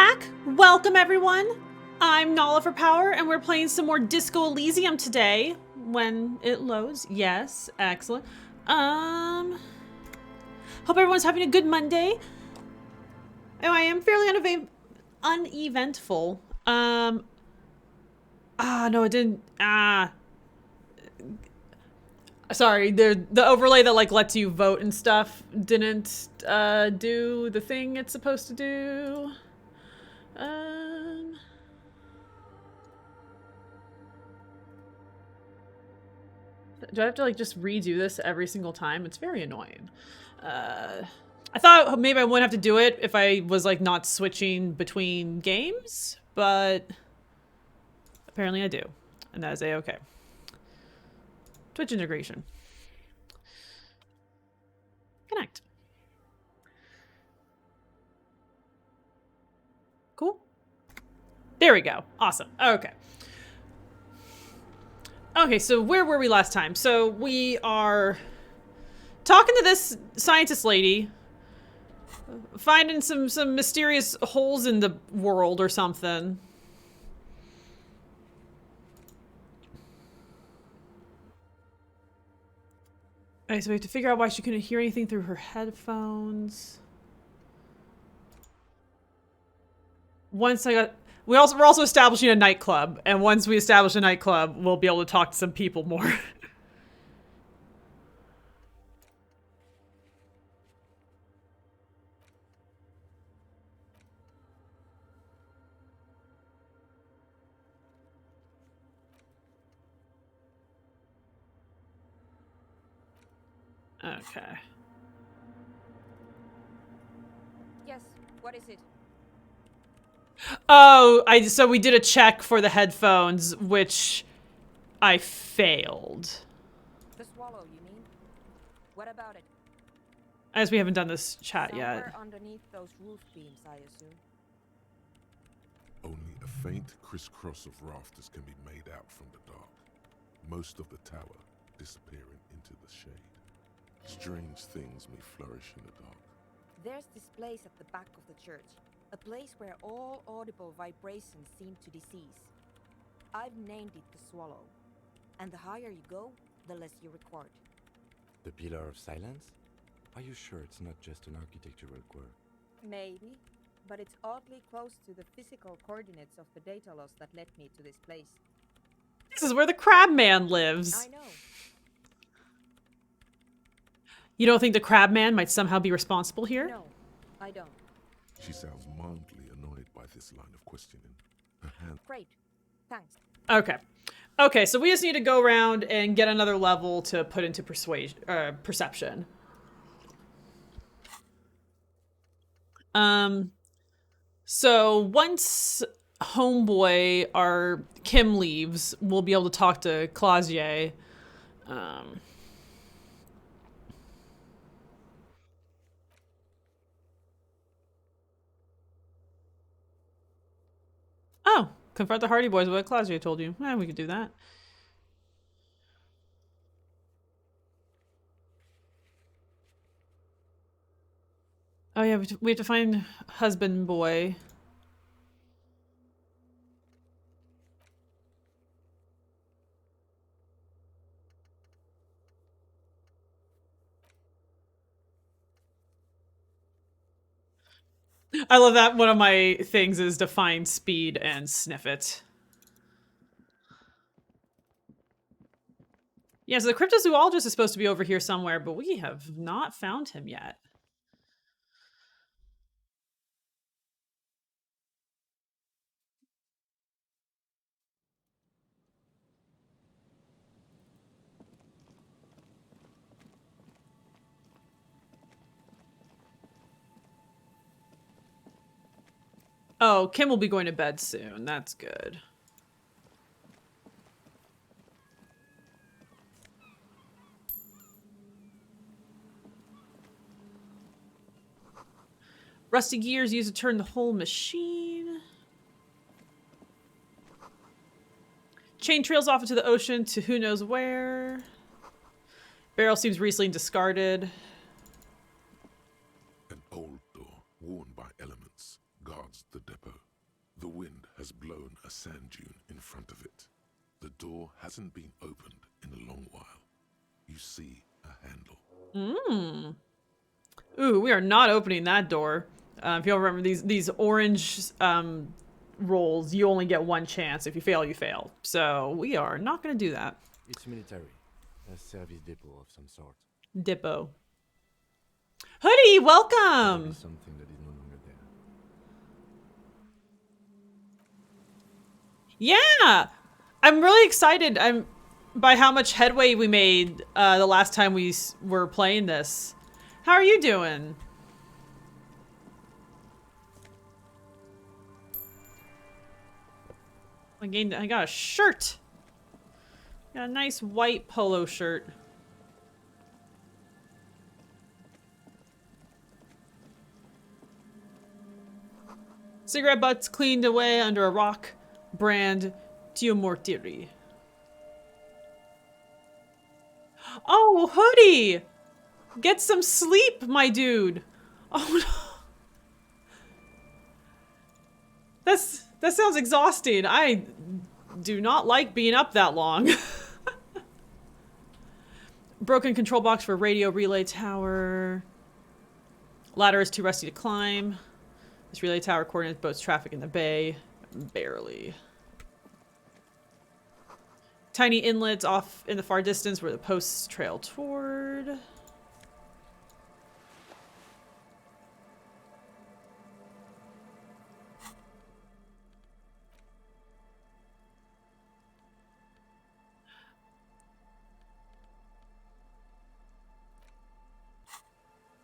back! Welcome everyone! I'm Nala for Power and we're playing some more Disco Elysium today. When it loads. Yes, excellent. Hope everyone's having a good Monday. Oh, I am fairly uneventful. No, it didn't. Sorry, the overlay that like lets you vote and stuff didn't do the thing it's supposed to do. Do I have to like just redo this every single time? It's very annoying. I thought maybe I wouldn't have to do it if I was like not switching between games, but apparently I do, and that is a-okay. Twitch integration. Connect. Cool. There we go. Awesome. Okay. Okay, so where were we last time? So we are talking to this scientist lady, finding some mysterious holes in the world or something. Okay, so we have to figure out why she couldn't hear anything through her headphones. Once I got... we're also establishing a nightclub, and once we establish a nightclub, we'll be able to talk to some people more. Okay. Yes, what is it? Oh, so we did a check for the headphones, which I failed. The swallow, you mean? What about it? As we haven't done this chat yet. Somewhere underneath those roof beams, I assume. Only a faint crisscross of rafters can be made out from the dark. Most of the tower disappearing into the shade. Strange things may flourish in the dark. There's this place at the back of the church. A place where all audible vibrations seem to decease. I've named it the Swallow. And the higher you go, the less you record. The Pillar of Silence? Are you sure it's not just an architectural quirk? Maybe, but it's oddly close to the physical coordinates of the data loss that led me to this place. This is where the Crab Man lives. I know. You don't think the Crab Man might somehow be responsible here? No, I don't. She sounds mildly annoyed by this line of questioning. Her hand... Great. Thanks. Okay. Okay, so we just need to go around and get another level to put into perception. So once Homeboy, our Kim, leaves, we'll be able to talk to Clausier. Oh, confront the Hardy Boys, what Clausier told you. We could do that. Oh yeah, we have to find husband boy. I love that one of my things is define speed and sniff it. Yeah, so the cryptozoologist is supposed to be over here somewhere, but we have not found him yet. Oh, Kim will be going to bed soon. That's good. Rusty gears used to turn the whole machine. Chain trails off into the ocean to who knows where. Barrel seems recently discarded. An old door, worn by elements, guards the depot. The wind has blown a sand dune in front of it. The door hasn't been opened in a long while. You see a handle. Mmm. Ooh, we are not opening that door. If you'll remember these orange rolls, you only get one chance. If you fail, you fail. So we are not going to do that. It's military. A service depot of some sort. Dippo. Hoodie, Maybe welcome! something that is no longer there. Yeah! I'm really excited by how much headway we made the last time we were playing this. How are you doing? I got a shirt. Got a nice white polo shirt. Cigarette butts cleaned away under a rock. Brand Dio Mortiri. Oh, Hoodie! Get some sleep, my dude. Oh no. That sounds exhausting. I do not like being up that long. Broken control box for radio relay tower. Ladder is too rusty to climb. This relay tower coordinates boats traffic in the bay. Barely. Tiny inlets off in the far distance where the posts trail toward.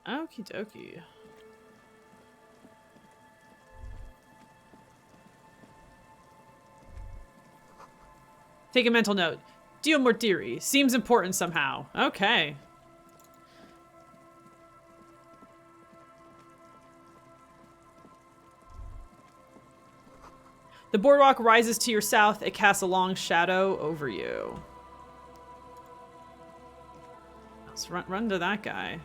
Okie dokie. Take a mental note. Dio Mortiri. Seems important somehow. Okay. The boardwalk rises to your south. It casts a long shadow over you. Let's run to that guy.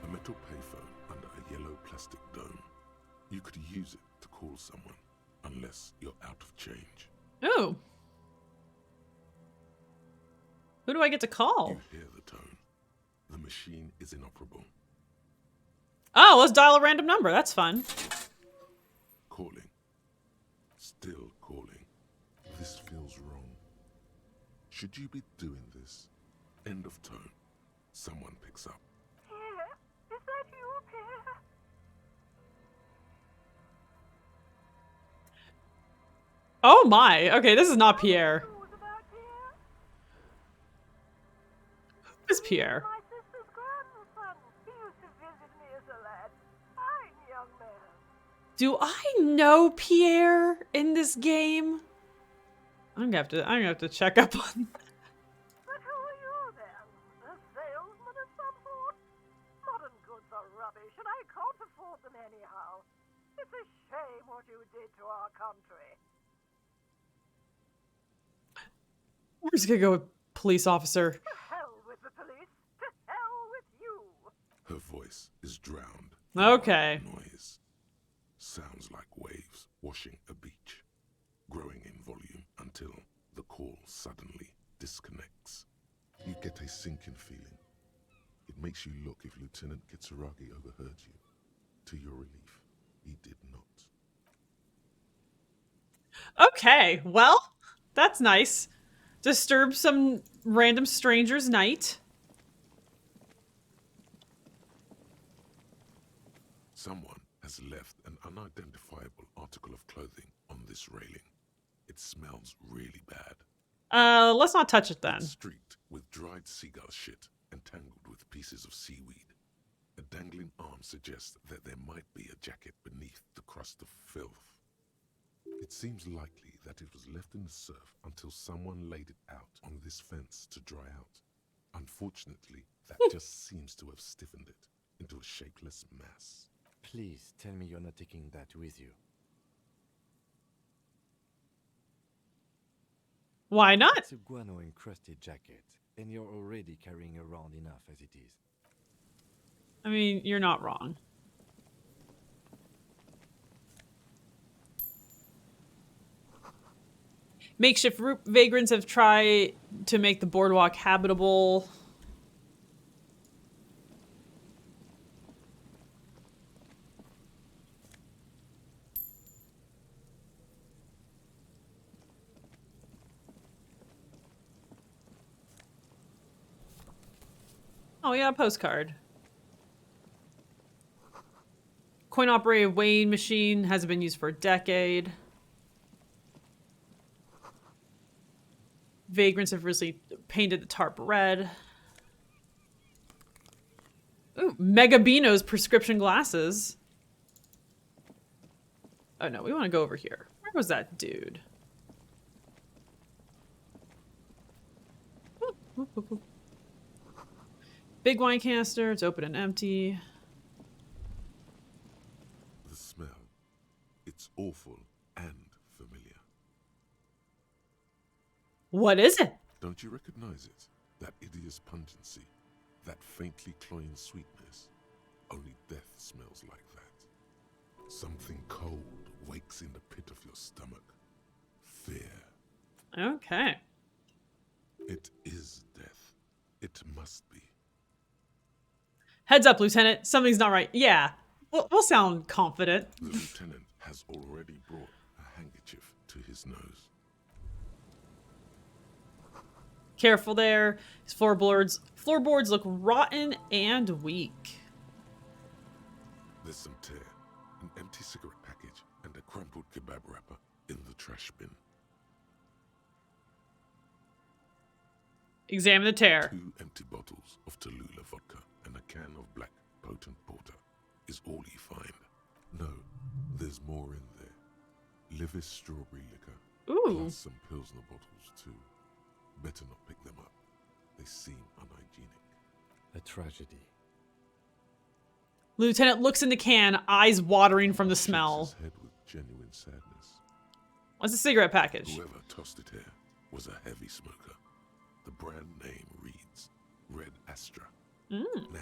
A metal payphone under a yellow plastic dome. You could use it to call someone, unless you're out of change. Ooh. Who do I get to call? You hear the tone. The machine is inoperable. Oh, let's dial a random number. That's fun. Calling. Still calling. This feels wrong. Should you be doing this? End of tone. Someone picks up. Pierre, is that you, Pierre? Oh my. Okay, this is not Pierre. News about Pierre? Who is Pierre? My sister's grandson. He used to visit me as a lad. Fine young man. Do I know Pierre in this game? I'm gonna have to check up on that. But who are you then? A salesman of some sort? Modern goods are rubbish, and I can't afford them anyhow. It's a shame what you did to our country. We're just gonna go with police officer. To hell with the police. To hell with you. Her voice is drowned. Okay. Noise. Sounds like waves washing a beach, growing in volume until the call suddenly disconnects. You get a sinking feeling. It makes you look if Lieutenant Kitsuragi overheard you. To your relief, he did not. Okay, well, that's nice. Disturb some random stranger's night. Someone has left an unidentifiable article of clothing on this railing. It smells really bad. Let's not touch it then. It's streaked with dried seagull shit and tangled with pieces of seaweed. A dangling arm suggests that there might be a jacket beneath the crust of filth. It seems likely that it was left in the surf until someone laid it out on this fence to dry out. Unfortunately, that just seems to have stiffened it into a shapeless mass. Please tell me you're not taking that with you. Why not? It's a guano-encrusted jacket, and you're already carrying around enough as it is. I mean, you're not wrong. Makeshift vagrants have tried to make the boardwalk habitable. Oh yeah, a postcard. Coin-operated weighing machine hasn't been used for a decade. Vagrants have recently painted the tarp red. Ooh, Megabino's prescription glasses. Oh no, we want to go over here. Where was that dude? Big wine canister, it's open and empty. The smell. It's awful and familiar. What is it? Don't you recognize it? That hideous pungency, that faintly cloying sweetness. Only death smells like that. Something cold wakes in the pit of your stomach. Fear. Okay. It is death. It must be. Heads up, Lieutenant. Something's not right. Yeah. We'll sound confident. The lieutenant has already brought a handkerchief to his nose. Careful there. His floorboards look rotten and weak. There's some tear, an empty cigarette package, and a crumpled kebab wrapper in the trash bin. Examine the tear. 2 empty bottles of Tallulah vodka and a can of black potent porter is all you find. No, there's more in there. Livis strawberry liquor. Ooh. Plus some Pilsner bottles too. Better not pick them up. They seem unhygienic. A tragedy. Lieutenant looks in the can, eyes watering from the Shakes smell. his head with genuine sadness. What's the cigarette package? Whoever tossed it here was a heavy smoker. The brand name reads Red Astra. Now,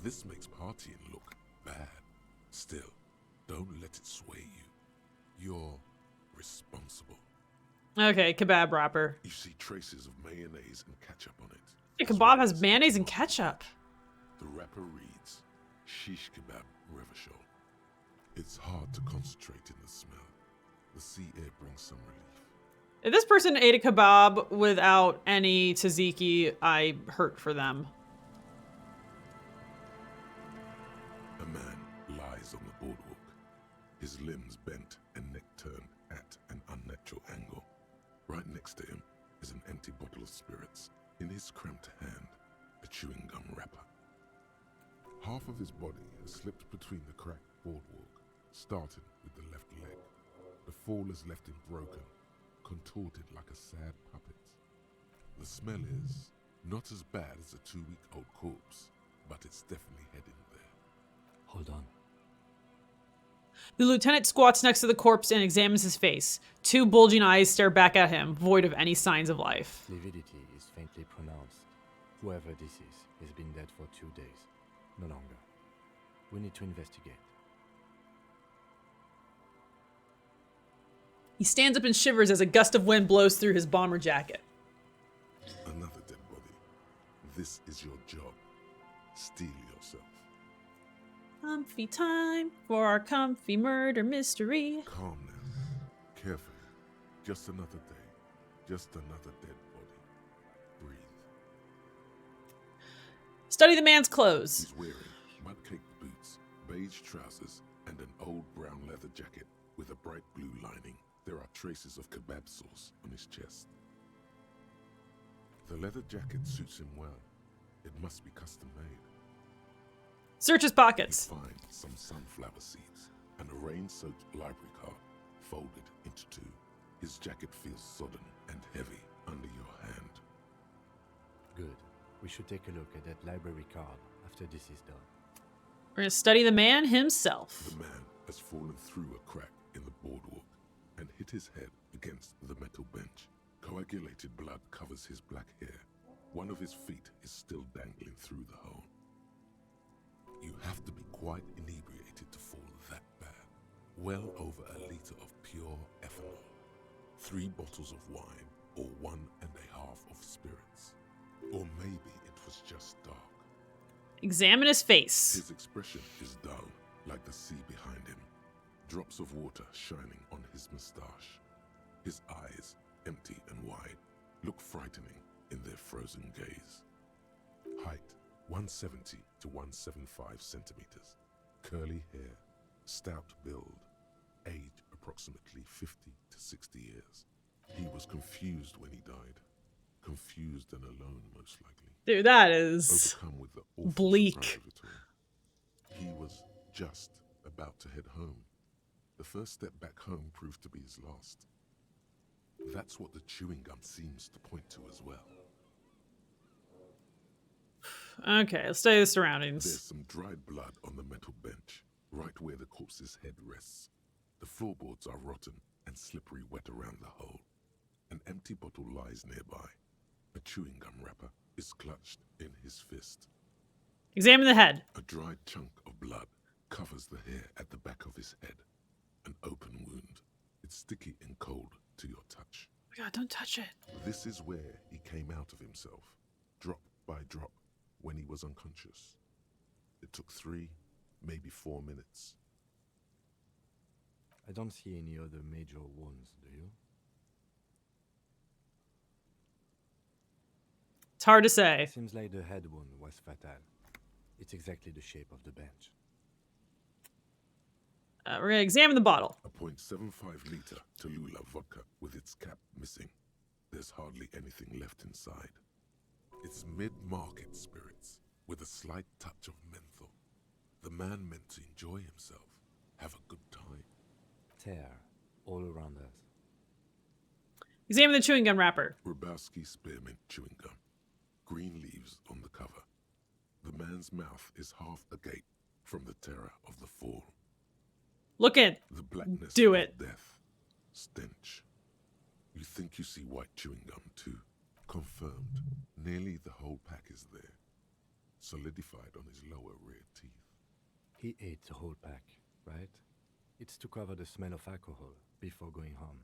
this makes partying look bad. Still, don't let it sway you. You're responsible. Okay, kebab wrapper. You see traces of mayonnaise and ketchup on it. Your kebab has mayonnaise and ketchup. The wrapper reads Shish Kebab Revachol. It's hard to concentrate in the smell. The sea air brings some relief. If this person ate a kebab without any tzatziki, I hurt for them. A man lies on the boardwalk, his limbs bent and neck turned at an unnatural angle. Right next to him is an empty bottle of spirits. In his cramped hand, a chewing gum wrapper. Half of his body has slipped between the cracked boardwalk, starting with the left leg. The fall has left him broken, contorted like a sad puppet. The smell is not as bad as a 2-week-old corpse, but it's definitely heading there. Hold on. The lieutenant squats next to the corpse and examines his face. 2 bulging eyes stare back at him, void of any signs of life. Lividity is faintly pronounced. Whoever this is has been dead for 2 days. No longer. We need to investigate. He stands up and shivers as a gust of wind blows through his bomber jacket. Another dead body. This is your job. Steel yourself. Comfy time for our comfy murder mystery. Calm now. Carefully. Just another day. Just another dead body. Breathe. Study the man's clothes. He's wearing mud-caked boots, beige trousers, and an old brown leather jacket with a bright blue lining. There are traces of kebab sauce on his chest. The leather jacket suits him well. It must be custom made. Search his You pockets. find some sunflower seeds and a rain-soaked library card folded into 2. His jacket feels sodden and heavy under your hand. Good. We should take a look at that library card after this is done. We're gonna study the man himself. The man has fallen through a crack in the boardwalk and hit his head against the metal bench. Coagulated blood covers his black hair. One of his feet is still dangling through the hole. You have to be quite inebriated to fall that bad. Well over a liter of pure ethanol, 3 bottles of wine, or 1.5 of spirits. Or maybe it was just dark. Examine his face. His expression is dull, like the sea behind him. Drops of water shining on his moustache. His eyes, empty and wide, look frightening in their frozen gaze. Height, 170 to 175 centimeters. Curly hair, stout build. Age, approximately 50 to 60 years. He was confused when he died. Confused and alone, most likely. Dude, that is Overcome with the awful bleak. surprise of it all. He was just about to head home. The first step back home proved to be his last. That's what the chewing gum seems to point to as well. Okay, let's study the There's surroundings. some dried blood on the metal bench, right where the corpse's head rests. The floorboards are rotten and slippery wet around the hole. An empty bottle lies nearby. A chewing gum wrapper is clutched in his fist. Examine the head. A dried chunk of blood covers the hair at the back of his head. An open wound. It's sticky and cold to your touch. Oh my god, don't touch it. This is where he came out of himself, drop by drop, when he was unconscious. It took 3, maybe 4 minutes. I don't see any other major wounds, do you? It's hard to say. Seems like the head wound was fatal. It's exactly the shape of the bench. We're gonna examine the bottle. A .75 liter Tallulah vodka with its cap missing. There's hardly anything left inside. It's mid-market spirits with a slight touch of menthol. The man meant to enjoy himself, have a good time. Tear all around us. Examine the chewing gum wrapper. Grabowski spearmint chewing gum. Green leaves on the cover. The man's mouth is half agape from the terror of the fall. Look at. The blackness Do of it. death. Stench. You think you see white chewing gum too. Confirmed. Nearly the whole pack is there. Solidified on his lower rear teeth. He ate the whole pack, right? It's to cover the smell of alcohol before going home.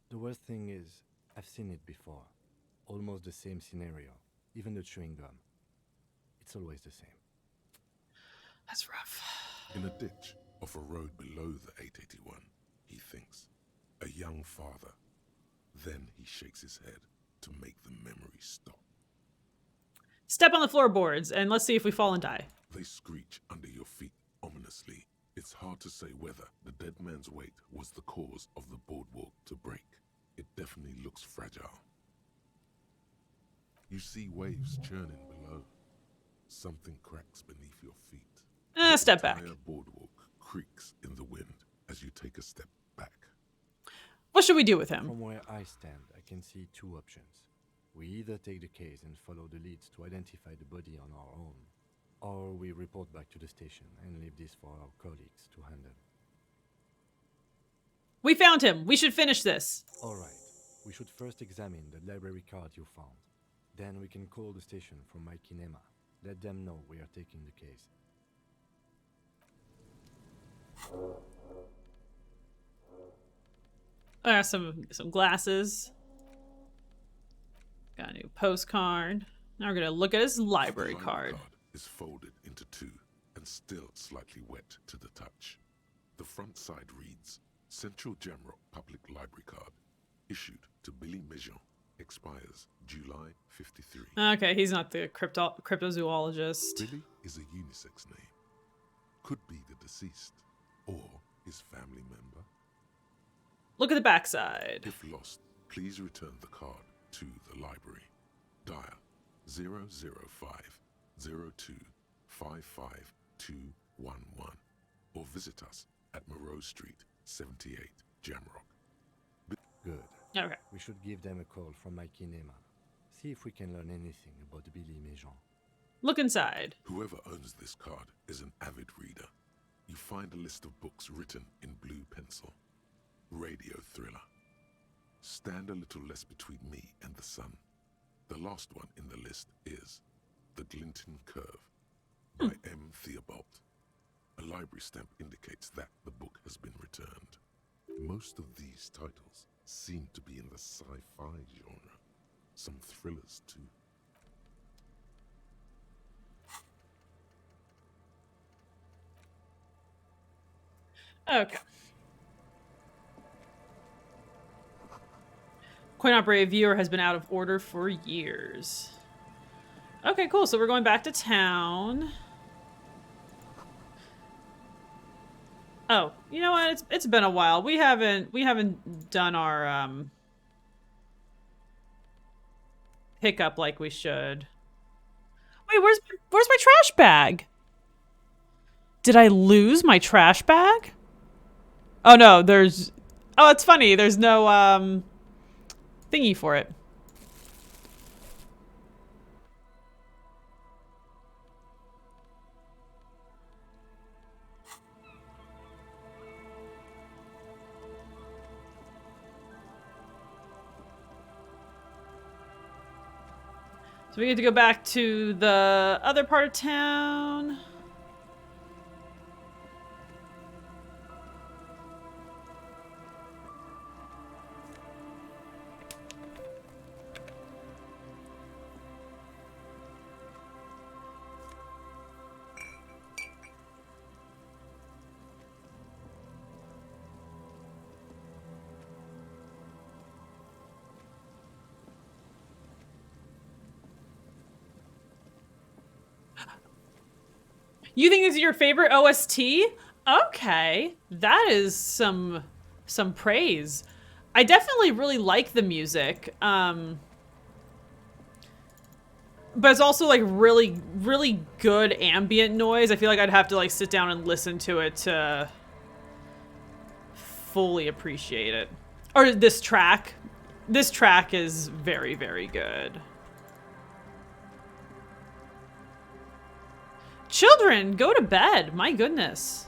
The worst thing is, I've seen it before. Almost the same scenario. Even the chewing gum. It's always the same. That's rough. In a ditch off a road below the 881, he thinks. A young father. Then he shakes his head to make the memory stop. Step on the floorboards and let's see if we fall and die. They screech under your feet ominously. It's hard to say whether the dead man's weight was the cause of the boardwalk to break. It definitely looks fragile. You see waves churning below. Something cracks beneath your feet. Step back. The entire boardwalk creaks in the wind as you take a step back. What should we do with him? From where I stand, I can see 2 options. We either take the case and follow the leads to identify the body on our own, or we report back to the station and leave this for our colleagues to handle. We found him. We should finish this. Alright, we should first examine the library card you found. Then we can call the station from my kinema. Let them know we are taking the case. I got some glasses. Got a new postcard. Now we're gonna look at his library The card. is folded into 2 and still slightly wet to the touch. The front side reads, Central Jamrock Public Library Card, issued to Billy Mejean, expires July 53. Okay, he's not the cryptozoologist. Billy is a unisex name. Could be the deceased or his family member. Look at the backside. If lost, please return the card to the library. Dial 005 02 55211 or visit us at Moreau Street, 78, Jamrock. Good. Okay. We should give them a call from my kinema. See if we can learn anything about Billy Méjean. Look inside. Whoever owns this card is an avid reader. You find a list of books written in blue pencil. Radio thriller. Stand a little less between me and the sun. The last one in the list is The Glinting Curve by M. Theobald. A library stamp indicates that the book has been returned. Most of these titles seem to be in the sci-fi genre. Some thrillers too. Okay. Coin-operated viewer has been out of order for years. Okay, cool. So we're going back to town. Oh, you know what? It's been a while. We haven't done our pickup like we should. Wait, where's my trash bag? Did I lose my trash bag? Oh no, there's... Oh, it's funny. There's no thingy for it. So we get to go back to the other part of town. You think this is your favorite OST? Okay, that is some praise. I definitely really like the music. But it's also like really good ambient noise. I feel like I'd have to like sit down and listen to it to fully appreciate it. Or this track. This track is very, very good. Children, go to bed. My goodness.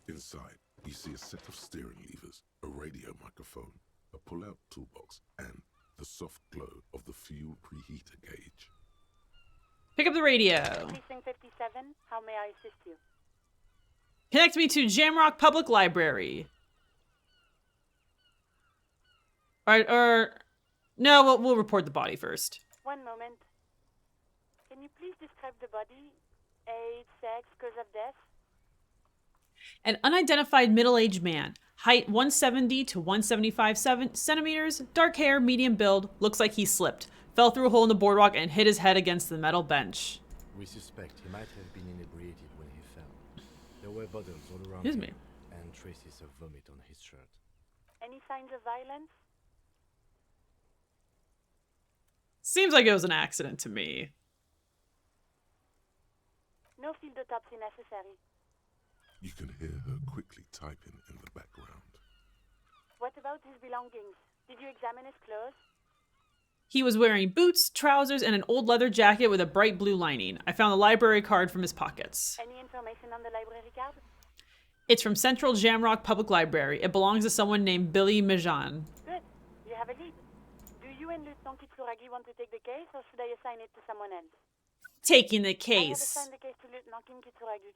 Inside, you see a set of steering levers, a radio microphone, a pull-out toolbox, and the soft glow of the fuel preheater gauge. Pick up the radio. Precinct 57, how may I assist you? Connect me to Jamrock Public Library. Or no, we'll report the body first. One moment. Can you please describe the body? Age, sex, cause of death? An unidentified middle-aged man. Height 170 to 175 centimeters. Dark hair, medium build. Looks like he slipped. Fell through a hole in the boardwalk and hit his head against the metal bench. We suspect he might have been inebriated when he fell. There were bottles all around Excuse him me. and traces of vomit on his shirt. Any signs of violence? Seems like it was an accident to me. No field autopsy necessary. You can hear her quickly typing in the background. What about his belongings? Did you examine his clothes? He was wearing boots, trousers, and an old leather jacket with a bright blue lining. I found the library card from his pockets. Any information on the library card? It's from Central Jamrock Public Library. It belongs to someone named Billy Méjean. Good. You have a lead. Do you and Lieutenant Kitsuragi want to take the case, or should I assign it to someone else? Taking the I have case. assigned the case to Lieutenant Kim Kitsuragi.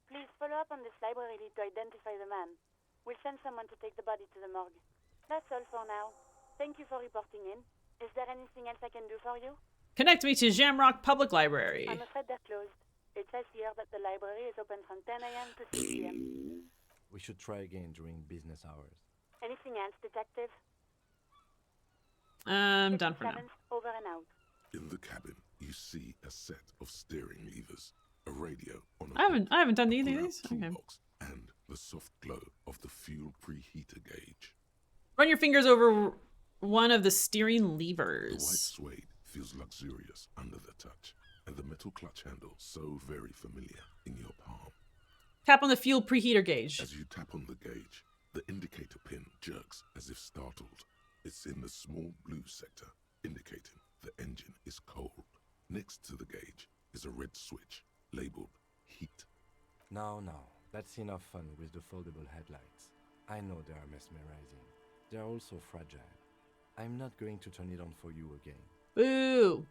Please follow up on this library lead to identify the man. We'll send someone to take the body to the morgue. That's all for now. Thank you for reporting in. Is there anything else I can do for you? Connect me to Jamrock Public Library. I'm afraid they're closed. It says here that the library is open from 10 a.m. to 6 p.m. We should try again during business hours. Anything else, detective? I'm done for now. 57th, over and out. In the cabin, you see a set of steering levers, a radio on a I haven't done any of pull-out these. Okay. toolbox, and the soft glow of the fuel preheater gauge. Run your fingers over one of the steering The white levers. suede feels luxurious under the touch, and the metal clutch handle so very familiar in your palm. Tap on the fuel preheater gauge. As you tap on the gauge, the indicator pin jerks as if startled. It's in the small blue sector, indicating the engine is cold. Next to the gauge is a red switch labeled heat. Now, that's enough fun with the foldable headlights. I know they are mesmerizing. They're also fragile. I'm not going to turn it on for you again. Boo!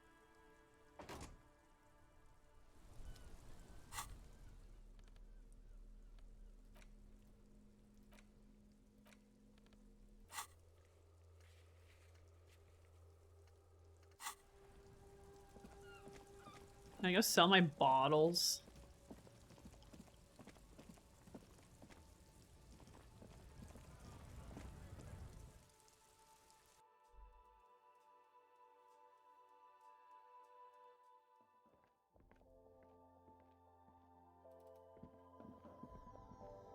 Can I go sell my bottles?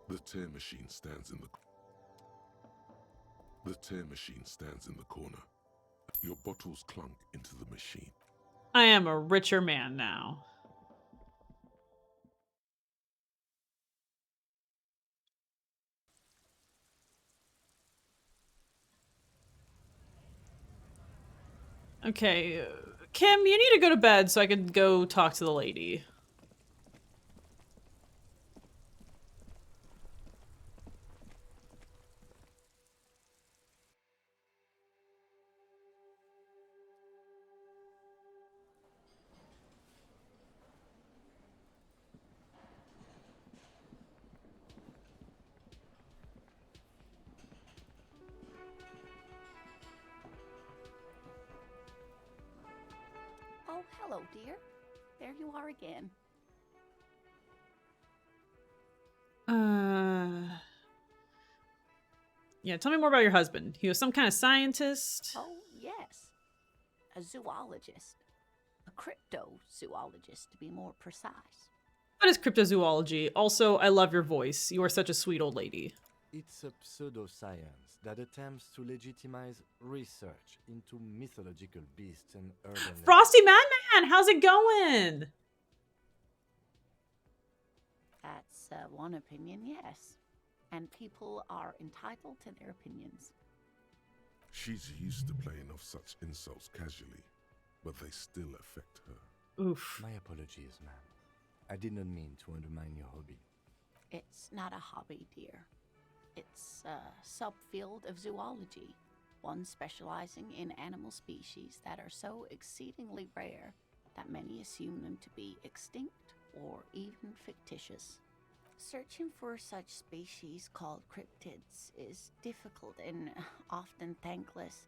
The tear machine stands in the corner. Your bottles clunk into the machine. I am a richer man now. Okay, Kim, you need to go to bed so I can go talk to the lady. Oh, hello, dear. There you are again. Yeah, tell me more about your husband. He was some kind of scientist? Oh, yes. A zoologist. A cryptozoologist, to be more precise. What is cryptozoology? Also, I love your voice. You are such a sweet old lady. It's a pseudoscience that attempts to legitimize research into mythological beasts and urban Frosty Madman, how's it going? That's one opinion, yes. And people are entitled to their opinions. She's used to playing off such insults casually, but they still affect her. Oof. My apologies, ma'am. I did not mean to undermine your hobby. It's not a hobby, dear. It's a subfield of zoology, one specializing in animal species that are so exceedingly rare that many assume them to be extinct or even fictitious. Searching for such species called cryptids is difficult and often thankless,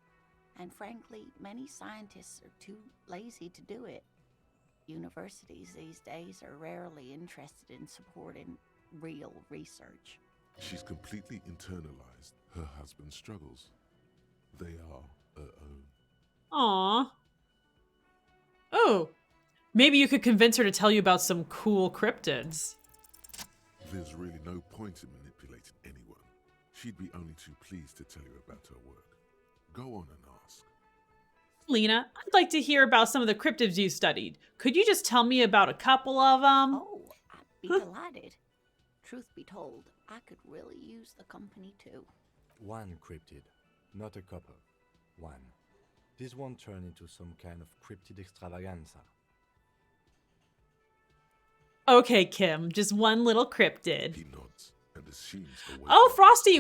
and frankly, many scientists are too lazy to do it. Universities these days are rarely interested in supporting real research. She's completely internalized her husband's struggles. They are her own. Aww. Oh, maybe you could convince her to tell you about some cool cryptids. There's really no point in manipulating anyone. She'd be only too pleased to tell you about her work. Go on and ask. Lena, I'd like to hear about some of the cryptids you studied. Could you just tell me about a couple of them? Oh, I'd be delighted. Truth be told, I could really use the company too. One cryptid, not a couple. One. This won't turn into some kind of cryptid extravaganza. Okay, Kim, just one little cryptid. He nods and assumes the way. Oh, Frosty,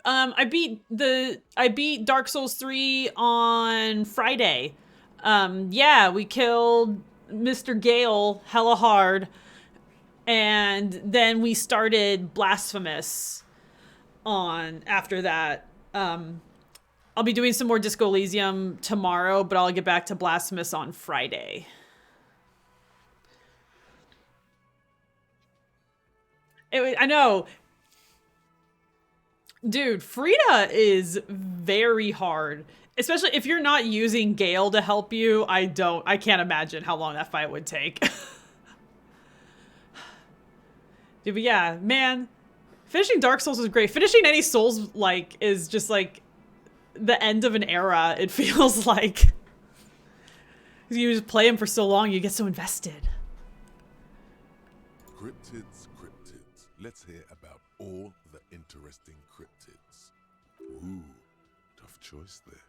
I beat Dark Souls 3 on Friday. Yeah, we killed Mr. Gale hella hard. And then we started Blasphemous on after that. I'll be doing some more Disco Elysium tomorrow, but I'll get back to Blasphemous on Friday. I know. Dude, Frida is very hard. Especially if you're not using Gale to help you. I can't imagine how long that fight would take. Dude, but yeah, man. Finishing Dark Souls is great. Finishing any Souls, like, is just, like, the end of an era, it feels like. You just play them for so long, you get so invested. Cryptids, cryptids. Let's hear about all the interesting cryptids. Ooh, tough choice there.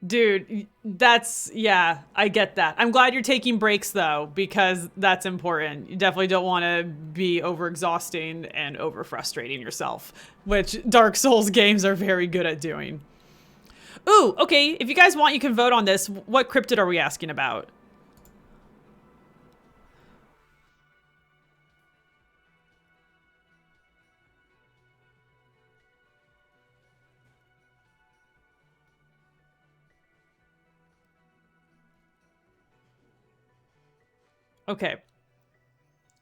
Dude, that's, yeah, I get that. I'm glad you're taking breaks though, because that's important. You definitely don't want to be overexhausting and over frustrating yourself, which Dark Souls games are very good at doing. Ooh, okay, if you guys want, you can vote on this. What cryptid are we asking about? Okay.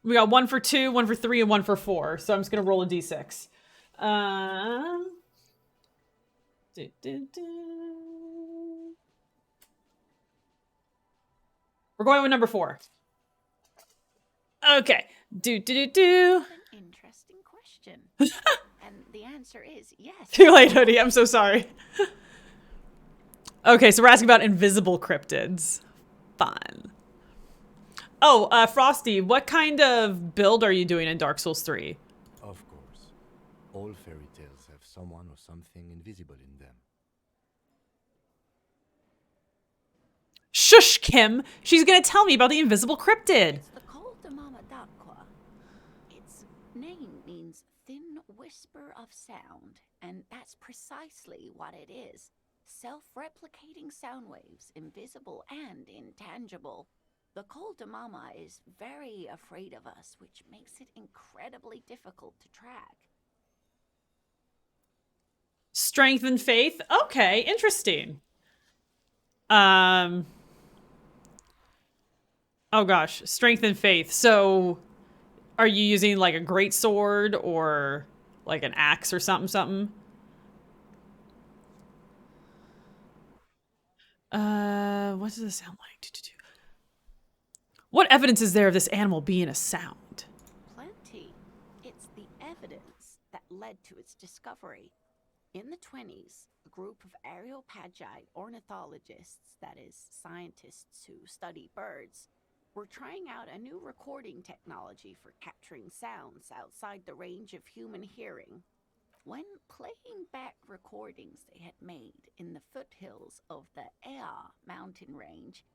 We got 1 for 2, 1 for 3, and 1 for 4. So I'm just gonna roll a d6. We're going with number 4. Okay. An interesting question. And the answer is yes. Too late, Hoodie. I'm so sorry. Okay, so we're asking about invisible cryptids. Fun. Oh, Frosty, what kind of build are you doing in Dark Souls 3? Of course. All fairy tales have someone or something invisible in them. Shush, Kim! She's gonna tell me about the invisible cryptid! It's the Col de Mama d'Aqua. Its name means thin whisper of sound, and that's precisely what it is. Self-replicating sound waves, invisible and intangible. The Col de Mama is very afraid of us, which makes it incredibly difficult to track. Strength and faith? Okay, interesting. Oh gosh, strength and faith. So, are you using like a great sword or like an axe or something? What does this sound like? What evidence is there of this animal being a sound? Plenty. It's the evidence that led to its discovery. In the 20s, a group of Areopagite ornithologists, that is, scientists who study birds, were trying out a new recording technology for capturing sounds outside the range of human hearing. When playing back recordings they had made in the foothills of the Ea mountain range,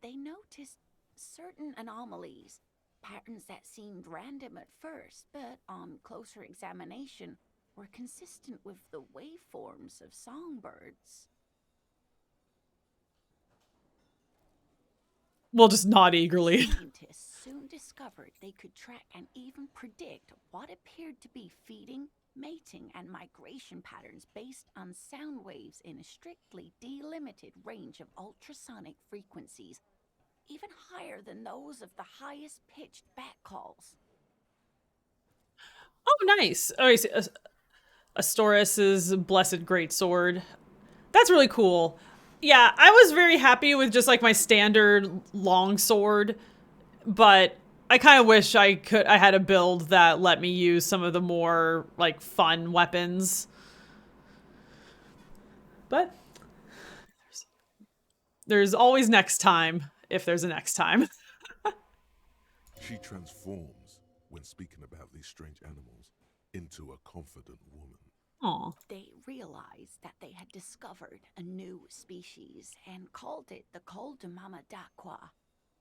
they noticed certain anomalies, patterns that seemed random at first, but on closer examination were consistent with the waveforms of songbirds. We'll just nod eagerly. Scientists soon discovered they could track and even predict what appeared to be feeding, mating, and migration patterns based on sound waves in a strictly delimited range of ultrasonic frequencies, even higher than those of the highest pitched bat calls. Oh, nice. Oh, you see, Astoris's Blessed Greatsword. That's really cool. Yeah, I was very happy with just like my standard long sword, but I kind of wish I had a build that let me use some of the more like fun weapons. But there's always next time, if there's a next time. She transforms, when speaking about these strange animals, into a confident woman. Aw. They realized that they had discovered a new species and called it the Col de Mama d'Aqua,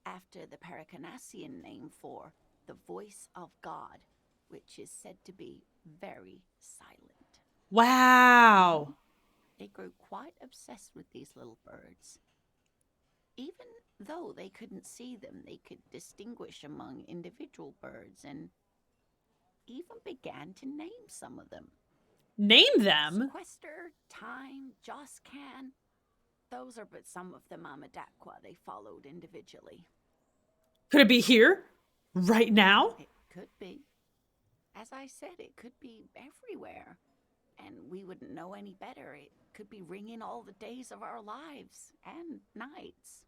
after the Paracanassian name for the voice of God, which is said to be very silent. Wow. They grew quite obsessed with these little birds. Even though they couldn't see them, they could distinguish among individual birds and even began to name some of them. Name them? Sequester, Time, Joscan. Those are but some of the Mama d'Aqua they followed individually. Could it be here? Right now? It could be. As I said, it could be everywhere. And we wouldn't know any better. It could be ringing all the days of our lives and nights.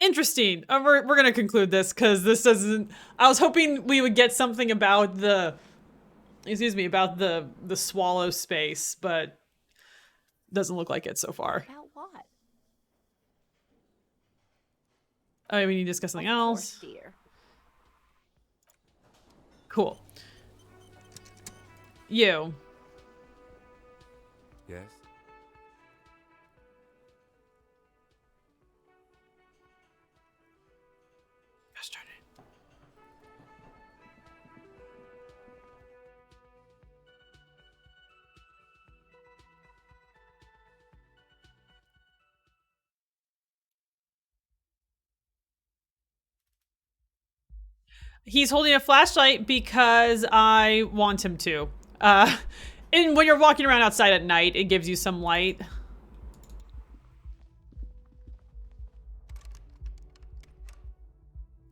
Interesting. We're gonna conclude this because this doesn't. I was hoping we would get something about the, excuse me, about the swallow space, but doesn't look like it so far. About what? Oh, we need to discuss something Of else. course, dear. Cool. You. Yes? Gosh darn it. He's holding a flashlight because I want him to. And when you're walking around outside at night, it gives you some light.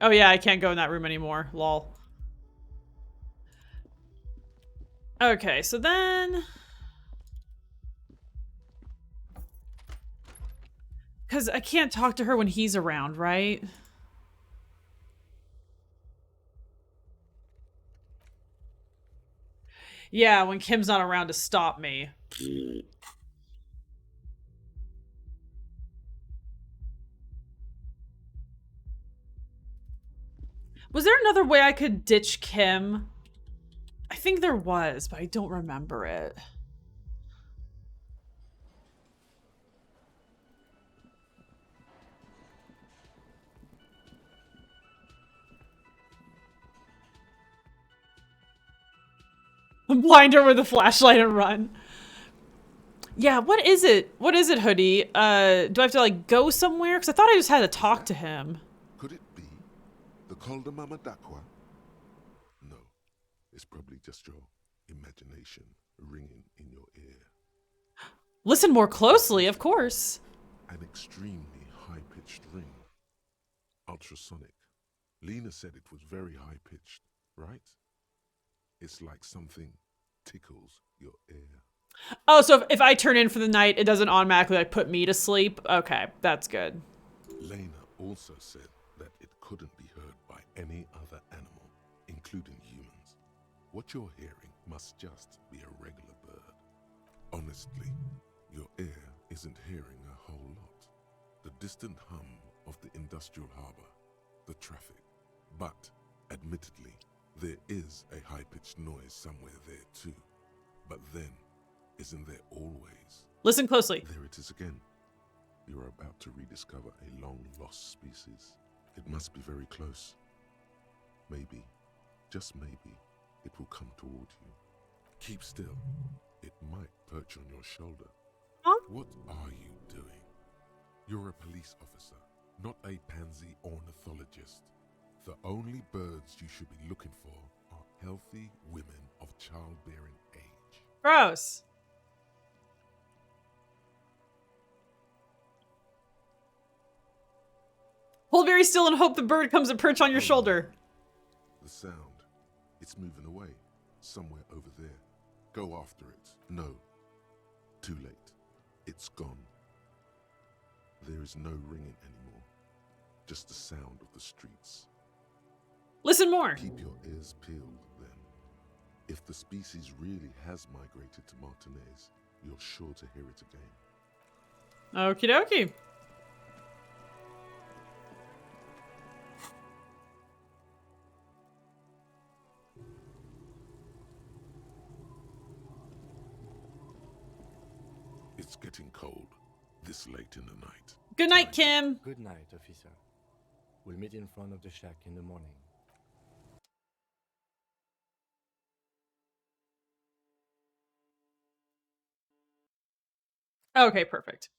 Oh yeah, I can't go in that room anymore. Lol. Okay, so then... Because I can't talk to her when he's around, right? Yeah, when Kim's not around to stop me. Was there another way I could ditch Kim? I think there was, but I don't remember it. Blind her with a flashlight and run. Yeah, what is it? What is it, Hoodie? Do I have to, like, go somewhere? Because I thought I just had to talk to him. Could it be the Calder Mama Dakwa? No, it's probably just your imagination ringing in your ear. Listen more closely, of course. An extremely high-pitched ring. Ultrasonic. Lena said it was very high-pitched, right? It's like something tickles your ear. Oh, so if I turn in for the night, it doesn't automatically, like, put me to sleep? Okay, that's good. Lena also said that it couldn't be heard by any other animal, including humans. What you're hearing must just be a regular bird. Honestly, your ear isn't hearing a whole lot. The distant hum of the industrial harbor, the traffic. But, admittedly, there is a high-pitched noise somewhere there too. But then, isn't there always? Listen closely. There it is again. You're about to rediscover a long-lost species. It must be very close. Maybe, just maybe, it will come toward you. Keep still. It might perch on your shoulder. Huh? What are you doing? You're a police officer, not a pansy ornithologist. The only birds you should be looking for are healthy women of childbearing age. Gross. Hold very still and hope the bird comes to perch on your shoulder. The sound. It's moving away. Somewhere over there. Go after it. No. Too late. It's gone. There is no ringing anymore. Just the sound of the streets. Listen more. Keep your ears peeled, then. If the species really has migrated to Martinez, you're sure to hear it again. Okie dokie. It's getting cold, this late in the night. Good night, Kim. Good night, officer. We'll meet in front of the shack in the morning. Okay, perfect.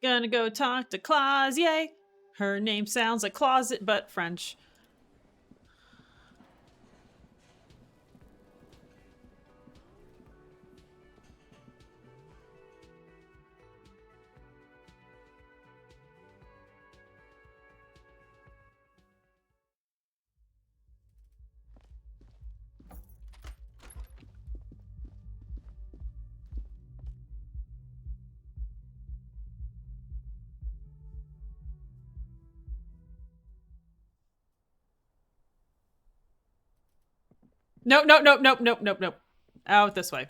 Gonna go talk to Claus, yay! Her name sounds like closet, but French. No, no, no, nope, nope, nope, nope. Out this way.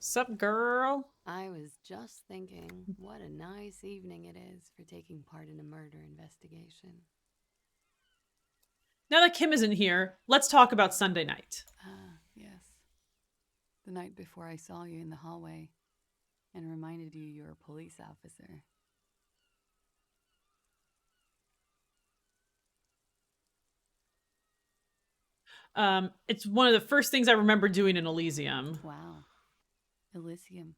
Sup, girl? I was just thinking, what a nice evening it is for taking part in a murder investigation. Now that Kim isn't here, let's talk about Sunday night. Ah, yes. The night before I saw you in the hallway and reminded you you're a police officer. It's one of the first things I remember doing in Elysium. Wow. Elysium.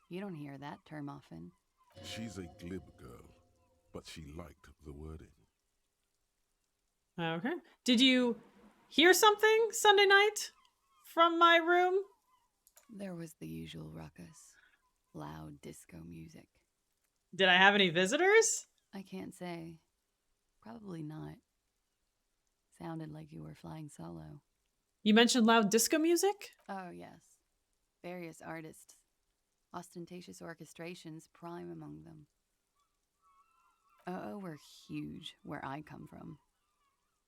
You don't hear that term often. She's a glib girl, but she liked the wording. Okay. Did you hear something Sunday night from my room? There was the usual ruckus. Loud disco music. Did I have any visitors? I can't say. Probably not. Sounded like you were flying solo. You mentioned loud disco music? Oh, yes. Various artists. Ostentatious orchestrations prime among them. Oh, were huge where I come from.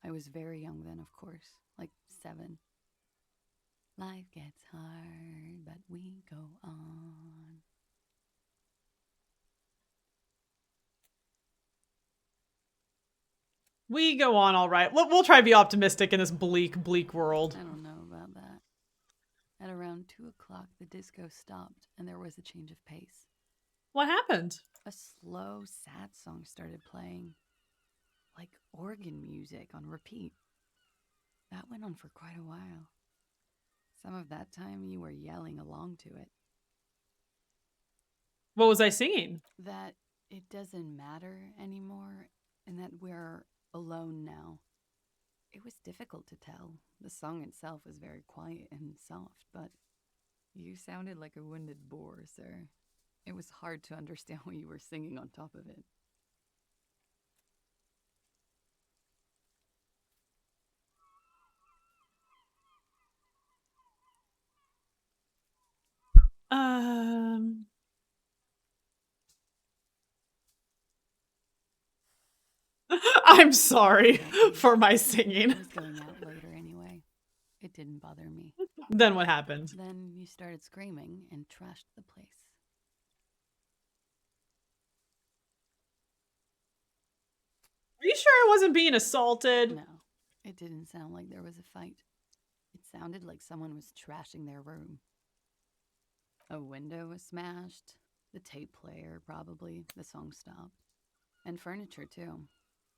I was very young then, of course, like 7. Life gets hard, but we go on. We go on all right. We'll try to be optimistic in this bleak, bleak world. I don't know about that. At around 2 o'clock, the disco stopped, and there was a change of pace. What happened? A slow, sad song started playing, like organ music on repeat. That went on for quite a while. Some of that time you were yelling along to it. What was I singing? That it doesn't matter anymore, and that we're alone now. It was difficult to tell. The song itself was very quiet and soft, but you sounded like a wounded boar, sir. It was hard to understand what you were singing on top of it. I'm sorry for my singing. I was going out later anyway. It didn't bother me. Then what happened? Then you started screaming and trashed the place. Are you sure I wasn't being assaulted? No, it didn't sound like there was a fight. It sounded like someone was trashing their room. A window was smashed, the tape player probably, the song stopped. And furniture too.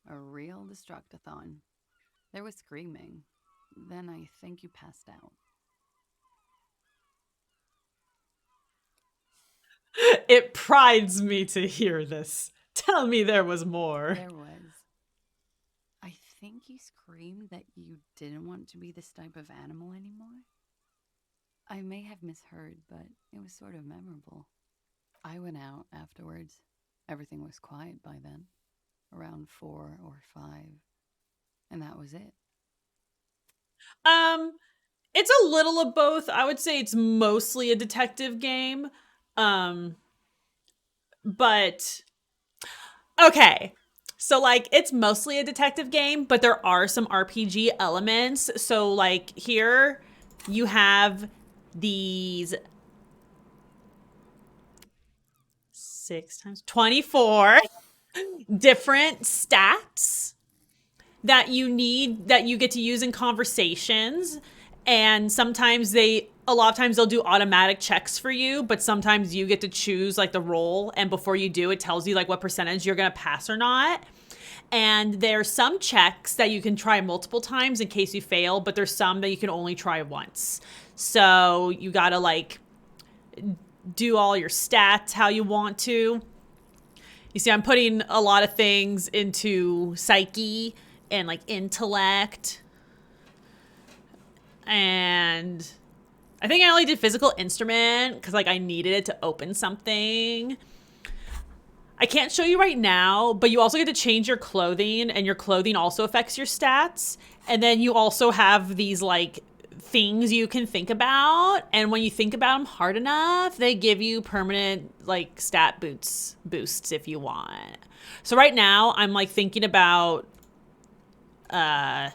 A real destructathon. There was screaming. Then I think you passed out. It prides me to hear this. Tell me there was more. There was. I think you screamed that you didn't want to be this type of animal anymore. I may have misheard, but it was sort of memorable. I went out afterwards. Everything was quiet by then. Around 4 or 5. And that was it. It's a little of both. I would say it's mostly a detective game. But okay. So like it's mostly a detective game, but there are some RPG elements. So like here you have these 6 times 24 different stats that you need, that you get to use in conversations. And sometimes a lot of times they'll do automatic checks for you, but sometimes you get to choose like the roll. And before you do, it tells you like what percentage you're going to pass or not. And there's some checks that you can try multiple times in case you fail, but there's some that you can only try once. So you got to like do all your stats how you want to. You see, I'm putting a lot of things into psyche and like intellect. And I think I only did physical instrument because like I needed it to open something. I can't show you right now, but you also get to change your clothing, and your clothing also affects your stats. And then you also have these like things you can think about, and when you think about them hard enough, they give you permanent like stat boosts if you want. So right now I'm like thinking about the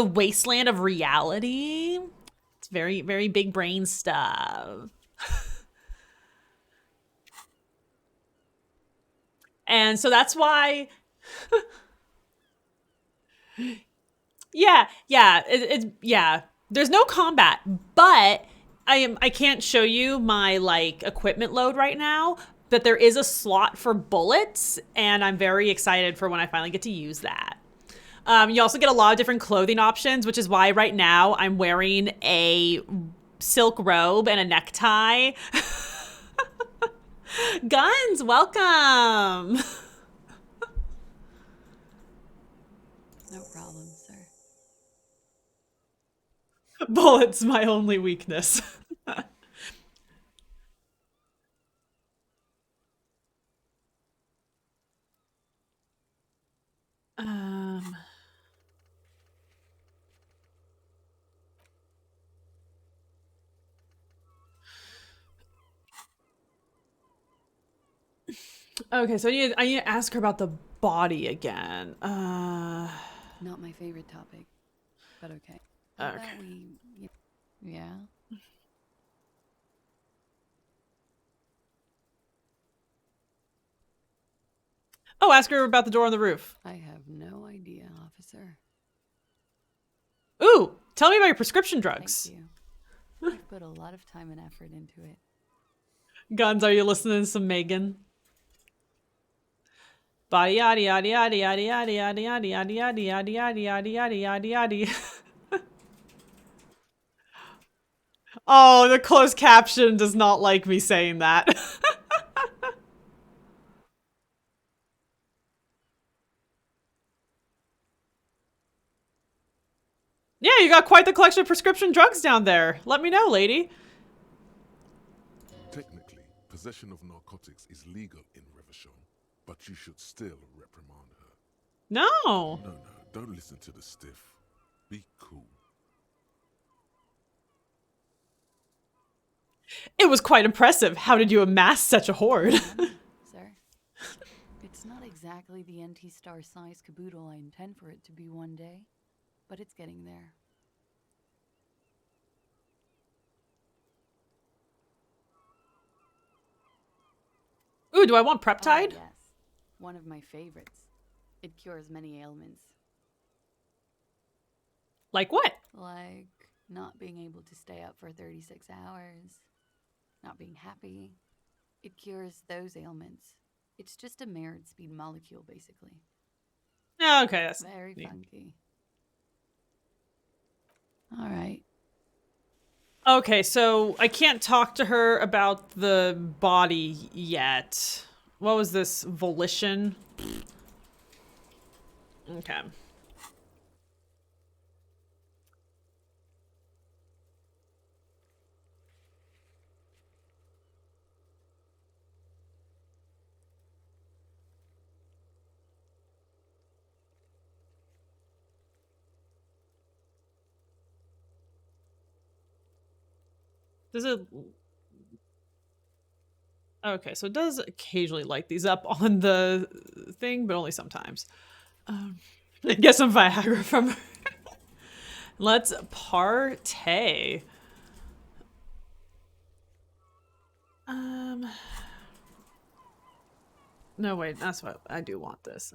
wasteland of reality. It's very, very big brain stuff. And so that's why yeah, yeah. There's no combat, but I can't show you my like equipment load right now, but there is a slot for bullets, and I'm very excited for when I finally get to use that. You also get a lot of different clothing options, which is why right now I'm wearing a silk robe and a necktie. Guns, welcome. No problem, sir. Bullets, my only weakness. um... Okay, so I need to ask her about the body again. Not my favorite topic, but okay. Okay. That yeah. Oh, ask her about the door on the roof. I have no idea, officer. Ooh, tell me about your prescription drugs. Thank you. I've put a lot of time and effort into it. Guns, are you listening to some Megan? Body yaddy yaddy yaddy yaddy yaddy yaddy yaddy yaddy yaddy yaddy yaddy yaddy yaddy yaddy yaddy. Oh, the closed caption does not like me saying that. Yeah, you got quite the collection of prescription drugs down there. Let me know, lady. Technically, possession of narcotics is legal in Revachon, but you should still reprimand her. No. No, don't listen to the stiff. Be cool. It was quite impressive. How did you amass such a hoard? Sir, it's not exactly the NT-star size caboodle I intend for it to be one day, but it's getting there. Ooh, do I want Preptide? Yes, one of my favorites. It cures many ailments. Like what? Like not being able to stay up for 36 hours, not being happy. It cures those ailments. It's just a merit speed molecule, basically. Oh, okay, that's very neat. funky. All right. Okay, so I can't talk to her about the body yet. What was this? Volition? Okay. Does it... Okay, so it does occasionally light these up on the thing, but only sometimes. Get some Viagra from her. Let's partay. No, wait, that's what I do want this.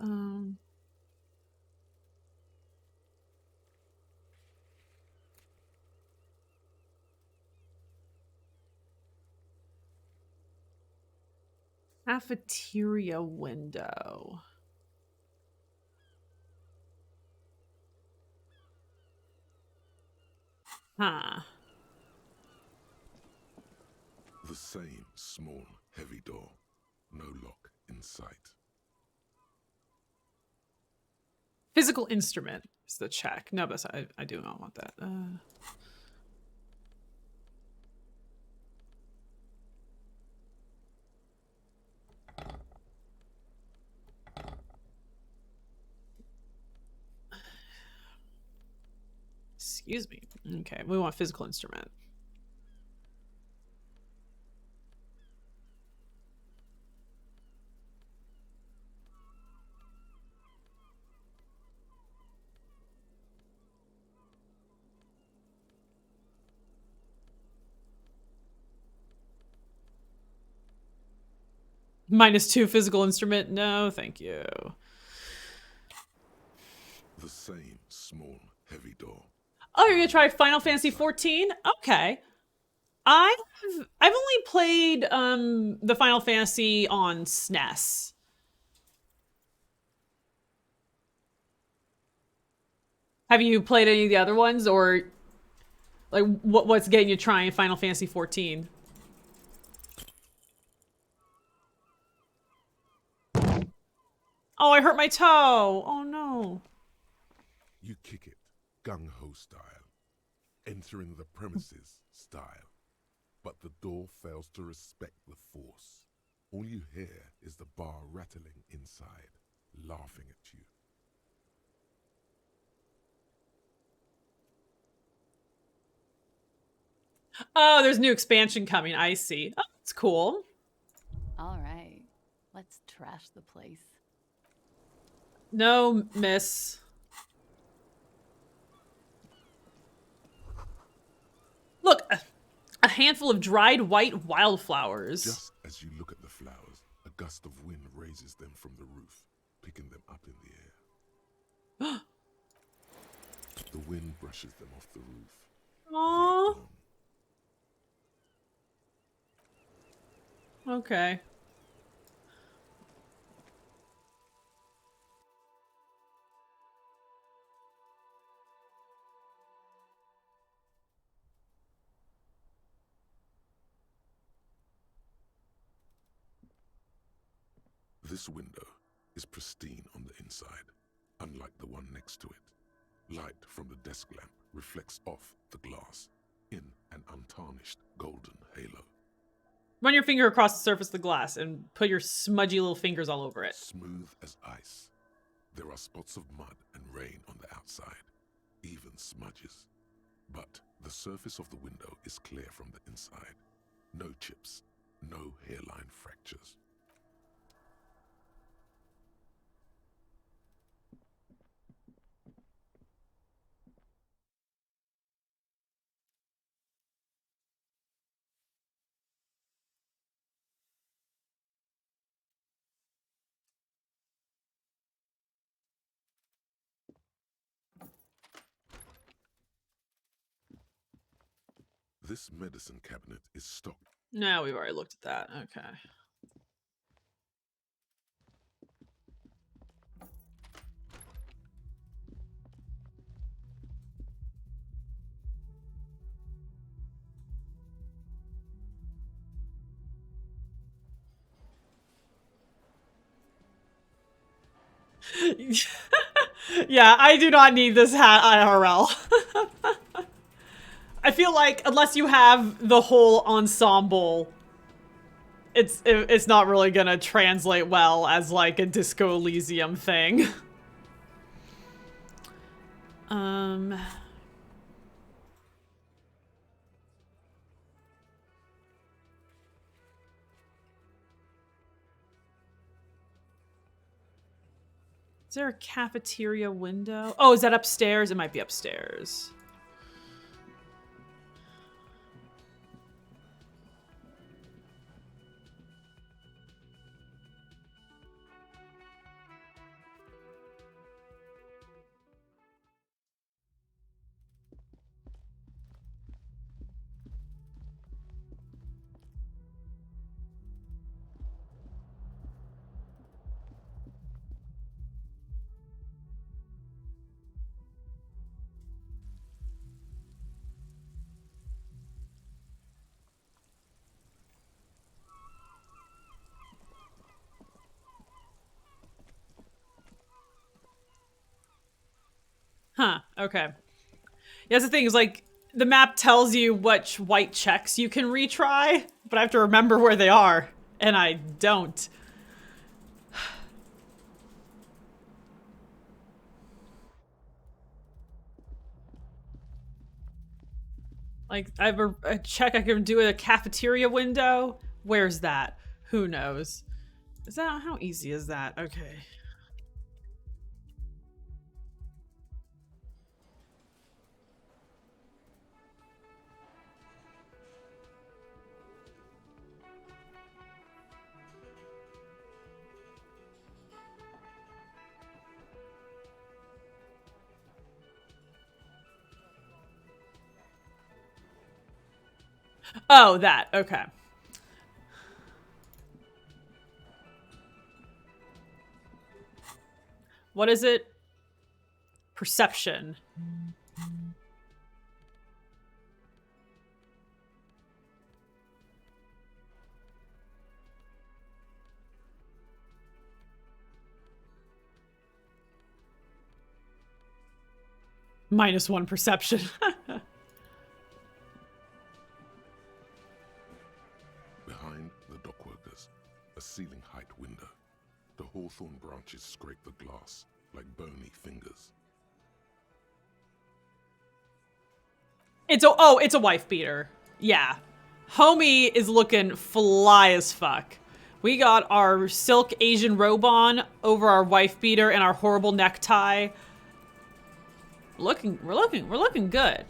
Cafeteria window. Huh. The same small, heavy door. No lock in sight. Physical instrument is the check. No, but I do not want that. Excuse me. Okay, we want physical instrument. -2 physical instrument. No, thank you. The same small, heavy door. Oh, you're gonna try Final Fantasy 14? Okay. I've only played the Final Fantasy on SNES. Have you played any of the other ones, or like what's getting you trying Final Fantasy 14? Oh, I hurt my toe. Oh no. You kick it, gung-ho style. Entering the premises style. But the door fails to respect the force. All you hear is the bar rattling inside, laughing at you. Oh, there's a new expansion coming. I see. Oh, that's cool. All right, let's trash the place. No, miss. Look, a handful of dried white wildflowers. Just as you look at the flowers, a gust of wind raises them from the roof, picking them up in the air. The wind brushes them off the roof. Aww. Okay. This window is pristine on the inside, unlike the one next to it. Light from the desk lamp reflects off the glass in an untarnished golden halo. Run your finger across the surface of the glass and put your smudgy little fingers all over it. Smooth as ice. There are spots of mud and rain on the outside, even smudges. But the surface of the window is clear from the inside. No chips, no hairline fractures. This medicine cabinet is stocked. No, we've already looked at that. Okay. Yeah, I do not need this hat IRL. I feel like unless you have the whole ensemble, it's not really gonna translate well as like a Disco Elysium thing. Is there a cafeteria window? Oh, is that upstairs? It might be upstairs. Huh, okay. Yeah, that's the thing is like, the map tells you which white checks you can retry, but I have to remember where they are, and I don't. Like, I have a check I can do at a cafeteria window. Where's that? Who knows? Is that, how easy is that? Okay. Oh, that. Okay. What is it? Perception. -1 perception. Behind the dockworkers, a ceiling height window. The hawthorn branches scrape the glass like bony fingers. It's a wife beater. Yeah. Homie is looking fly as fuck. We got our silk Asian robe on over our wife beater and our horrible necktie. We're looking good.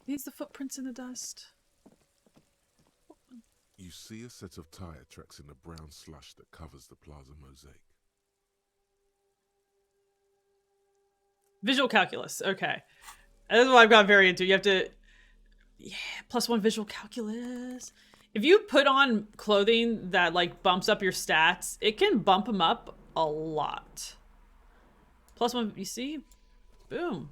These the footprints in the dust. You see a set of tire tracks in the brown slush that covers the plaza mosaic. Visual calculus. Okay. This is what I've got very into. You have to... Yeah, +1 visual calculus. If you put on clothing that, like, bumps up your stats, it can bump them up a lot. +1, you see? Boom.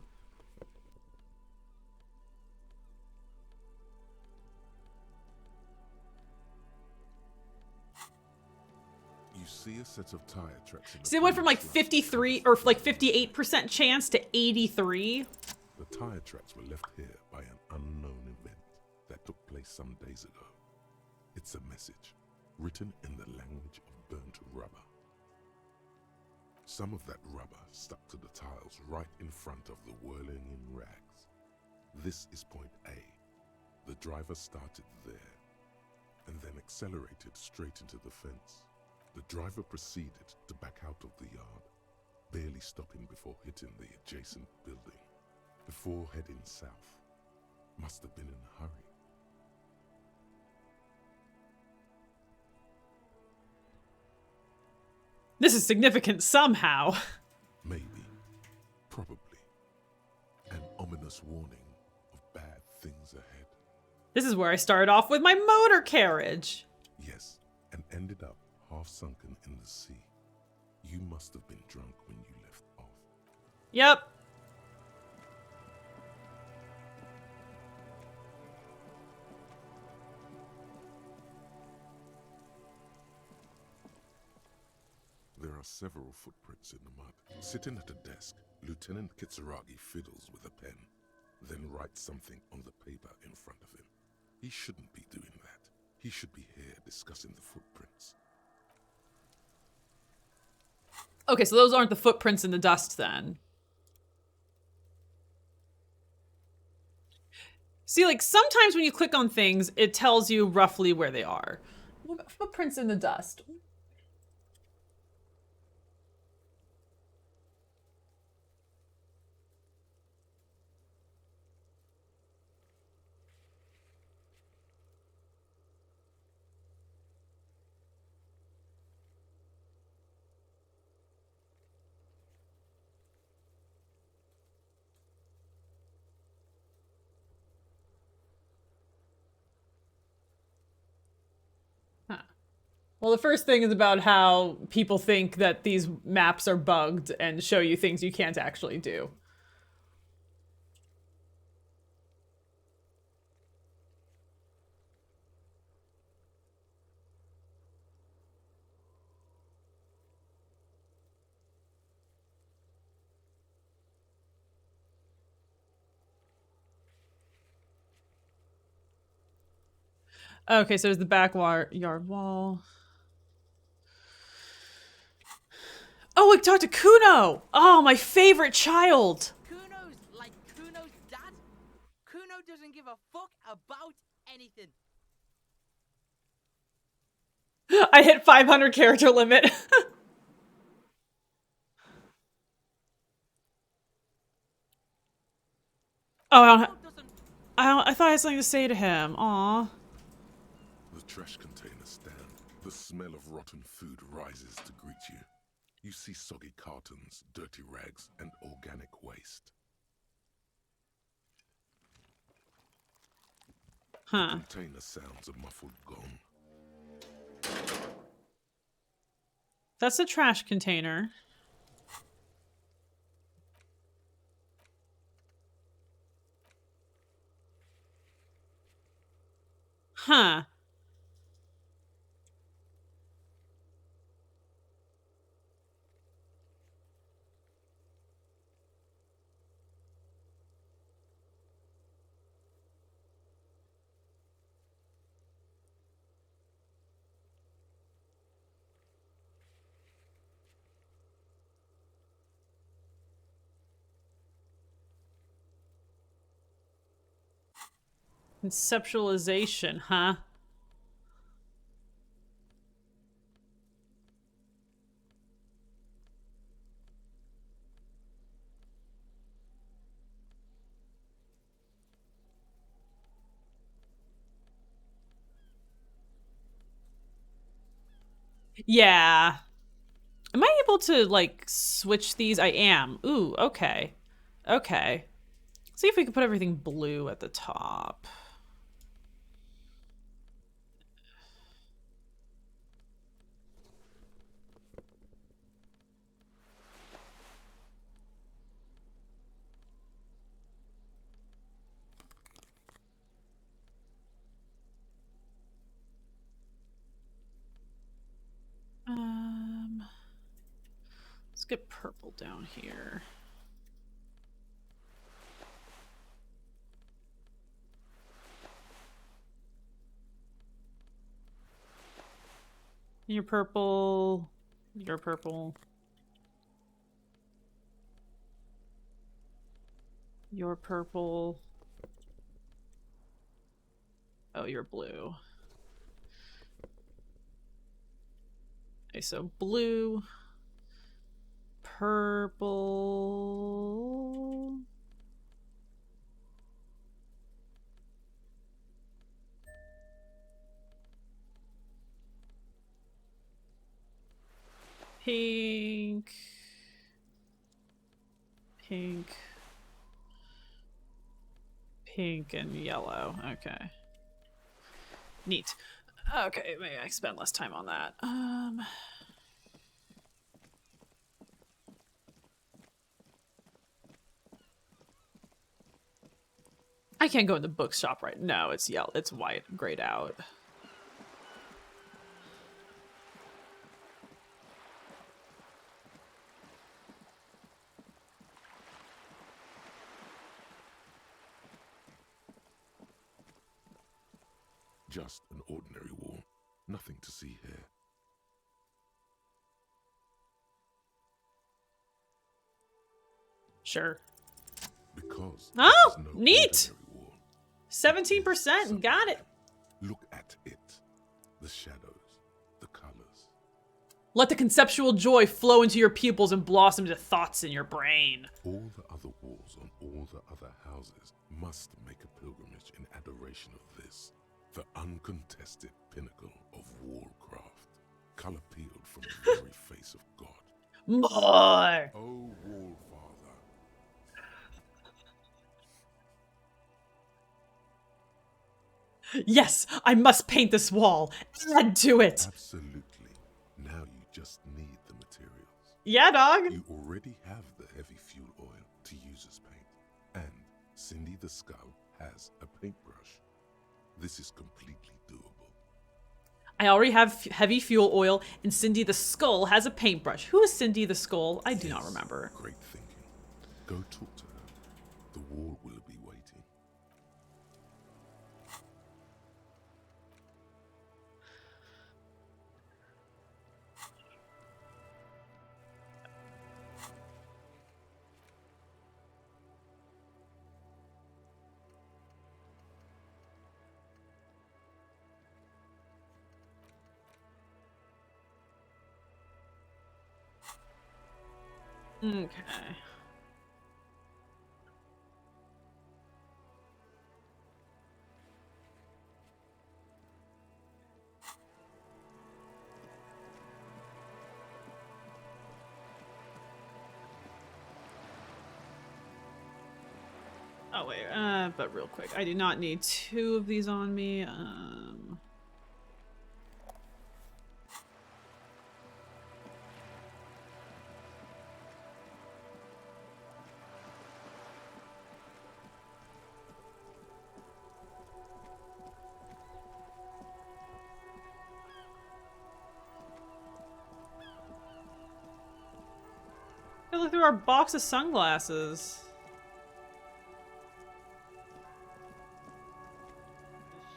See a set of tire tracks in the See, it went from like 53 or like 58% chance to 83. The tire tracks were left here by an unknown event that took place some days ago. It's a message written in the language of burnt rubber. Some of that rubber stuck to the tiles right in front of the whirling in rags. This is point A. The driver started there and then accelerated straight into the fence. The driver proceeded to back out of the yard, barely stopping before hitting the adjacent building, before heading south. Must have been in a hurry. This is significant somehow. Maybe. Probably. An ominous warning of bad things ahead. This is where I started off with my motor carriage. Yes, and ended up half sunken in the sea. You must have been drunk when you left off. Yep. There are several footprints in the mud. Sitting at a desk, Lieutenant Kitsuragi fiddles with a pen, then writes something on the paper in front of him. He shouldn't be doing that. He should be here discussing the footprints. Okay, so those aren't the footprints in the dust then. See, like, sometimes when you click on things, it tells you roughly where they are. Footprints in the dust. Huh. Well, the first thing is about how people think that these maps are bugged and show you things you can't actually do. Okay, so there's the yard wall. Oh, we talked to Kuno! Oh, my favorite child! Kuno's like Kuno's dad. Kuno doesn't give a fuck about anything. I hit 500 character limit. Oh, I thought I had something to say to him. Aw. The trash container stand. The smell of rotten food rises to greet you. You see soggy cartons, dirty rags, and organic waste. Huh. The container sounds a muffled gong. That's a trash container. Huh. Conceptualization, huh? Yeah. Am I able to, like, switch these? I am. Ooh, okay. Okay. See if we can put everything blue at the top. Let's get purple down here. You're purple. You're purple. You're purple. Oh, you're blue. Okay, so blue. Purple. Pink. Pink. Pink and yellow. Okay. Neat. Okay, maybe I spend less time on that. I can't go in the bookshop right now. It's yellow. It's white, grayed out. Just an ordinary wall. Nothing to see here. Sure. Because oh, no neat. 17%. Got it. Look at it. The shadows, the colors. Let the conceptual joy flow into your pupils and blossom into thoughts in your brain. All the other walls on all the other houses must make a pilgrimage in adoration of this, the uncontested pinnacle of wallcraft, color peeled from the very face of God. More. Oh, wall father. Yes, I must paint this wall. Add to it. Absolutely just need the materials. Yeah, dog. You already have the heavy fuel oil to use as paint. And Cindy the Skull has a paintbrush. This is completely doable. I already have heavy fuel oil, and Cindy the Skull has a paintbrush. Who is Cindy the Skull? I do not remember. Great thinking. Go talk to her. The wall will be waiting. Okay. Oh wait, but real quick, I do not need 2 of these on me. Look through our box of sunglasses. The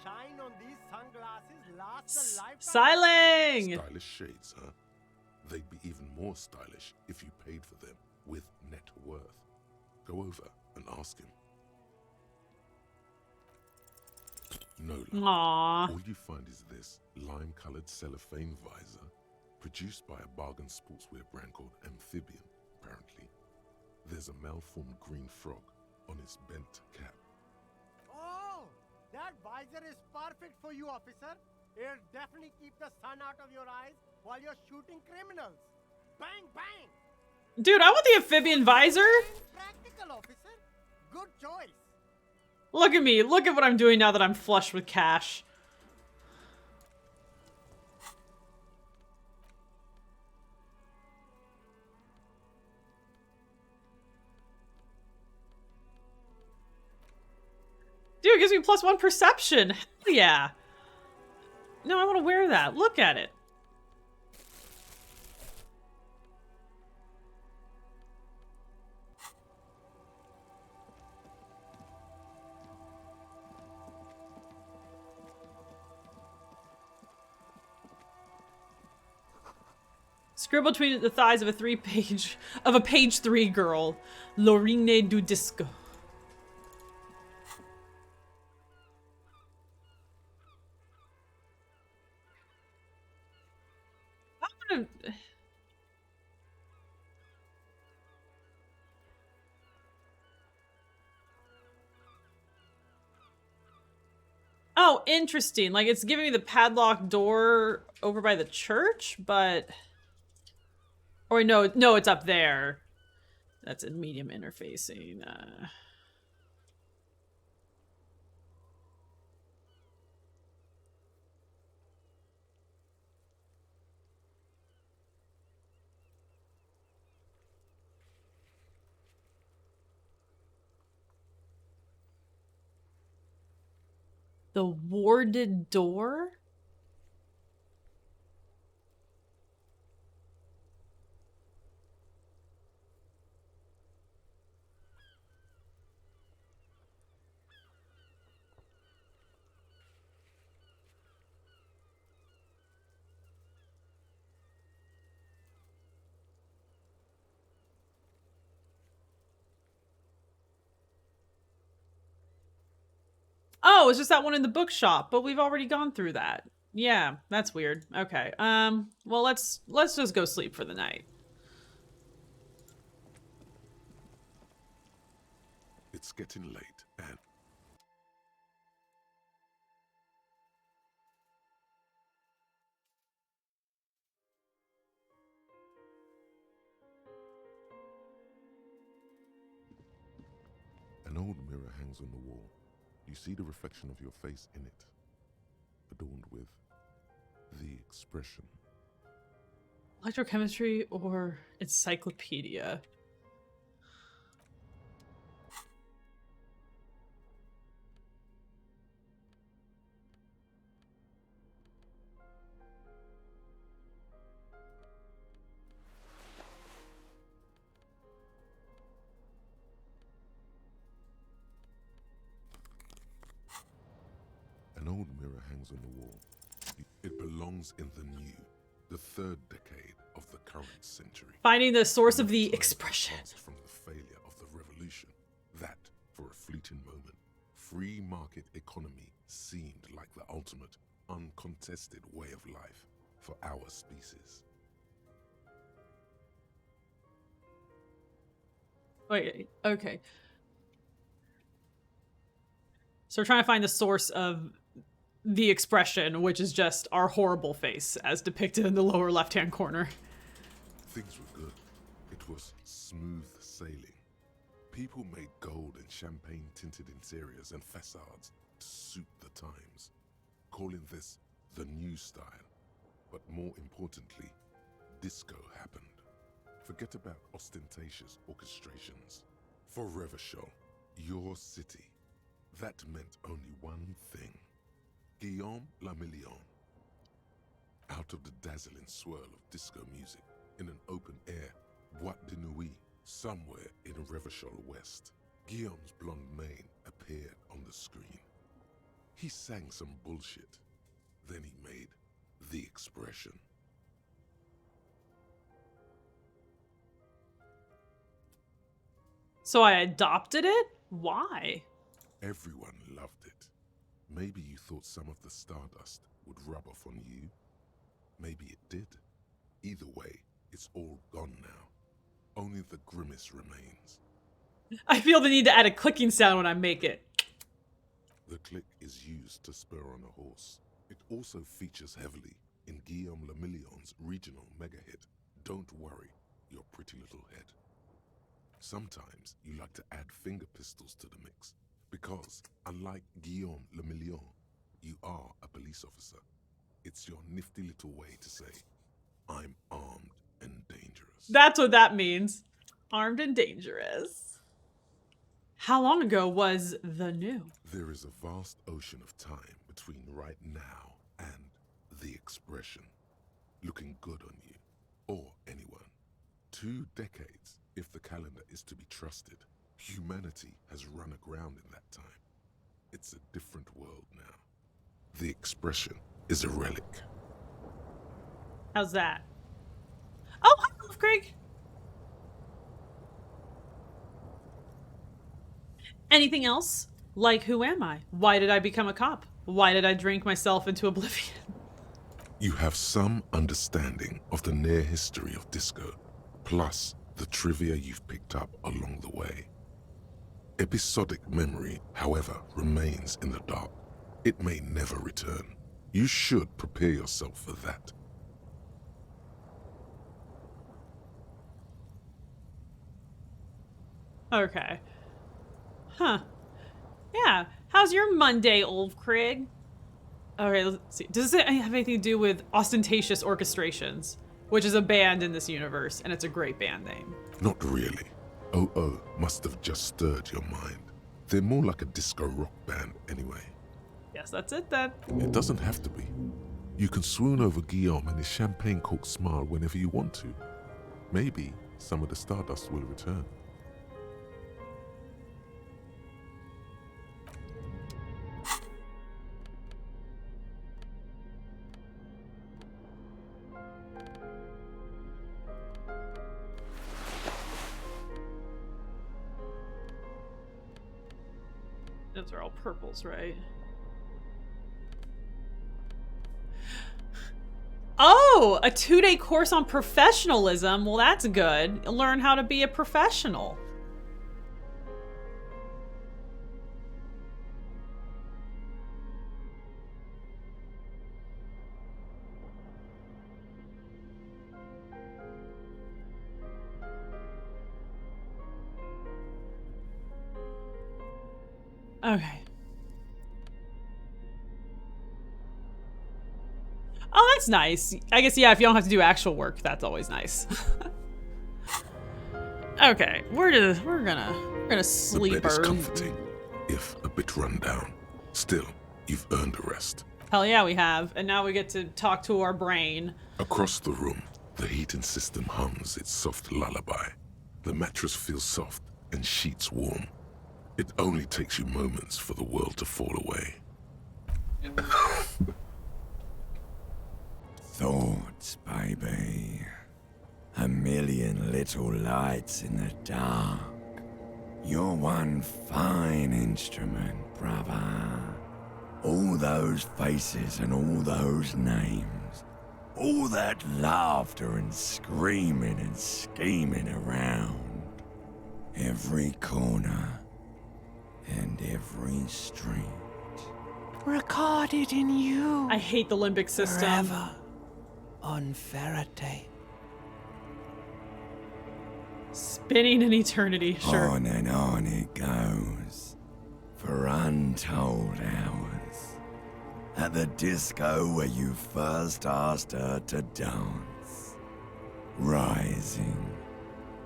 shine on these sunglasses lasts a lifetime. Styling! Stylish shades, huh? They'd be even more stylish if you paid for them with net worth. Go over and ask him. No luck. Aww. All you find is this lime-colored cellophane visor, produced by a bargain sportswear brand called Amphibian, apparently. There's a malformed green frog on his bent cap. Oh, that visor is perfect for you, officer. It'll definitely keep the sun out of your eyes while you're shooting criminals. Bang, bang! Dude, I want the amphibian visor. Practical, officer. Good choice. Look at me. Look at what I'm doing now that I'm flush with cash. Dude, it gives me +1 perception. Hell yeah. No, I want to wear that. Look at it. Scribble between the thighs of a page 3 girl. Lorine du disco. I'm gonna... Oh, interesting. Like, it's giving me the padlock door over by the church, but... Or no, it's up there. That's in medium interfacing. The warded door? Oh, it's just that one in the bookshop, but we've already gone through that. Yeah, that's weird. Okay. Well, let's just go sleep for the night. It's getting late, and an old mirror hangs on the wall. You see the reflection of your face in it, adorned with the expression Electrochemistry or encyclopedia? An old mirror hangs on the wall. It belongs in the new, the third decade of the current century. Finding the source of the Time expression. passed from the failure of the revolution, that, for a fleeting moment, free market economy seemed like the ultimate, uncontested way of life for our species. Wait, okay. So we're trying to find the source of the expression, which is just our horrible face, as depicted in the lower left-hand corner. Things were good. It was smooth sailing. People made gold and champagne-tinted interiors and facades to suit the times, calling this the new style. But more importantly, disco happened. Forget about ostentatious orchestrations. For Revachol, your city, that meant only one thing. Guillaume Lamillion. Out of the dazzling swirl of disco music, in an open-air boîte de nuit, somewhere in Revachol West, Guillaume's blonde mane appeared on the screen. He sang some bullshit. Then he made the expression. So I adopted it? Why? Everyone loved it. Maybe you thought some of the stardust would rub off on you. Maybe it did. Either way, it's all gone now. Only the grimace remains. I feel the need to add a clicking sound when I make it. The click is used to spur on a horse. It also features heavily in Guillaume Lamillion's regional mega hit, Don't Worry, Your Pretty Little Head. Sometimes you like to add finger pistols to the mix, because unlike Guillaume Lamillion, you are a police officer. It's your nifty little way to say, I'm armed and dangerous. That's what that means. Armed and dangerous. How long ago was the new? There is a vast ocean of time between right now and the expression. Looking good on you, or anyone. 2 decades, if the calendar is to be trusted. Humanity has run aground in that time. It's a different world now. The expression is a relic. How's that? Oh, hi, Wolf Craig. Anything else? Like, who am I? Why did I become a cop? Why did I drink myself into oblivion? You have some understanding of the near history of disco, plus the trivia you've picked up along the way. Episodic memory, however, remains in the dark. It may never return. You should prepare yourself for that. Okay. Huh. Yeah. How's your Monday, Ulf Craig? Okay, let's see. Does it have anything to do with Ostentatious Orchestrations, which is a band in this universe, and it's a great band name? Not really. OO must have just stirred your mind. They're more like a disco rock band anyway. Yes, that's it then. It doesn't have to be. You can swoon over Guillaume and his champagne-corked smile whenever you want to. Maybe some of the stardust will return. Those are all purples, right? Oh, a 2-day course on professionalism. Well, that's good. Learn how to be a professional. Okay. Oh, That's nice. I guess, yeah, if you don't have to do actual work, that's always nice. Okay, we're gonna sleep. The bed is comforting, if a bit run down. Still, you've earned a rest. Hell yeah, we have. And now we get to talk to our brain. Across the room, the heating system hums its soft lullaby. The mattress feels soft and sheets warm. It only takes you moments for the world to fall away. Thoughts, baby. A million little lights in the dark. You're one fine instrument, brother. All those faces and all those names. All that laughter and screaming and scheming around. Every corner and every street. Recorded in you. I hate the limbic system. Forever on Faraday. Spinning in eternity, sure. On and on it goes. For untold hours. At the disco where you first asked her to dance. Rising.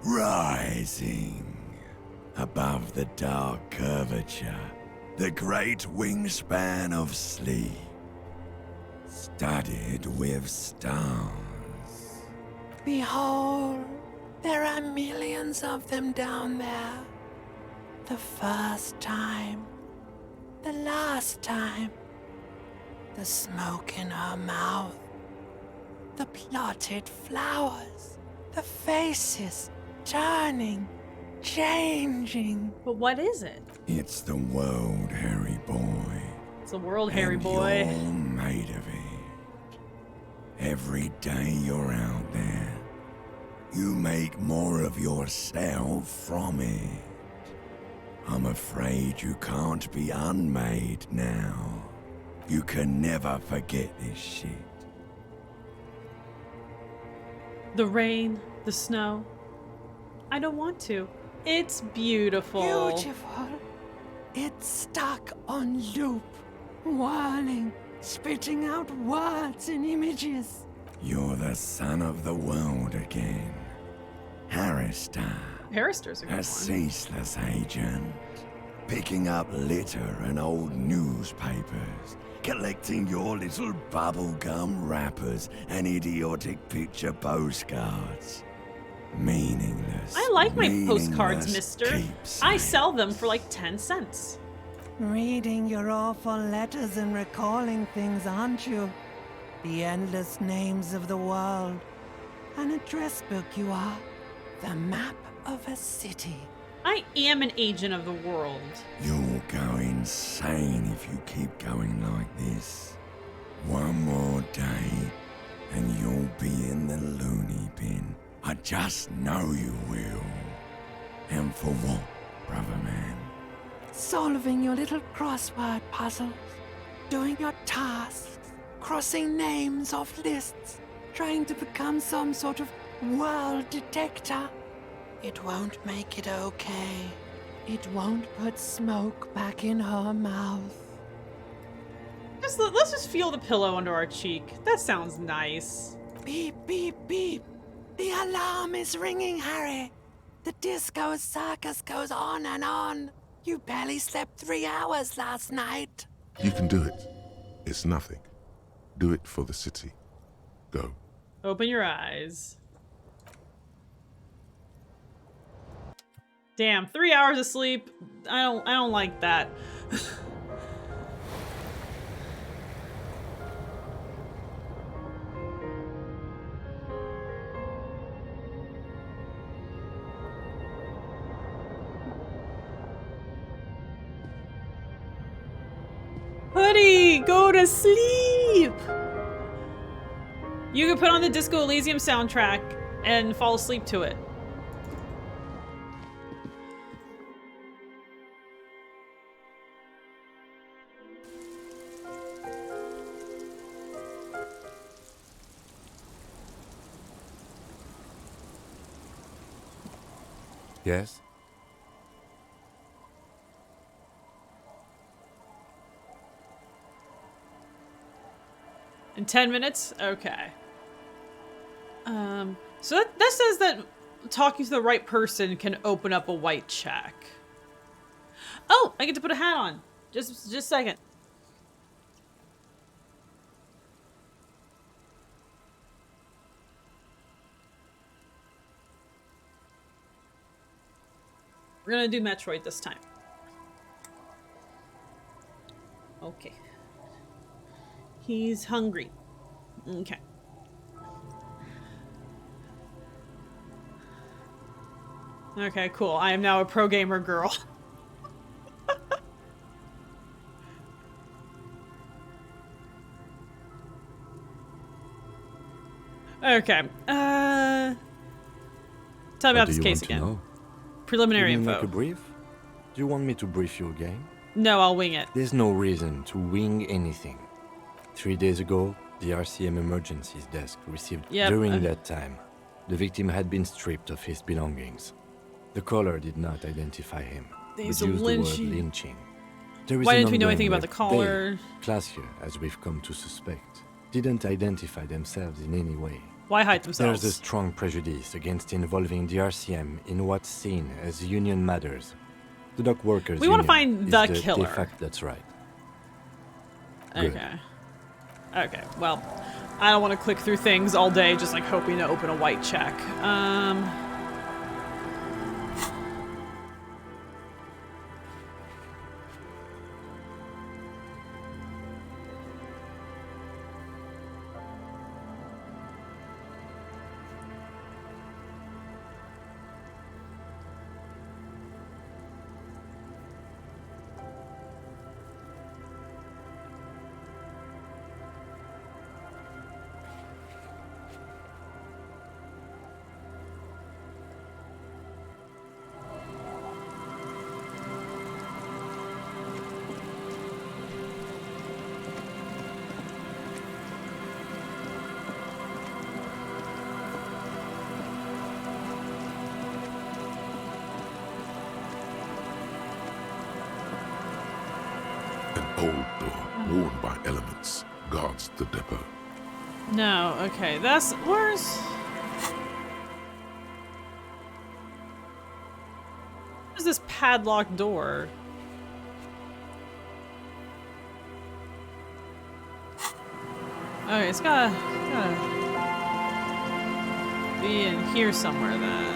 Rising. Above the dark curvature. The great wingspan of sleep. Studded with stars. Behold, there are millions of them down there. The first time. The last time. The smoke in her mouth. The plotted flowers. The faces turning, changing. But what is it? It's the world, Harry boy. It's the world, Harry boy. You're made of it. Every day you're out there, you make more of yourself from it. I'm afraid you can't be unmade now. You can never forget this shit. The rain, the snow. I don't want to. It's beautiful. Beautiful. It's stuck on loop, whirling, spitting out words and images. You're the son of the world again. Harrister. Harrister's a good A one. ceaseless agent. Picking up litter and old newspapers. Collecting your little bubblegum wrappers and idiotic picture postcards. Meaningless. I like my meaningless postcards, mister. keepsakes. I sell them for like 10 cents. Reading your awful letters and recalling things, aren't you? The endless names of the world. An address book you are. The map of a city. I am an agent of the world. You'll go insane if you keep going like this. One more day, and you'll be in the loony bin. I just know you will. And for what, brother man? Solving your little crossword puzzles. Doing your tasks. Crossing names off lists. Trying to become some sort of world detector. It won't make it okay. It won't put smoke back in her mouth. Let's just feel the pillow under our cheek. That sounds nice. Beep, beep, beep. The alarm is ringing, Harry. The disco circus goes on and on. You barely slept 3 hours last night. You can do it. It's nothing. Do it for the city. Go. Open your eyes. Damn, 3 hours of sleep. I don't like that. Hoodie, go to sleep. You can put on the Disco Elysium soundtrack and fall asleep to it. Yes? In 10 minutes? Okay. So that says that talking to the right person can open up a white check. Oh, I get to put a hat on. Just a second. We're gonna do Metroid this time. Okay. He's hungry. Okay. Okay, cool. I am now a pro gamer girl. Okay. Tell me about this case again. Know? Preliminary you info. Make a brief? Do you want me to brief you again? No, I'll wing it. There's no reason to wing anything. 3 days ago, the RCM emergencies desk received. During that time, the victim had been stripped of his belongings. The caller did not identify him, but used the word lynching. Why didn't we know anything about the caller? They, Classier, as we've come to suspect, didn't identify themselves in any way. Why hide themselves? There's a strong prejudice against involving the RCM in what's seen as union matters. The dock workers. We want to find the killer. De fact, that's right. Okay. Good. Okay. Well, I don't want to click through things all day, just like hoping to open a white check. Old door, worn by elements, guards the depot. No, okay, that's where's this padlocked door? Okay, it's gotta be in here somewhere then.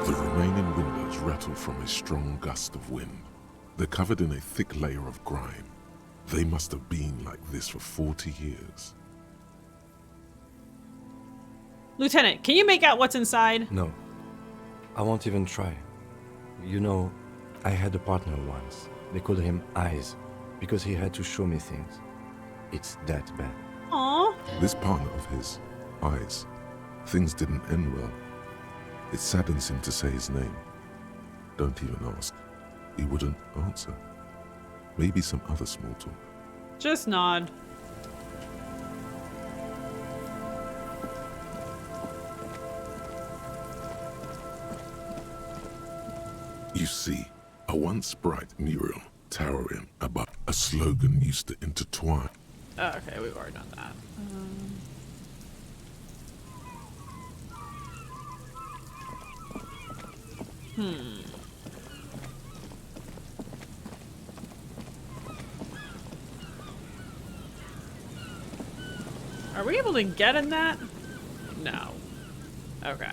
The remaining windows rattle from a strong gust of wind. They're covered in a thick layer of grime. They must have been like this for 40 years. Lieutenant, can you make out what's inside? No. I won't even try. You know, I had a partner once. They called him Eyes, because he had to show me things. It's that bad. Aww. This partner of his, Eyes, things didn't end well. It saddens him to say his name. Don't even ask. He wouldn't answer. Maybe some other small talk. Just nod. You see, a once bright mural towering above a slogan used to intertwine. Oh, okay, we've already done that. Are we able to get in that? No. Okay.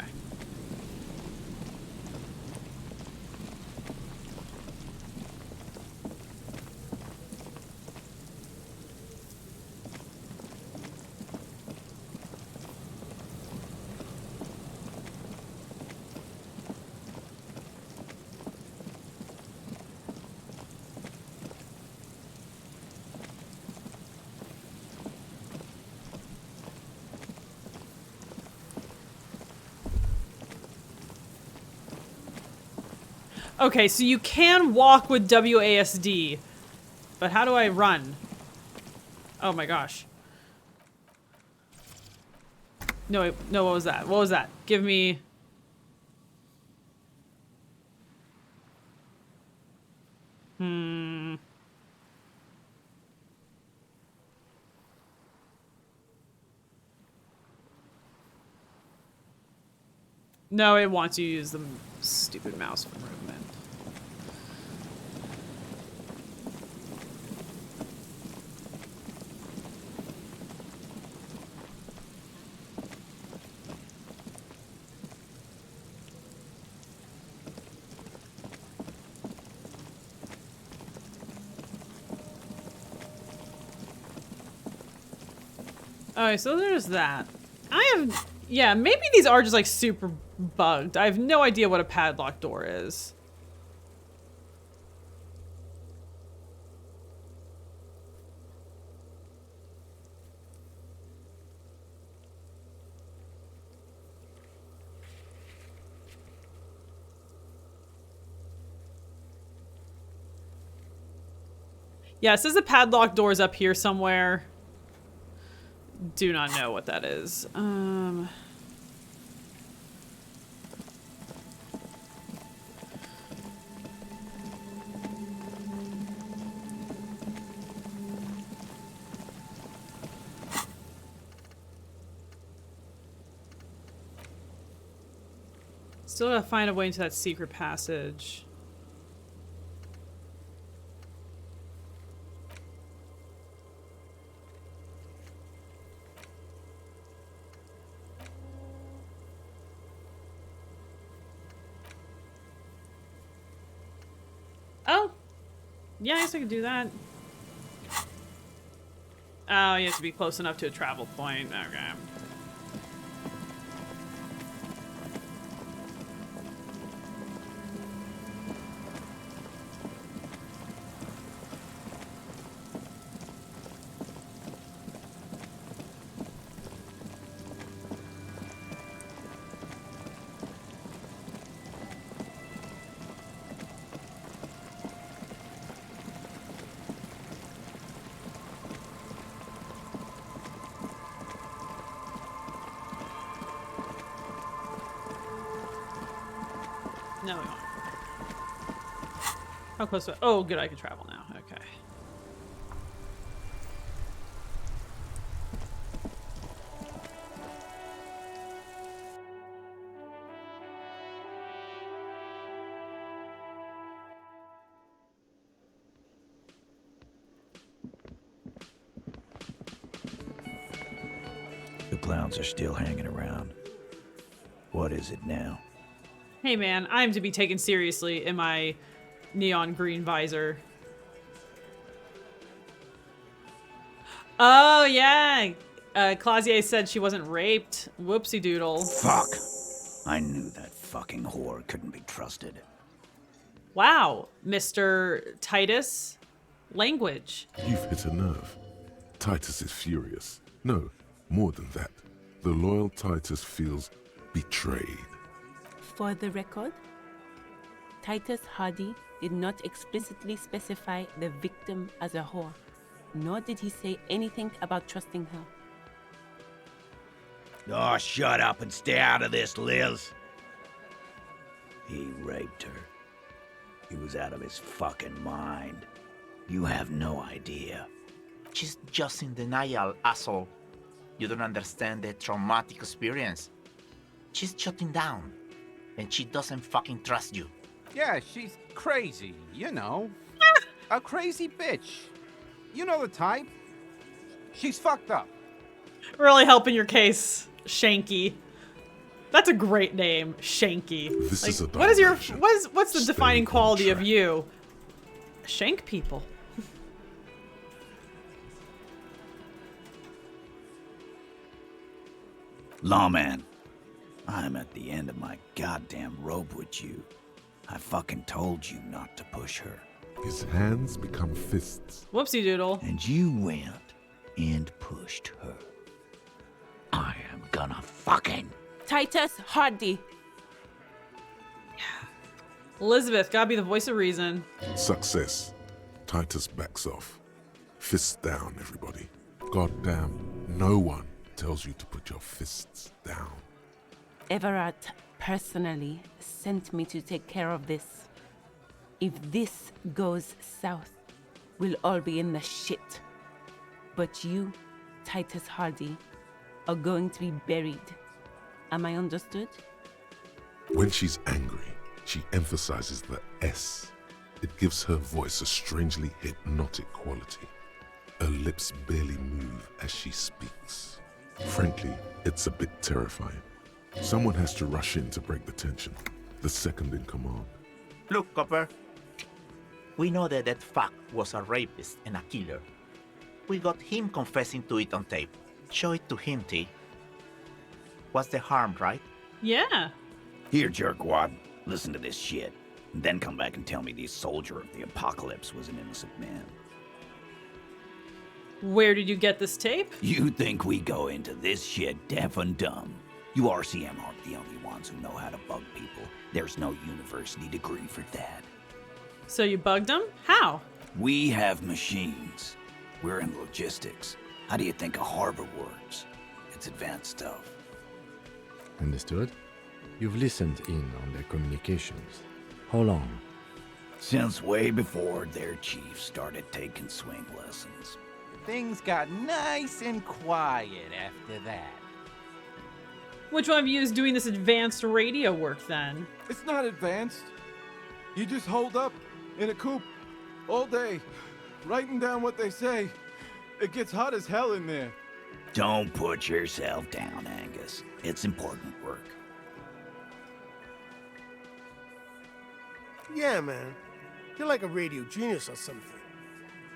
Okay, so you can walk with WASD, but how do I run? Oh my gosh. No, wait, no, what was that? What was that? Give me... No, it wants you to use the stupid mouse for movement. Alright, so there's that. Yeah, maybe these are just like super bugged. I have no idea what a padlock door is. Yeah, it says the padlock door's up here somewhere. Do not know what that is. Still gotta find a way into that secret passage. Oh! Yeah, I guess I could do that. Oh, you have to be close enough to a travel point. Okay. No, we won't. How close to... Oh, good, I can travel now. Okay. The clowns are still hanging around. What is it now? Hey man, I'm to be taken seriously in my neon green visor. Oh yeah! Clausier said she wasn't raped. Whoopsie doodle. Fuck! I knew that fucking whore couldn't be trusted. Wow, Mr. Titus. Language. You've hit a nerve. Titus is furious. No, more than that. The loyal Titus feels betrayed. For the record, Titus Hardy did not explicitly specify the victim as a whore, nor did he say anything about trusting her. Oh, shut up and stay out of this, Liz. He raped her. He was out of his fucking mind. You have no idea. She's just in denial, asshole. You don't understand the traumatic experience. She's shutting down. And she doesn't fucking trust you. Yeah, she's crazy, you know. A crazy bitch. You know the type. She's fucked up. Really helping your case, Shanky. That's a great name, Shanky. This is a what is your what's the defining quality of you? Shank people. Lawman, I'm at the end of my goddamn rope with you. I fucking told you not to push her. His hands become fists. Whoopsie doodle. And you went and pushed her. I am gonna fucking... Titus Hardy. Elizabeth, gotta be the voice of reason. Success. Titus backs off. Fists down, everybody. Goddamn, no one tells you to put your fists down. Everard personally sent me to take care of this. If this goes south, we'll all be in the shit. But you, Titus Hardy, are going to be buried. Am I understood? When she's angry, she emphasizes the S. It gives her voice a strangely hypnotic quality. Her lips barely move as she speaks. Frankly, it's a bit terrifying. Someone has to rush in to break the tension. The second in command. Look, Copper. We know that that fuck was a rapist and a killer. We got him confessing to it on tape. Show it to him, T. What's the harm, right? Yeah. Here, jerkwad. Listen to this shit. And then come back and tell me the soldier of the apocalypse was an innocent man. Where did you get this tape? You think we go into this shit deaf and dumb? You RCM aren't the only ones who know how to bug people. There's no university degree for that. So you bugged him? How? We have machines. We're in logistics. How do you think a harbor works? It's advanced stuff. Understood? You've listened in on their communications. How long? Since way before their chief started taking swing lessons. Things got nice and quiet after that. Which one of you is doing this advanced radio work then? It's not advanced. You just hold up in a coop all day, writing down what they say. It gets hot as hell in there. Don't put yourself down, Angus. It's important work. Yeah, man. You're like a radio genius or something.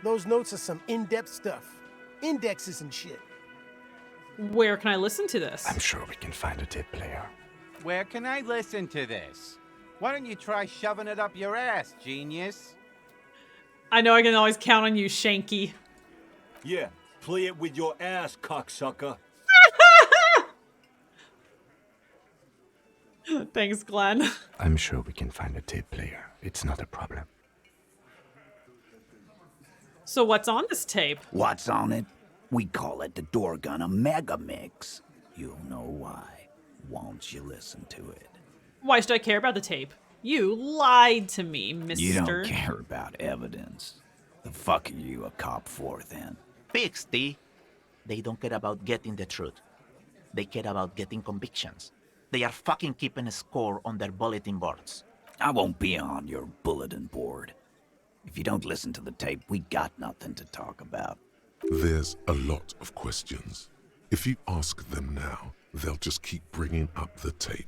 Those notes are some in-depth stuff. Indexes and shit. Where can I listen to this? I'm sure we can find a tape player. Where can I listen to this? Why don't you try shoving it up your ass, genius? I know I can always count on you, Shanky. Yeah, play it with your ass, cocksucker. Thanks, Glenn. I'm sure we can find a tape player. It's not a problem. So what's on this tape? What's on it? We call it the door gun a mega mix. You'll know why once you listen to it. Why should I care about the tape? You lied to me, mister. You don't care about evidence. The fuck are you a cop for, then? Pigs, T. They don't care about getting the truth. They care about getting convictions. They are fucking keeping a score on their bulletin boards. I won't be on your bulletin board. If you don't listen to the tape, we got nothing to talk about. There's a lot of questions. If you ask them now, they'll just keep bringing up the tape.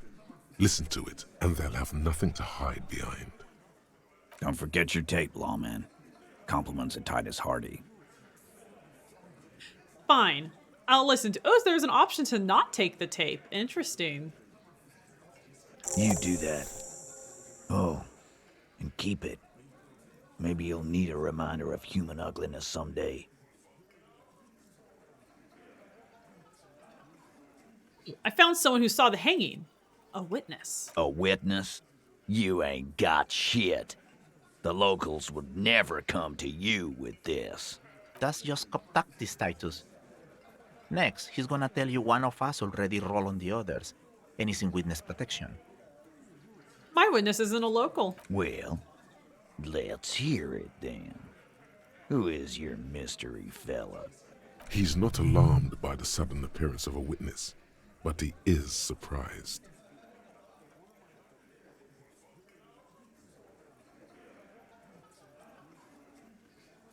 Listen to it, and they'll have nothing to hide behind. Don't forget your tape, lawman. Compliments of Titus Hardy. Fine. I'll listen to... Oh, there's an option to not take the tape. Interesting. You do that. Oh, and keep it. Maybe you'll need a reminder of human ugliness someday. I found someone who saw the hanging. A witness. A witness? You ain't got shit. The locals would never come to you with this. That's just cop tactics, Titus. Next, he's gonna tell you one of us already roll on the others, and he's in witness protection. My witness isn't a local. Well, let's hear it then. Who is your mystery fella? He's not alarmed by the sudden appearance of a witness, but he is surprised.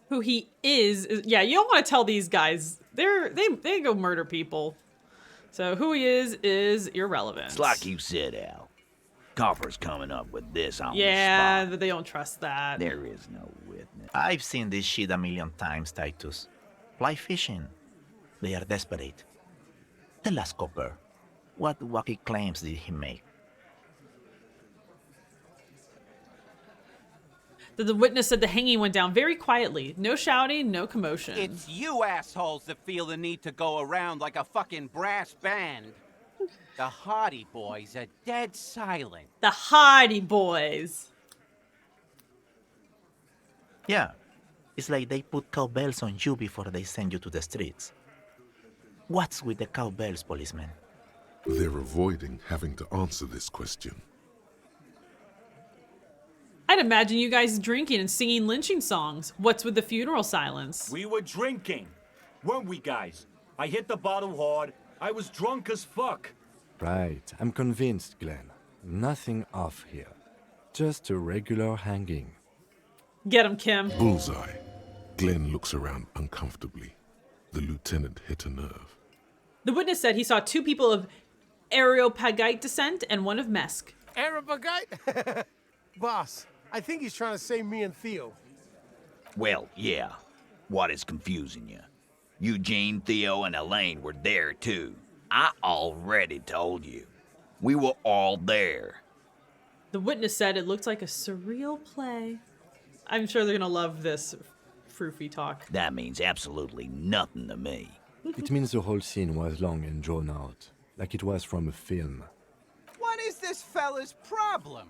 Who he is yeah, you don't want to tell these guys. They go murder people. So who he is irrelevant. It's like you said, Al. Copper's coming up with this on the Yeah, spot. but they don't trust that. There is no witness. I've seen this shit a million times, Titus. Fly fishing. They are desperate. Tell us, Copper, what wacky claims did he make? The witness said the hanging went down very quietly. No shouting, no commotion. It's you assholes that feel the need to go around like a fucking brass band. The Hardy boys are dead silent. The Hardy boys. Yeah, it's like they put cowbells on you before they send you to the streets. What's with the cowbells, policeman? They're avoiding having to answer this question. I'd imagine you guys drinking and singing lynching songs. What's with the funeral silence? We were drinking, weren't we, guys? I hit the bottle hard. I was drunk as fuck. Right, I'm convinced, Glenn. Nothing off here. Just a regular hanging. Get him, Kim. Bullseye. Glenn looks around uncomfortably. The lieutenant hit a nerve. The witness said he saw 2 people of Areopagite descent and 1 of Mesk. Areopagite? Boss, I think he's trying to say me and Theo. Well, yeah. What is confusing you? Eugene, Theo, and Elaine were there too. I already told you. We were all there. The witness said it looked like a surreal play. I'm sure they're gonna love this froofy talk. That means absolutely nothing to me. It means the whole scene was long and drawn out, like it was from a film. What is this fella's problem?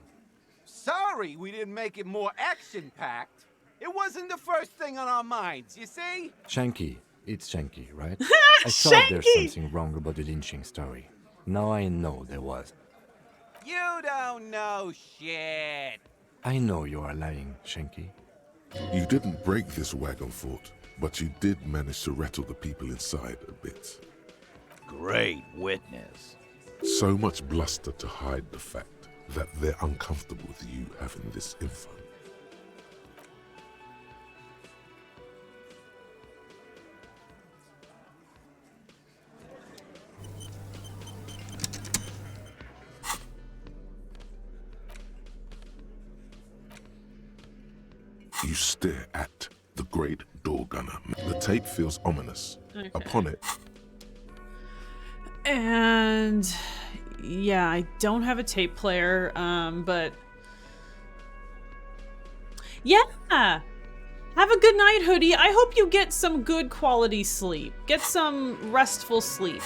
Sorry we didn't make it more action-packed. It wasn't the first thing on our minds, you see? Shanky. It's Shanky, right? I thought there's something wrong about the lynching story. Now I know there was. You don't know shit. I know you are lying, Shanky. You didn't break this wagon fort, but you did manage to rattle the people inside a bit. Great witness. So much bluster to hide the fact that they're uncomfortable with you having this info. You stare at the great door gunner. The tape feels ominous. Okay. Upon it. And yeah, I don't have a tape player, but yeah. Have a good night, Hoodie. I hope you get some good quality sleep. Get some restful sleep.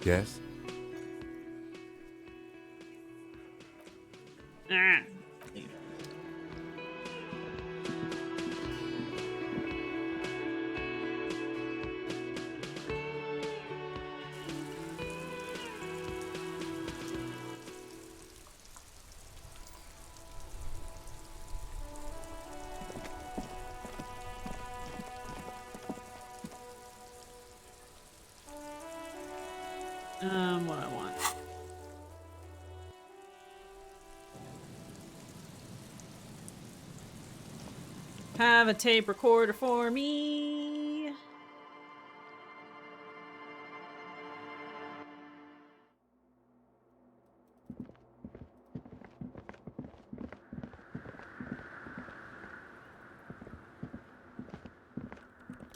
Yes? What I want. Have a tape recorder for me.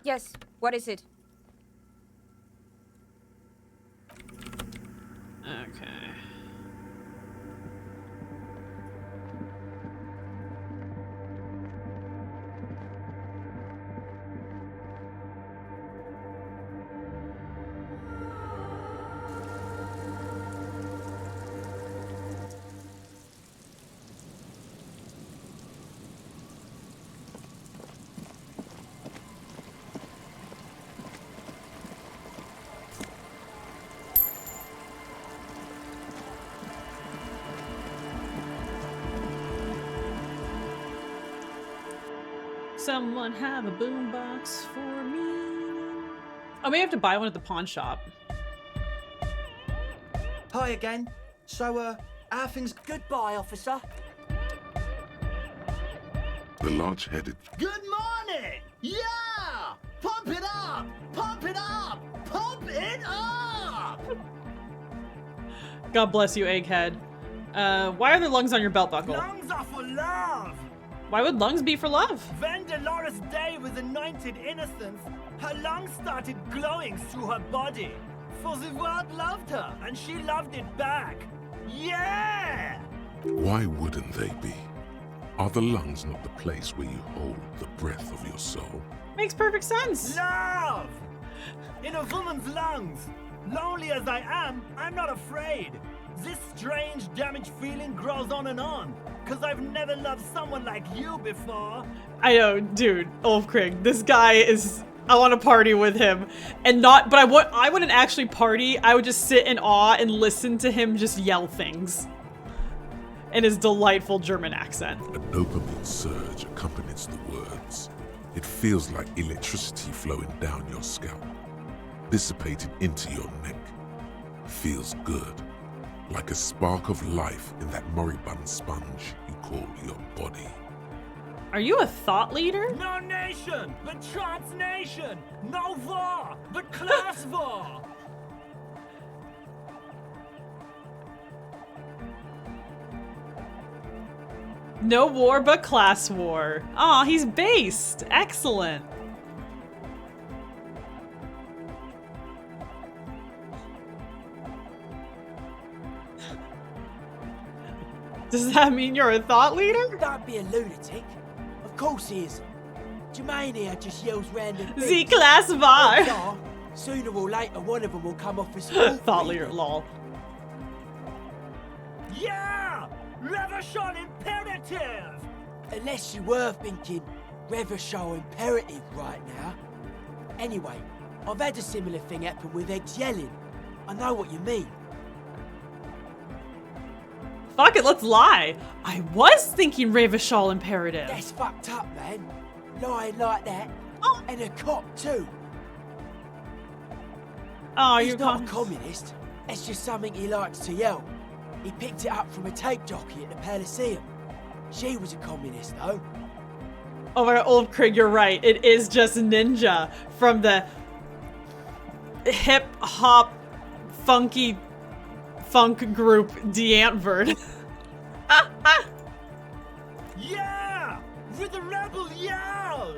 Yes, what is it? Okay. Someone have a boombox for me. Oh, maybe I have to buy one at the pawn shop. Hi again. So, how things? Goodbye, officer. The large-headed. Good morning! Yeah! Pump it up! Pump it up! Pump it up! God bless you, Egghead. Why are there lungs on your belt buckle? Lungs are for love! Why would lungs be for love? When Dolores Day was anointed innocence, her lungs started glowing through her body. For the world loved her, and she loved it back. Yeah! Why wouldn't they be? Are the lungs not the place where you hold the breath of your soul? Makes perfect sense. Love! In a woman's lungs. Lonely as I am, I'm not afraid. This strange, damaged feeling grows on, cause I've never loved someone like you before. I know, dude, Ulfkrig, this guy is, I want to party with him. And not, but I wouldn't actually party, I would just sit in awe and listen to him just yell things. In his delightful German accent. A dopamine surge accompanies the words. It feels like electricity flowing down your scalp, dissipating into your neck. Feels good, like a spark of life in that moribund sponge you call your body. Are you a thought leader? No nation, but transnation. No war, but class war. No war but class war. Aw, he's based. Excellent. Does that mean you're a thought leader? Don't be a lunatic. Of course he isn't. Jermaine here just yells random things. The class war. Sooner or later, one of them will come off as thought leader, lol. Yeah! Reversion imperative! Unless you were thinking Reversion imperative right now. Anyway, I've had a similar thing happen with eggs yelling. I know what you mean. Fuck it, let's lie. I was thinking Ravishal imperative. That's fucked up, man. Lying like that. And a cop, too. Oh, He's not a communist. It's just something he likes to yell. He picked it up from a tape jockey at the Elysium. She was a communist, though. Oh my god, Ulfkrig, you're right. It is just Ninja from the hip-hop funky funk group D'Antvert. Yeah! With the rebel yell!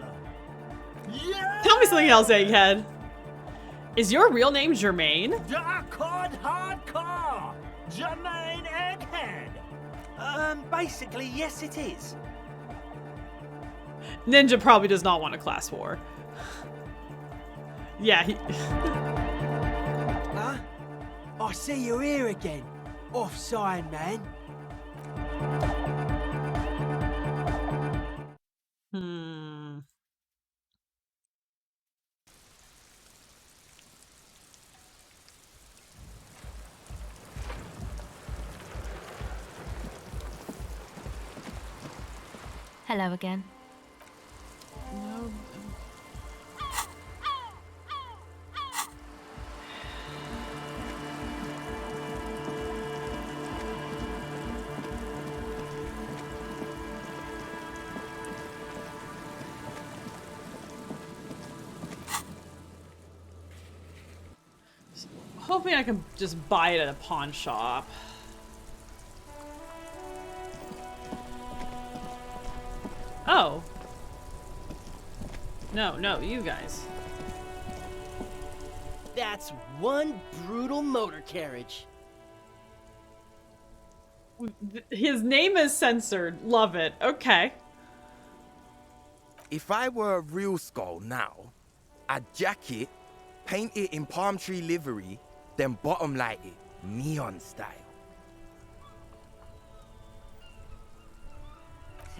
Yeah! Tell me something else, Egghead. Is your real name Germaine? Dark hardcore! Jermaine Egghead! Basically, yes it is. Ninja probably does not want a class war. Yeah, he... Huh? I see you're here again. Off-sign, man. Hello again. No. Hoping I can just buy it at a pawn shop. Oh. No, you guys. That's one brutal motor carriage. His name is censored. Love it. Okay. If I were a real skull now, I'd jack it, paint it in palm tree livery, then bottom light it, neon style.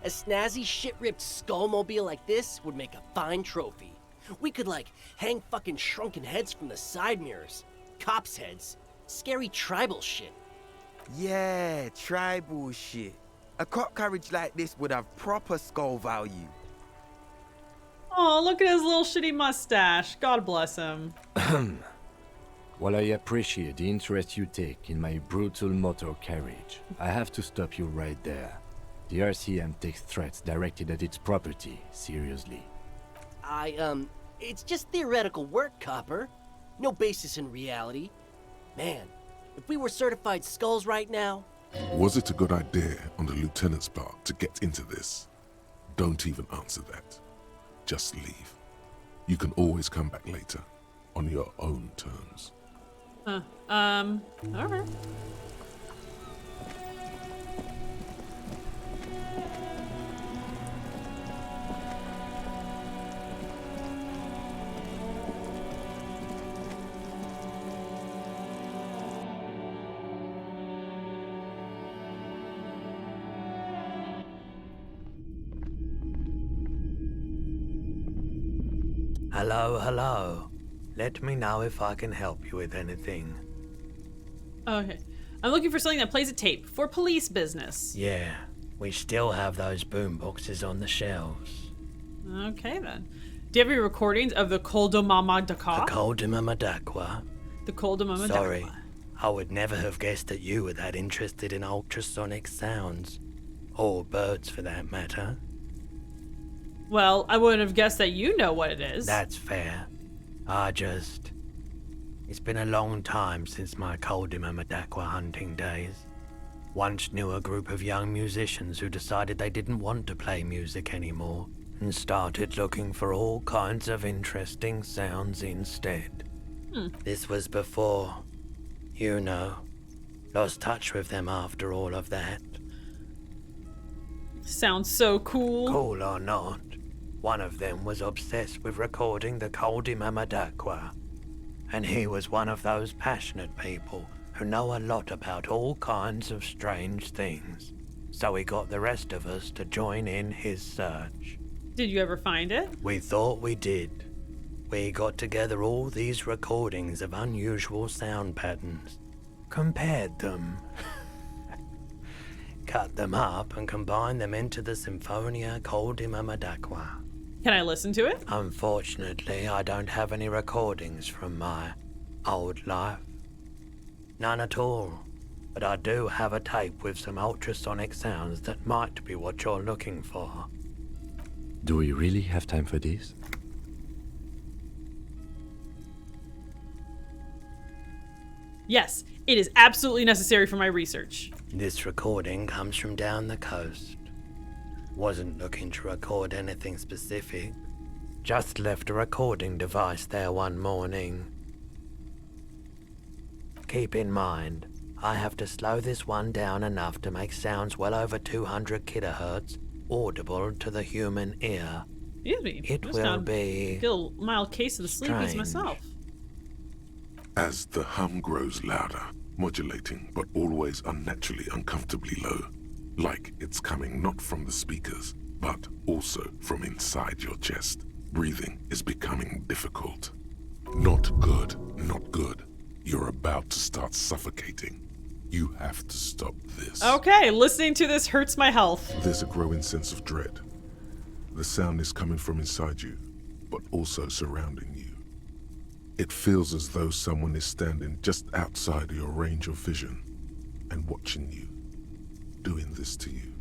A snazzy shit-ripped skullmobile like this would make a fine trophy. We could, like, hang fucking shrunken heads from the side mirrors. Cops' heads. Scary tribal shit. Yeah, tribal shit. A cop carriage like this would have proper skull value. Oh, look at his little shitty mustache. God bless him. While I appreciate the interest you take in my brutal motor carriage, I have to stop you right there. The RCM takes threats directed at its property seriously. It's just theoretical work, Copper. No basis in reality. Man, if we were certified skulls right now... Was it a good idea on the lieutenant's part to get into this? Don't even answer that. Just leave. You can always come back later, on your own terms. Alright. Hello, hello. Let me know if I can help you with anything. Okay. I'm looking for something that plays a tape for police business. Yeah, we still have those boomboxes on the shelves. Okay, then. Do you have any recordings of the Koldomama Daka? The Koldomama Dakwa? The Koldomama Sorry, Dakwa. I would never have guessed that you were that interested in ultrasonic sounds. Or birds, for that matter. Well, I wouldn't have guessed that you know what it is. That's fair. It's been a long time since my Koldomama Dakwa hunting days. Once knew a group of young musicians who decided they didn't want to play music anymore and started looking for all kinds of interesting sounds instead. This was before, you know, lost touch with them after all of that. Sounds so cool. Cool or not, one of them was obsessed with recording the Koldomama Dakwa. And he was one of those passionate people who know a lot about all kinds of strange things. So he got the rest of us to join in his search. Did you ever find it? We thought we did. We got together all these recordings of unusual sound patterns, compared them, cut them up and combined them into the Symphonia Koldomama Dakwa. Can I listen to it? Unfortunately, I don't have any recordings from my old life. None at all. But I do have a tape with some ultrasonic sounds that might be what you're looking for. Do we really have time for this? Yes, it is absolutely necessary for my research. This recording comes from down the coast. Wasn't looking to record anything specific. Just left a recording device there one morning. Keep in mind, I have to slow this one down enough to make sounds well over 200 kilohertz audible to the human ear. Excuse me. It will be get a mild case of the sleepies strange. myself. As the hum grows louder, modulating but always unnaturally uncomfortably low, like it's coming not from the speakers, but also from inside your chest. Breathing is becoming difficult. Not good, not good. You're about to start suffocating. You have to stop this. Okay, listening to this hurts my health. There's a growing sense of dread. The sound is coming from inside you, but also surrounding you. It feels as though someone is standing just outside of your range of vision and watching you, doing this to you.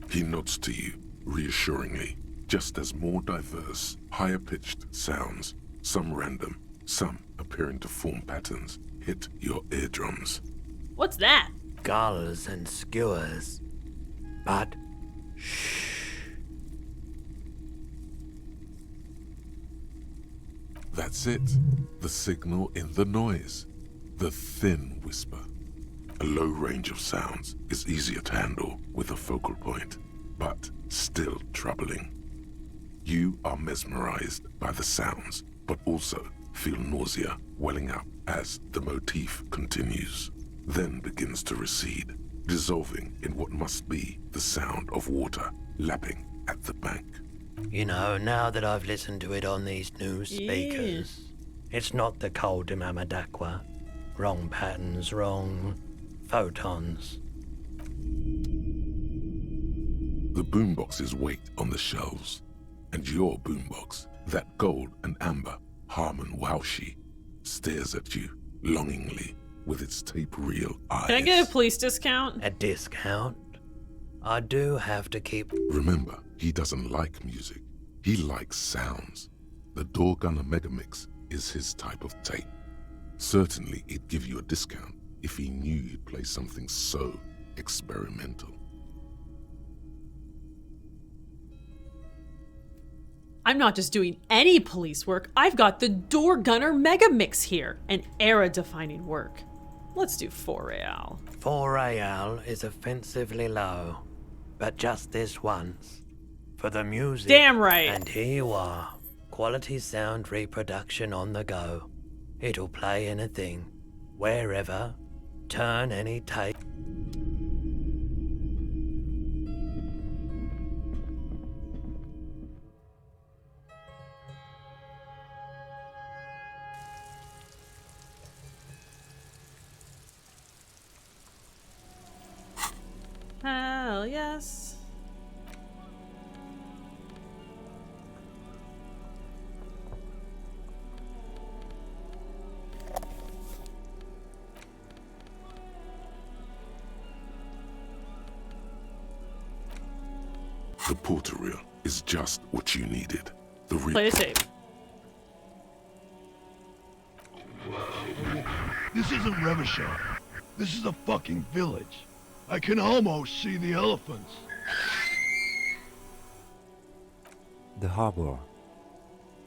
He nods to you, reassuringly, just as more diverse, higher-pitched sounds, some random, some appearing to form patterns, hit your eardrums. What's that? Gulls and skewers. But That's it. The signal in the noise. The thin whisper. A low range of sounds is easier to handle with a focal point, but still troubling. You are mesmerized by the sounds, but also feel nausea welling up as the motif continues, then begins to recede, dissolving in what must be the sound of water lapping at the bank. you know, now that I've listened to it on these new speakers, it's not the Koldomama Dakwa. Wrong patterns, wrong photons. The boomboxes wait on the shelves, and your boombox, that gold and amber Harmon Waushi, stares at you longingly with its tape reel eyes. Can I get a police discount? A discount? I do have to keep... Remember, he doesn't like music. He likes sounds. The Doorgunner Megamix is his type of tape. Certainly, he'd give you a discount if he knew you'd play something so experimental. I'm not just doing any police work. I've got the Doorgunner Megamix here. An era-defining work. Let's do 4 real. 4 real is offensively low. But just this once. For the music. Damn right. And here you are. Quality sound reproduction on the go. It'll play anything. Wherever. Turn any tape. Hell yes. The porter reel is just what you needed. The real. Play a tape. This isn't Revachon. This is a fucking village. I can almost see the elephants. The harbor.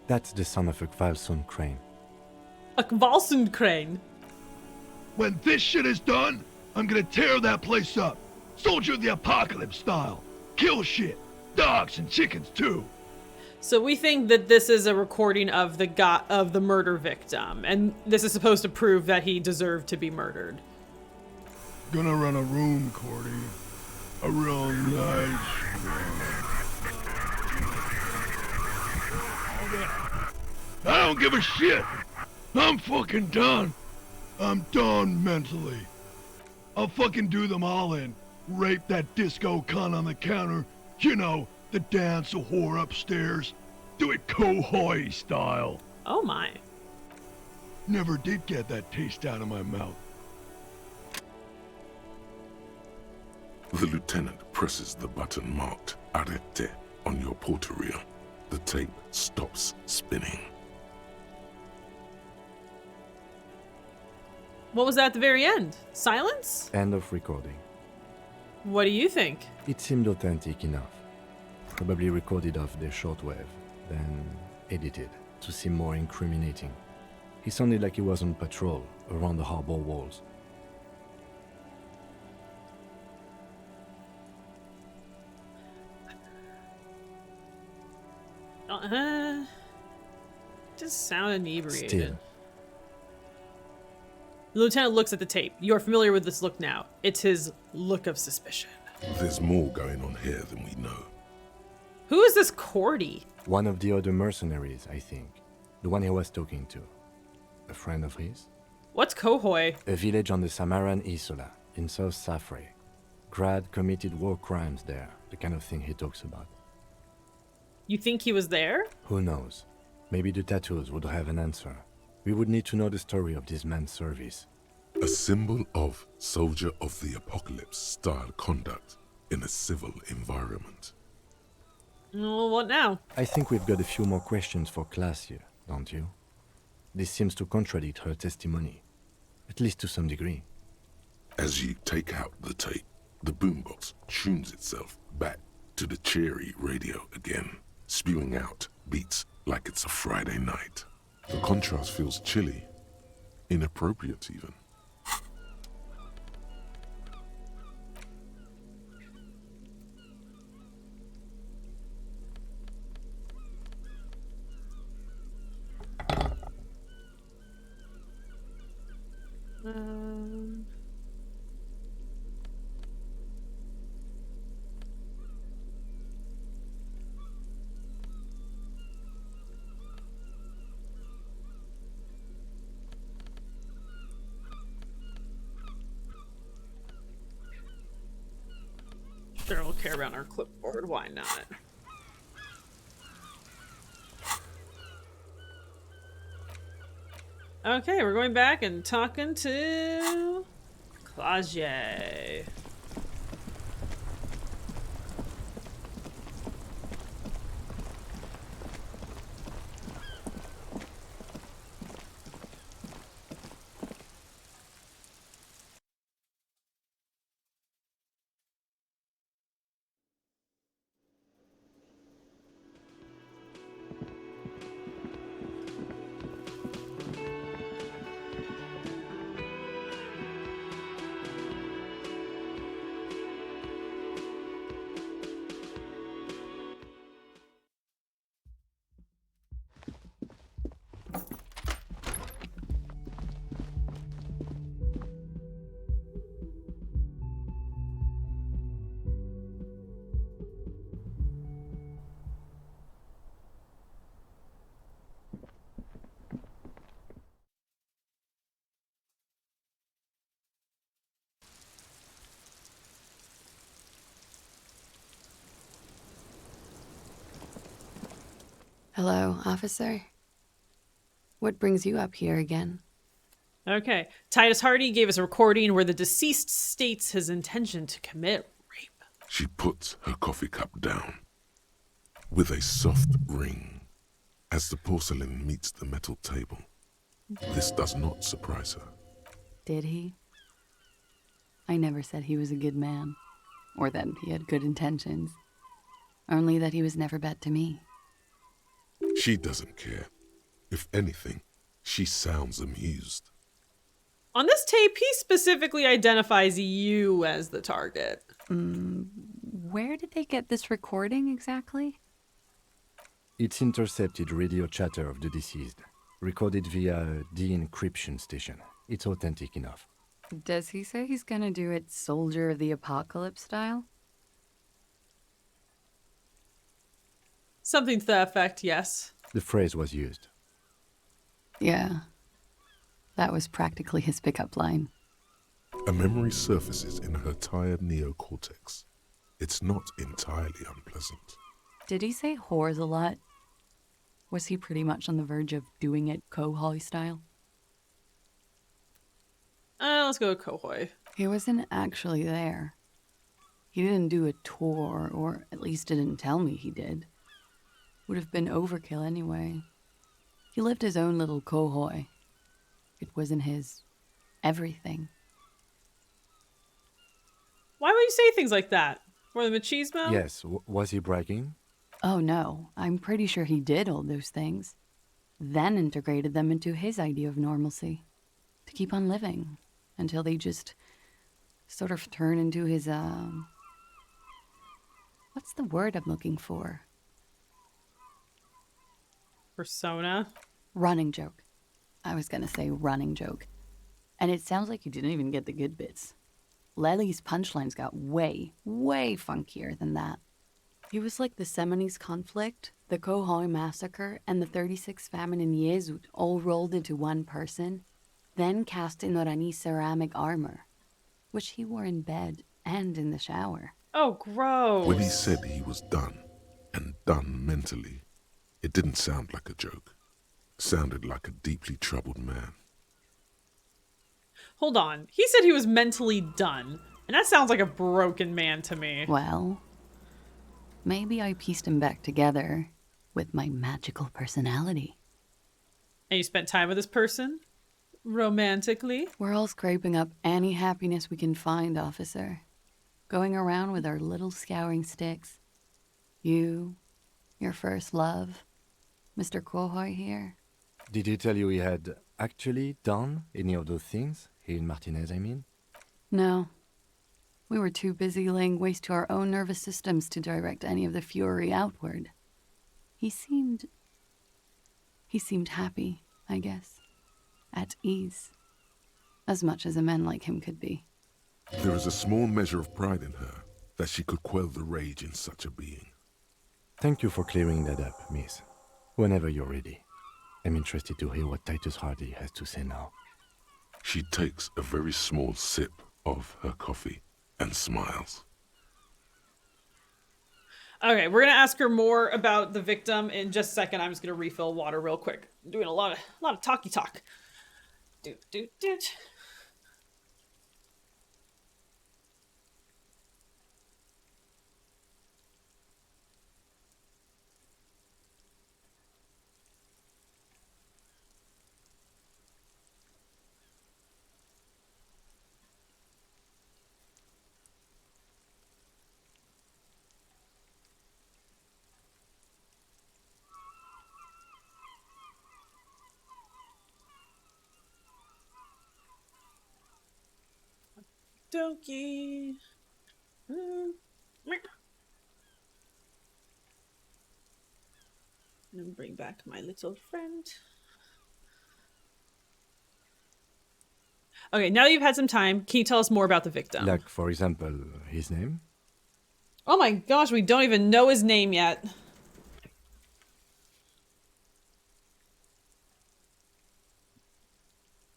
That's the son of a Kvalsund crane. A Kvalsund crane. When this shit is done, I'm gonna tear that place up. Soldier of the Apocalypse style. Kill shit. Dogs and chickens too. So we think that this is a recording of the murder victim, and this is supposed to prove that he deserved to be murdered. Gonna run a room, Cordy. A real nice I don't give a shit. I'm fucking done. I'm done mentally. I'll fucking do them all in. Rape that disco cunt on the counter. You know, the dance a whore upstairs. Do it Kohoi style. Oh my. Never did get that taste out of my mouth. The lieutenant presses the button marked Arete on your porter reel. The tape stops spinning. What was that at the very end? Silence? End of recording. What do you think? It seemed authentic enough. Probably recorded off the shortwave, then edited to seem more incriminating. He sounded like he was on patrol around the harbor walls. Just sound inebriated. Still. The lieutenant looks at the tape. You're familiar with this look now. It's his look of suspicion. There's more going on here than we know. Who is this Cordy? One of the other mercenaries, I think. The one he was talking to. A friend of his? What's Kohoi? A village on the Samaran Isola, in South Safre. Grad committed war crimes there, the kind of thing he talks about. You think he was there? Who knows? Maybe the tattoos would have an answer. We would need to know the story of this man's service. A symbol of soldier of the apocalypse style conduct in a civil environment. Well, what now? I think we've got a few more questions for class here, don't you? This seems to contradict her testimony, at least to some degree. As you take out the tape, the boombox tunes itself back to the cheery radio again, spewing out beats like it's a Friday night. The contrast feels chilly, inappropriate even. Sure, we'll carry around our clipboard. Why not? Okay, we're going back and talking to Claude. Hello, officer. What brings you up here again? Okay. Titus Hardy gave us a recording where the deceased states his intention to commit rape. She puts her coffee cup down with a soft ring as the porcelain meets the metal table. This does not surprise her. Did he? I never said he was a good man, or that he had good intentions. Only that he was never bad to me. She doesn't care. If anything, she sounds amused. On this tape, he specifically identifies you as the target. Where did they get this recording exactly? It's intercepted radio chatter of the deceased, recorded via a de-encryption station. It's authentic enough. Does he say he's gonna do it Soldier of the Apocalypse style? Something to that effect, yes. The phrase was used. Yeah. That was practically his pickup line. A memory surfaces in her tired neocortex. It's not entirely unpleasant. Did he say whores a lot? Was he pretty much on the verge of doing it Kohoi style? Let's go with Kohoi. He wasn't actually there. He didn't do a tour, or at least didn't tell me he did. Would have been overkill anyway. He lived his own little Kohoi. It wasn't his everything. Why would you say things like that? For the machismo? Yes, was he bragging? Oh no, I'm pretty sure he did all those things. Then integrated them into his idea of normalcy. To keep on living. Until they just sort of turn into his, what's the word I'm looking for? Persona? Running joke. I was gonna say running joke. And it sounds like you didn't even get the good bits. Lely's punchlines got way, way funkier than that. He was like the Seminoles conflict, the Kohoi massacre, and the 36 famine in Yezut all rolled into one person, then cast in Orani ceramic armor, which he wore in bed and in the shower. Oh, gross. When he said he was done, and done mentally, it didn't sound like a joke. It sounded like a deeply troubled man. Hold on. He said he was mentally done. And that sounds like a broken man to me. Well, maybe I pieced him back together with my magical personality. And you spent time with this person? Romantically? We're all scraping up any happiness we can find, officer. Going around with our little scouring sticks. You, your first love, Mr. Kohoi here. Did he tell you he had actually done any of those things? He and Martinez, I mean? No. We were too busy laying waste to our own nervous systems to direct any of the fury outward. He seemed happy, I guess. At ease. As much as a man like him could be. There is a small measure of pride in her that she could quell the rage in such a being. Thank you for clearing that up, miss. Whenever you're ready. I'm interested to hear what Titus Hardy has to say now. She takes a very small sip of her coffee and smiles. Okay, we're gonna ask her more about the victim in just a second. I'm just gonna refill water real quick. I'm doing a lot of talky talk. Do. Donkey. And bring back my little friend. Okay, now that you've had some time, can you tell us more about the victim? Like, for example, his name? Oh my gosh, we don't even know his name yet.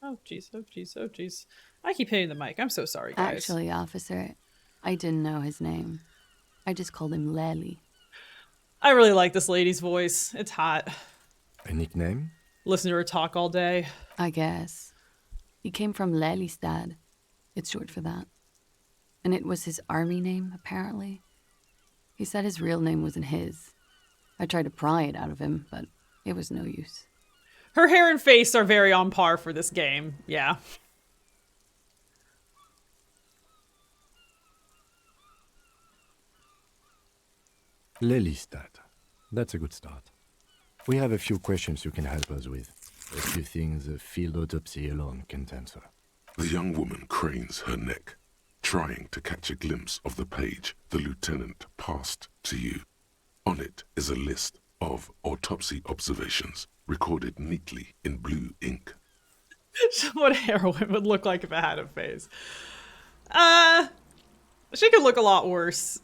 Oh jeez. I keep hitting the mic. I'm so sorry, guys. Actually, officer, I didn't know his name. I just called him Lely. I really like this lady's voice. It's hot. A nickname? Listen to her talk all day. I guess. He came from Lelystad. It's short for that. And it was his army name, apparently. He said his real name wasn't his. I tried to pry it out of him, but it was no use. Her hair and face are very on par for this game. Yeah. Lelystad. That's a good start. We have a few questions you can help us with. A few things a field autopsy alone can't answer. The young woman cranes her neck, trying to catch a glimpse of the page the lieutenant passed to you. On it is a list of autopsy observations recorded neatly in blue ink. What a heroine would look like if it had a face. She could look a lot worse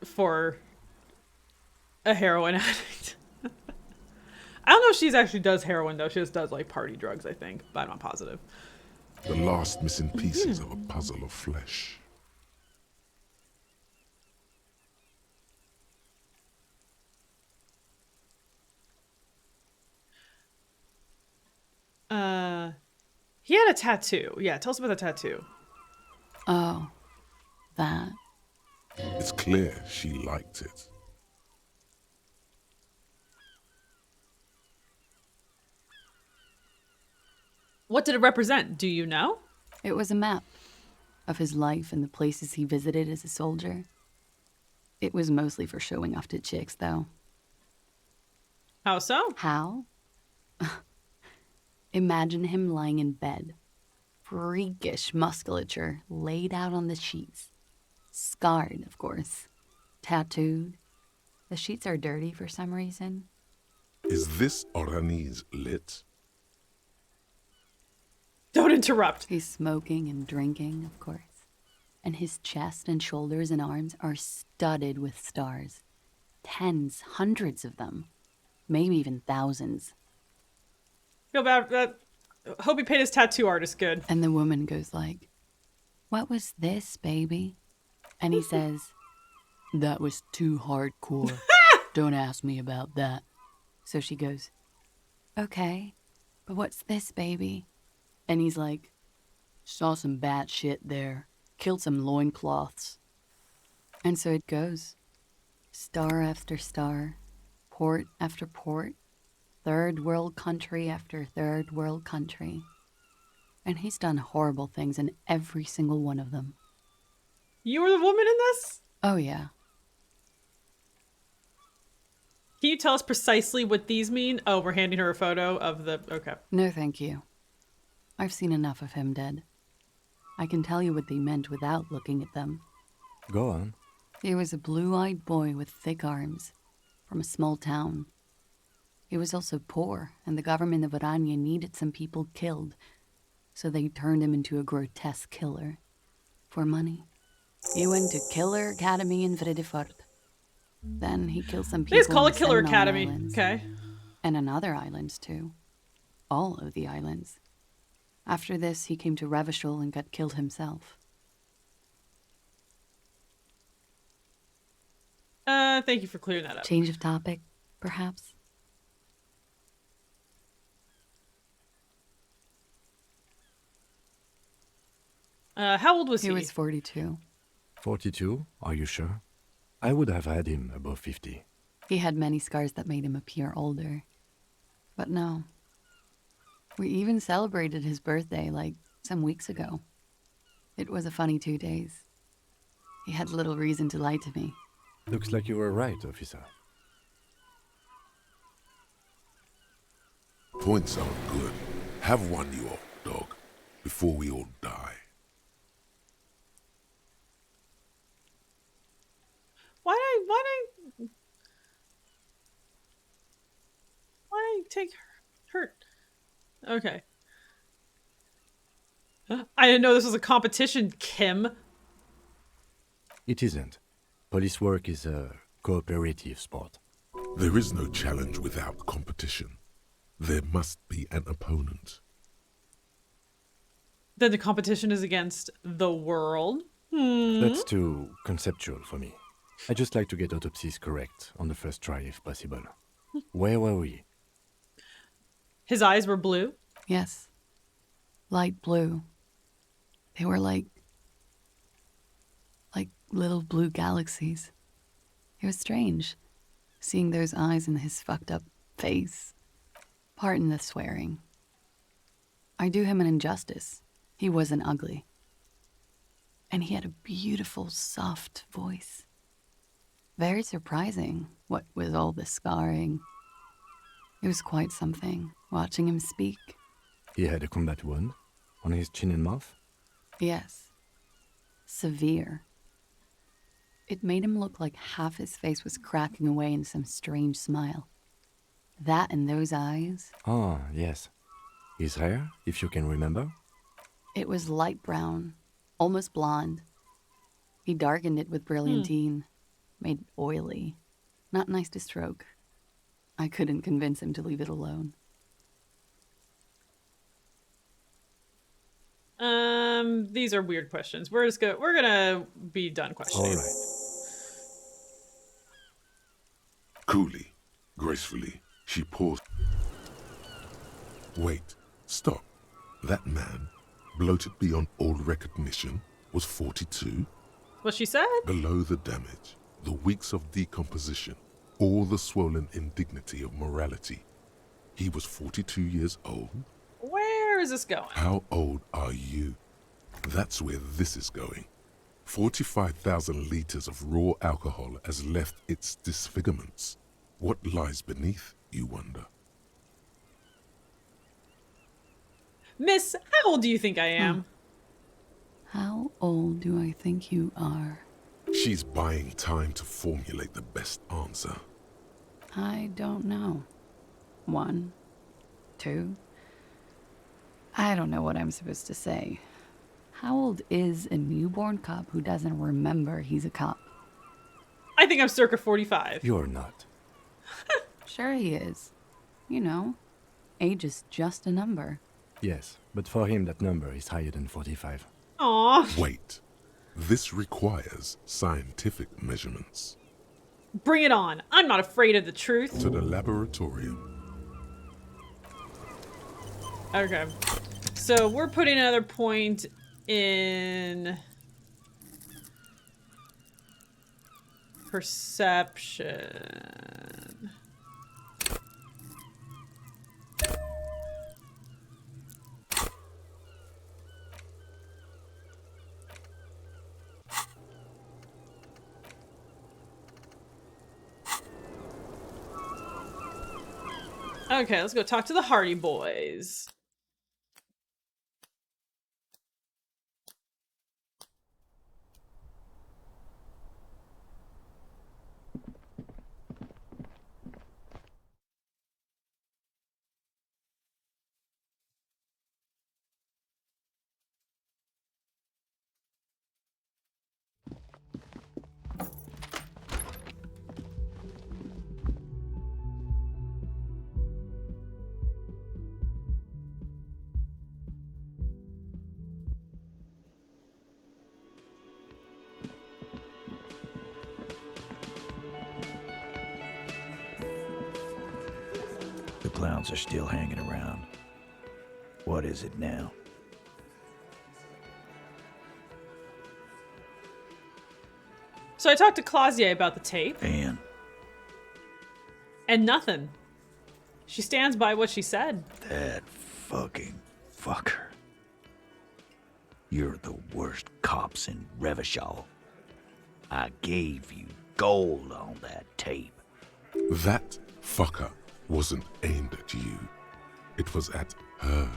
for a heroin addict. I don't know if she actually does heroin, though. She just does, like, party drugs, I think. But I'm not positive. The last missing pieces of a puzzle of flesh. He had a tattoo. Yeah, tell us about the tattoo. Oh, that. It's clear she liked it. What did it represent? Do you know? It was a map of his life and the places he visited as a soldier. It was mostly for showing off to chicks, though. How so? How? Imagine him lying in bed. Freakish musculature laid out on the sheets. Scarred, of course. Tattooed. The sheets are dirty for some reason. Is this Orani's lit? Don't interrupt. He's smoking and drinking, of course. And his chest and shoulders and arms are studded with stars. Tens, hundreds of them. Maybe even thousands. Feel bad. Hope he paid his tattoo artist good. And the woman goes like, "What was this, baby?" And he says, "That was too hardcore. Don't ask me about that." So she goes, "Okay, but what's this, baby?" And he's like, "Saw some bat shit there. Killed some loincloths." And so it goes. Star after star. Port after port. Third world country after third world country. And he's done horrible things in every single one of them. You were the woman in this? Oh, yeah. Can you tell us precisely what these mean? Oh, we're handing her a photo of the... Okay. No, thank you. I've seen enough of him dead. I can tell you what they meant without looking at them. Go on. He was a blue-eyed boy with thick arms, from a small town. He was also poor, and the government of Orania needed some people killed, so they turned him into a grotesque killer. For money. He went to Killer Academy in Vredefort. Then he killed some people. They just call in it Killer Seminole Academy. Islands. Okay. And on other islands, too. All of the islands. After this, he came to Revachol and got killed himself. Thank you for clearing that up. Change of topic, perhaps? How old was he? He was 42. 42? Are you sure? I would have had him above 50. He had many scars that made him appear older. But no. We even celebrated his birthday, like, some weeks ago. It was a funny 2 days. He had little reason to lie to me. Looks like you were right, officer. Points are good. Have one, you old dog, before we all die. Why take her? Okay. I didn't know this was a competition, Kim. It isn't. Police work is a cooperative sport. There is no challenge without competition. There must be an opponent. Then the competition is against the world? That's too conceptual for me. I just like to get autopsies correct on the first try if possible. Where were we? His eyes were blue? Yes. Light blue. They were like little blue galaxies. It was strange, seeing those eyes in his fucked up face. Pardon the swearing. I do him an injustice. He wasn't ugly. And he had a beautiful, soft voice. Very surprising, what with all the scarring. It was quite something, watching him speak. He had a combat wound on his chin and mouth? Yes. Severe. It made him look like half his face was cracking away in some strange smile. That and those eyes. Ah, yes. His hair, if you can remember? It was light brown, almost blonde. He darkened it with brilliantine, made it oily. Not nice to stroke. I couldn't convince him to leave it alone. These are weird questions. We're gonna be done questioning. All right. Coolly, gracefully, she paused. Wait, stop. That man, bloated beyond all recognition, was 42? What she said? Below the damage, the weeks of decomposition, all the swollen indignity of morality. He was 42 years old? Where is this going? How old are you? That's where this is going. 45,000 liters of raw alcohol has left its disfigurements. What lies beneath, you wonder? Miss, how old do you think I am? How old do I think you are? She's buying time to formulate the best answer. I don't know. 1, 2. I don't know what I'm supposed to say. How old is a newborn cop who doesn't remember he's a cop? I think I'm circa 45. You're not. Sure he is. You know, age is just a number. Yes, but for him that number is higher than 45. Aww. Wait. This requires scientific measurements. Bring it on. I'm not afraid of the truth. To the laboratorium. Okay. So we're putting another point in perception. Okay, let's go talk to the Hardy Boys. The clowns are still hanging around. What is it now? So I talked to Clausier about the tape. And nothing. She stands by what she said. that fucking fucker. You're the worst cops in Revachol. I gave you gold on that tape. That fucker wasn't aimed at you. It was at her.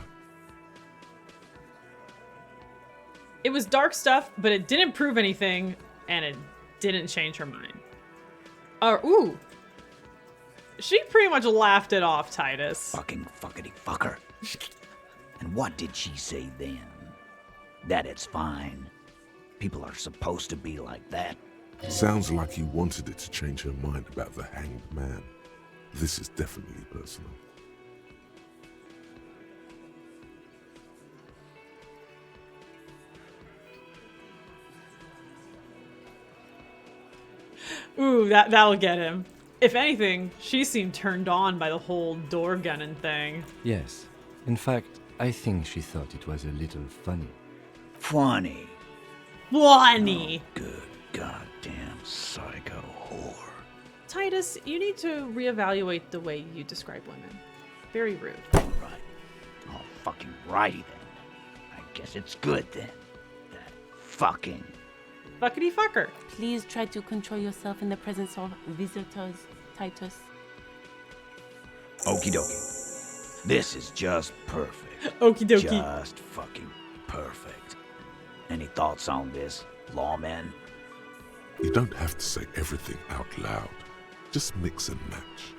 It was dark stuff, but it didn't prove anything, and it didn't change her mind. Ooh. She pretty much laughed it off, Titus. Fucking fuckity fucker. And what did she say then? That it's fine. People are supposed to be like that. Sounds like you wanted it to change her mind about the hanged man. This is definitely personal. Ooh, that'll get him. If anything, she seemed turned on by the whole door gunning thing. Yes. In fact, I think she thought it was a little funny. Funny. Funny. Oh, good goddamn psycho whore. Titus, you need to reevaluate the way you describe women. Very rude. Right. Oh, fucking righty then. I guess it's good then. That fucking... Fuckity fucker. Please try to control yourself in the presence of visitors, Titus. Okie dokie. This is just perfect. Okie dokie. Just fucking perfect. Any thoughts on this, lawman? You don't have to say everything out loud. Just mix and match.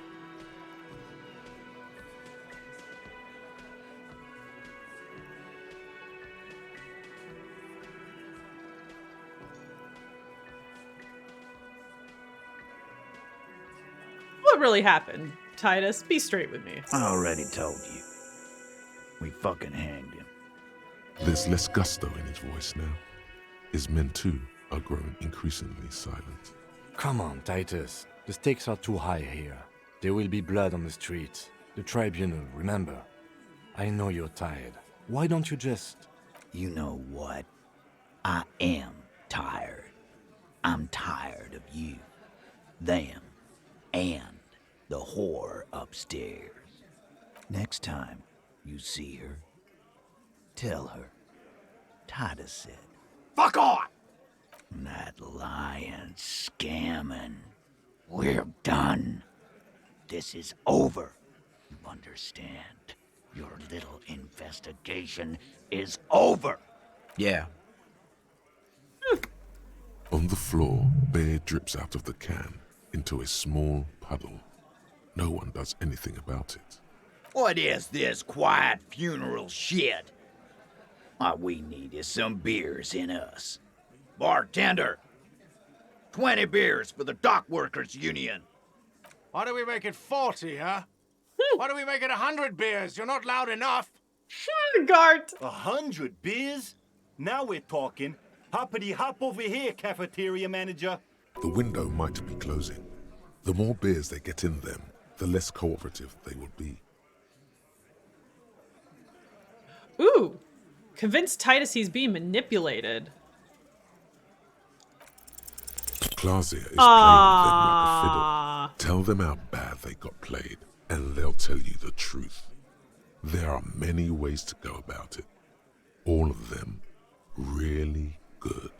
What really happened, Titus? Be straight with me. I already told you. We fucking hanged him. There's less gusto in his voice now. His men too are growing increasingly silent. Come on, Titus. The stakes are too high here. There will be blood on the streets. The tribunal, remember. I know you're tired. Why don't you just... You know what? I am tired. I'm tired of you, them, and the whore upstairs. Next time you see her, tell her Titus said, "Fuck off!" That lying, scamming. We're done. This is over. You understand? Your little investigation is over. Yeah. On the floor, beer drips out of the can into a small puddle. No one does anything about it. What is this quiet funeral shit? All we need is some beers in us. Bartender, 20 beers for the Dock Workers Union. Why do we make it 40, huh? Why do we make it 100 beers? You're not loud enough. Sure, Gart. 100 beers? Now we're talking. Hoppity hop over here, cafeteria manager. The window might be closing. The more beers they get in them, the less cooperative they will be. Ooh. Convince Titus he's being manipulated. Clausia is playing with them like a fiddle. Tell them how bad they got played, and they'll tell you the truth. There are many ways to go about it. All of them really good.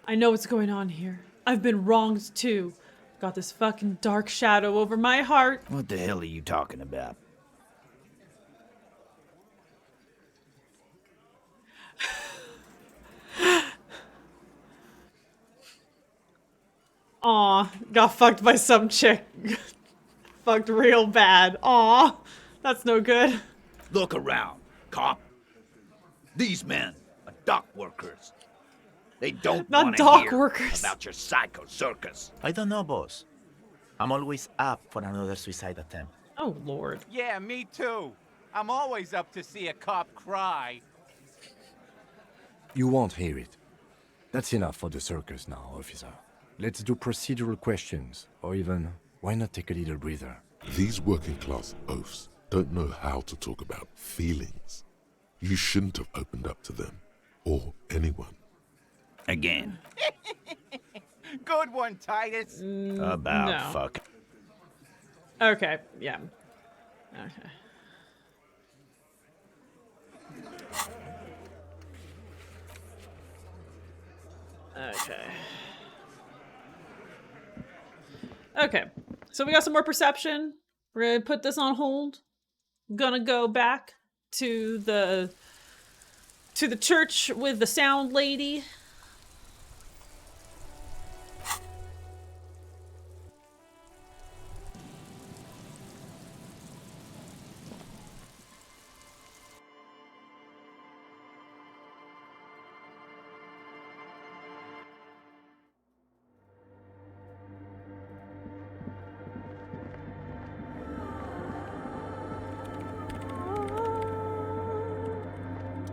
I know what's going on here. I've been wronged too. Got this fucking dark shadow over my heart. What the hell are you talking about? Aw, got fucked by some chick. Fucked real bad. Aw, that's no good. Look around, cop. These men are dock workers. They don't Not want to dock hear workers. about your psycho circus. I don't know, boss. I'm always up for another suicide attempt. Oh, Lord. Yeah, me too. I'm always up to see a cop cry. You won't hear it. That's enough for the circus now, officer. Let's do procedural questions, or even, why not take a little breather? These working class oafs don't know how to talk about feelings. You shouldn't have opened up to them, or anyone. Again. Good one, Titus. About no. fuck. Okay, yeah. Okay. Okay. Okay, so we got some more perception. We're gonna put this on hold. Gonna go back to the church with the sound lady.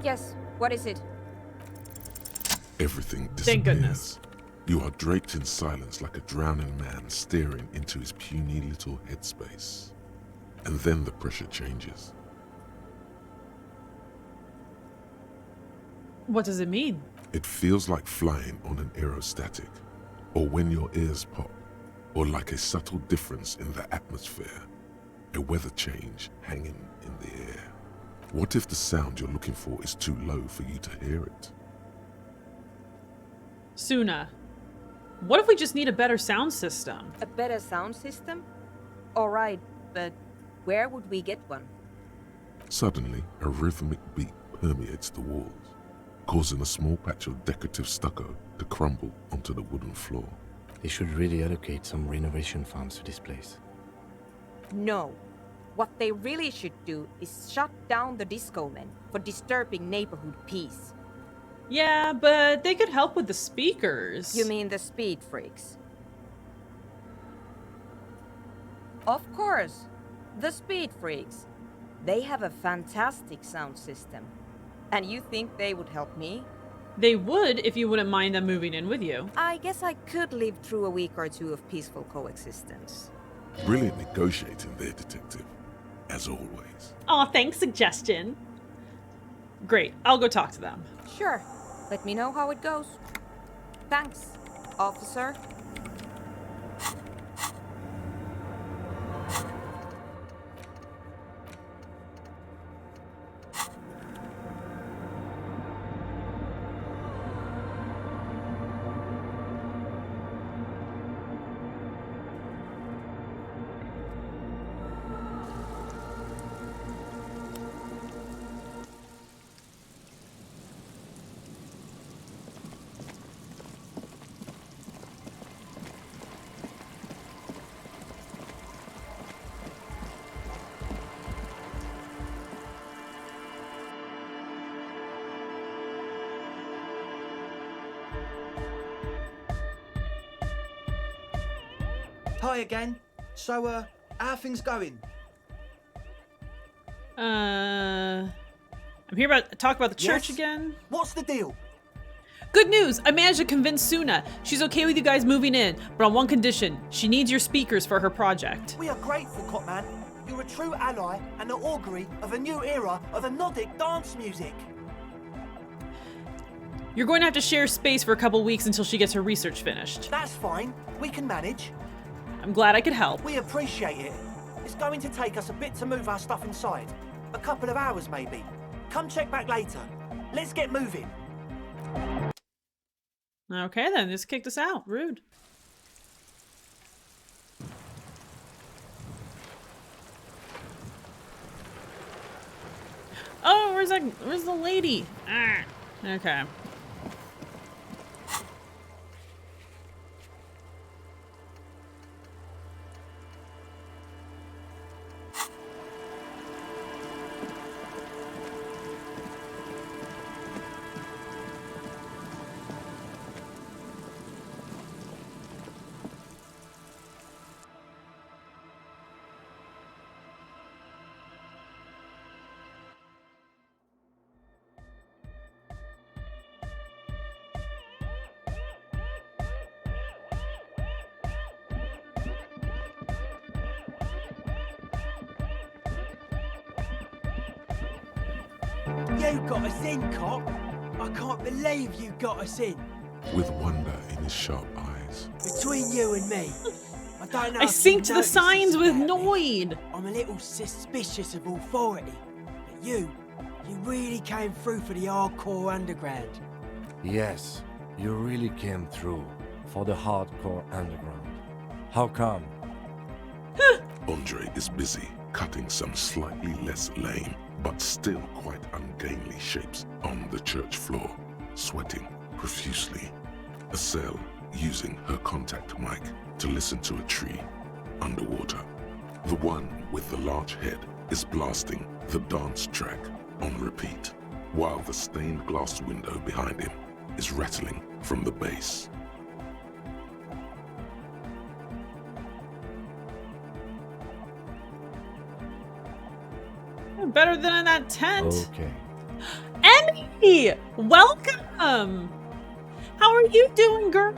Yes, what is it? Everything disappears. Thank goodness. You are draped in silence like a drowning man staring into his puny little headspace. And then the pressure changes. What does it mean? It feels like flying on an aerostatic, or when your ears pop, or like a subtle difference in the atmosphere, a weather change hanging in the air. What if the sound you're looking for is too low for you to hear it? Suna, what if we just need a better sound system? A better sound system? Alright, but where would we get one? Suddenly, a rhythmic beat permeates the walls, causing a small patch of decorative stucco to crumble onto the wooden floor. They should really allocate some renovation funds to this place. No. What they really should do is shut down the disco men for disturbing neighborhood peace. Yeah, but they could help with the speakers. You mean the speed freaks? Of course. The speed freaks. They have a fantastic sound system. And you think they would help me? They would if you wouldn't mind them moving in with you. I guess I could live through a week or two of peaceful coexistence. Brilliant negotiating there, detective. As always. Aw, thanks, suggestion. Great, I'll go talk to them. Sure. Let me know how it goes. Thanks, officer. Hi again. So, how are things going? I'm here to talk about the church Yes? again. What's the deal? Good news! I managed to convince Suna. She's okay with you guys moving in, but on one condition. She needs your speakers for her project. We are grateful, Copman. You're a true ally and the augury of a new era of the Nordic dance music. You're going to have to share space for a couple weeks until she gets her research finished. That's fine. We can manage. I'm glad I could help. We appreciate it. It's going to take us a bit to move our stuff inside. A couple of hours, maybe. Come check back later. Let's get moving. Okay then, just kicked us out. Rude. Oh, where's the lady? Ah, okay. You got us in, Cop. I can't believe you got us in. With wonder in his sharp eyes. Between you and me, I don't know. I if synced you the noticed signs this with about me. Noid. I'm a little suspicious of authority, but you really came through for the hardcore underground. Yes, you really came through for the hardcore underground. How come? Andre is busy cutting some slightly less lame, but still quite ungainly shapes on the church floor, sweating profusely. Estelle using her contact mic to listen to a tree underwater. The one with the large head is blasting the dance track on repeat, while the stained glass window behind him is rattling from the bass. Better than in that tent. Okay. Emmy! Welcome! How are you doing, girl?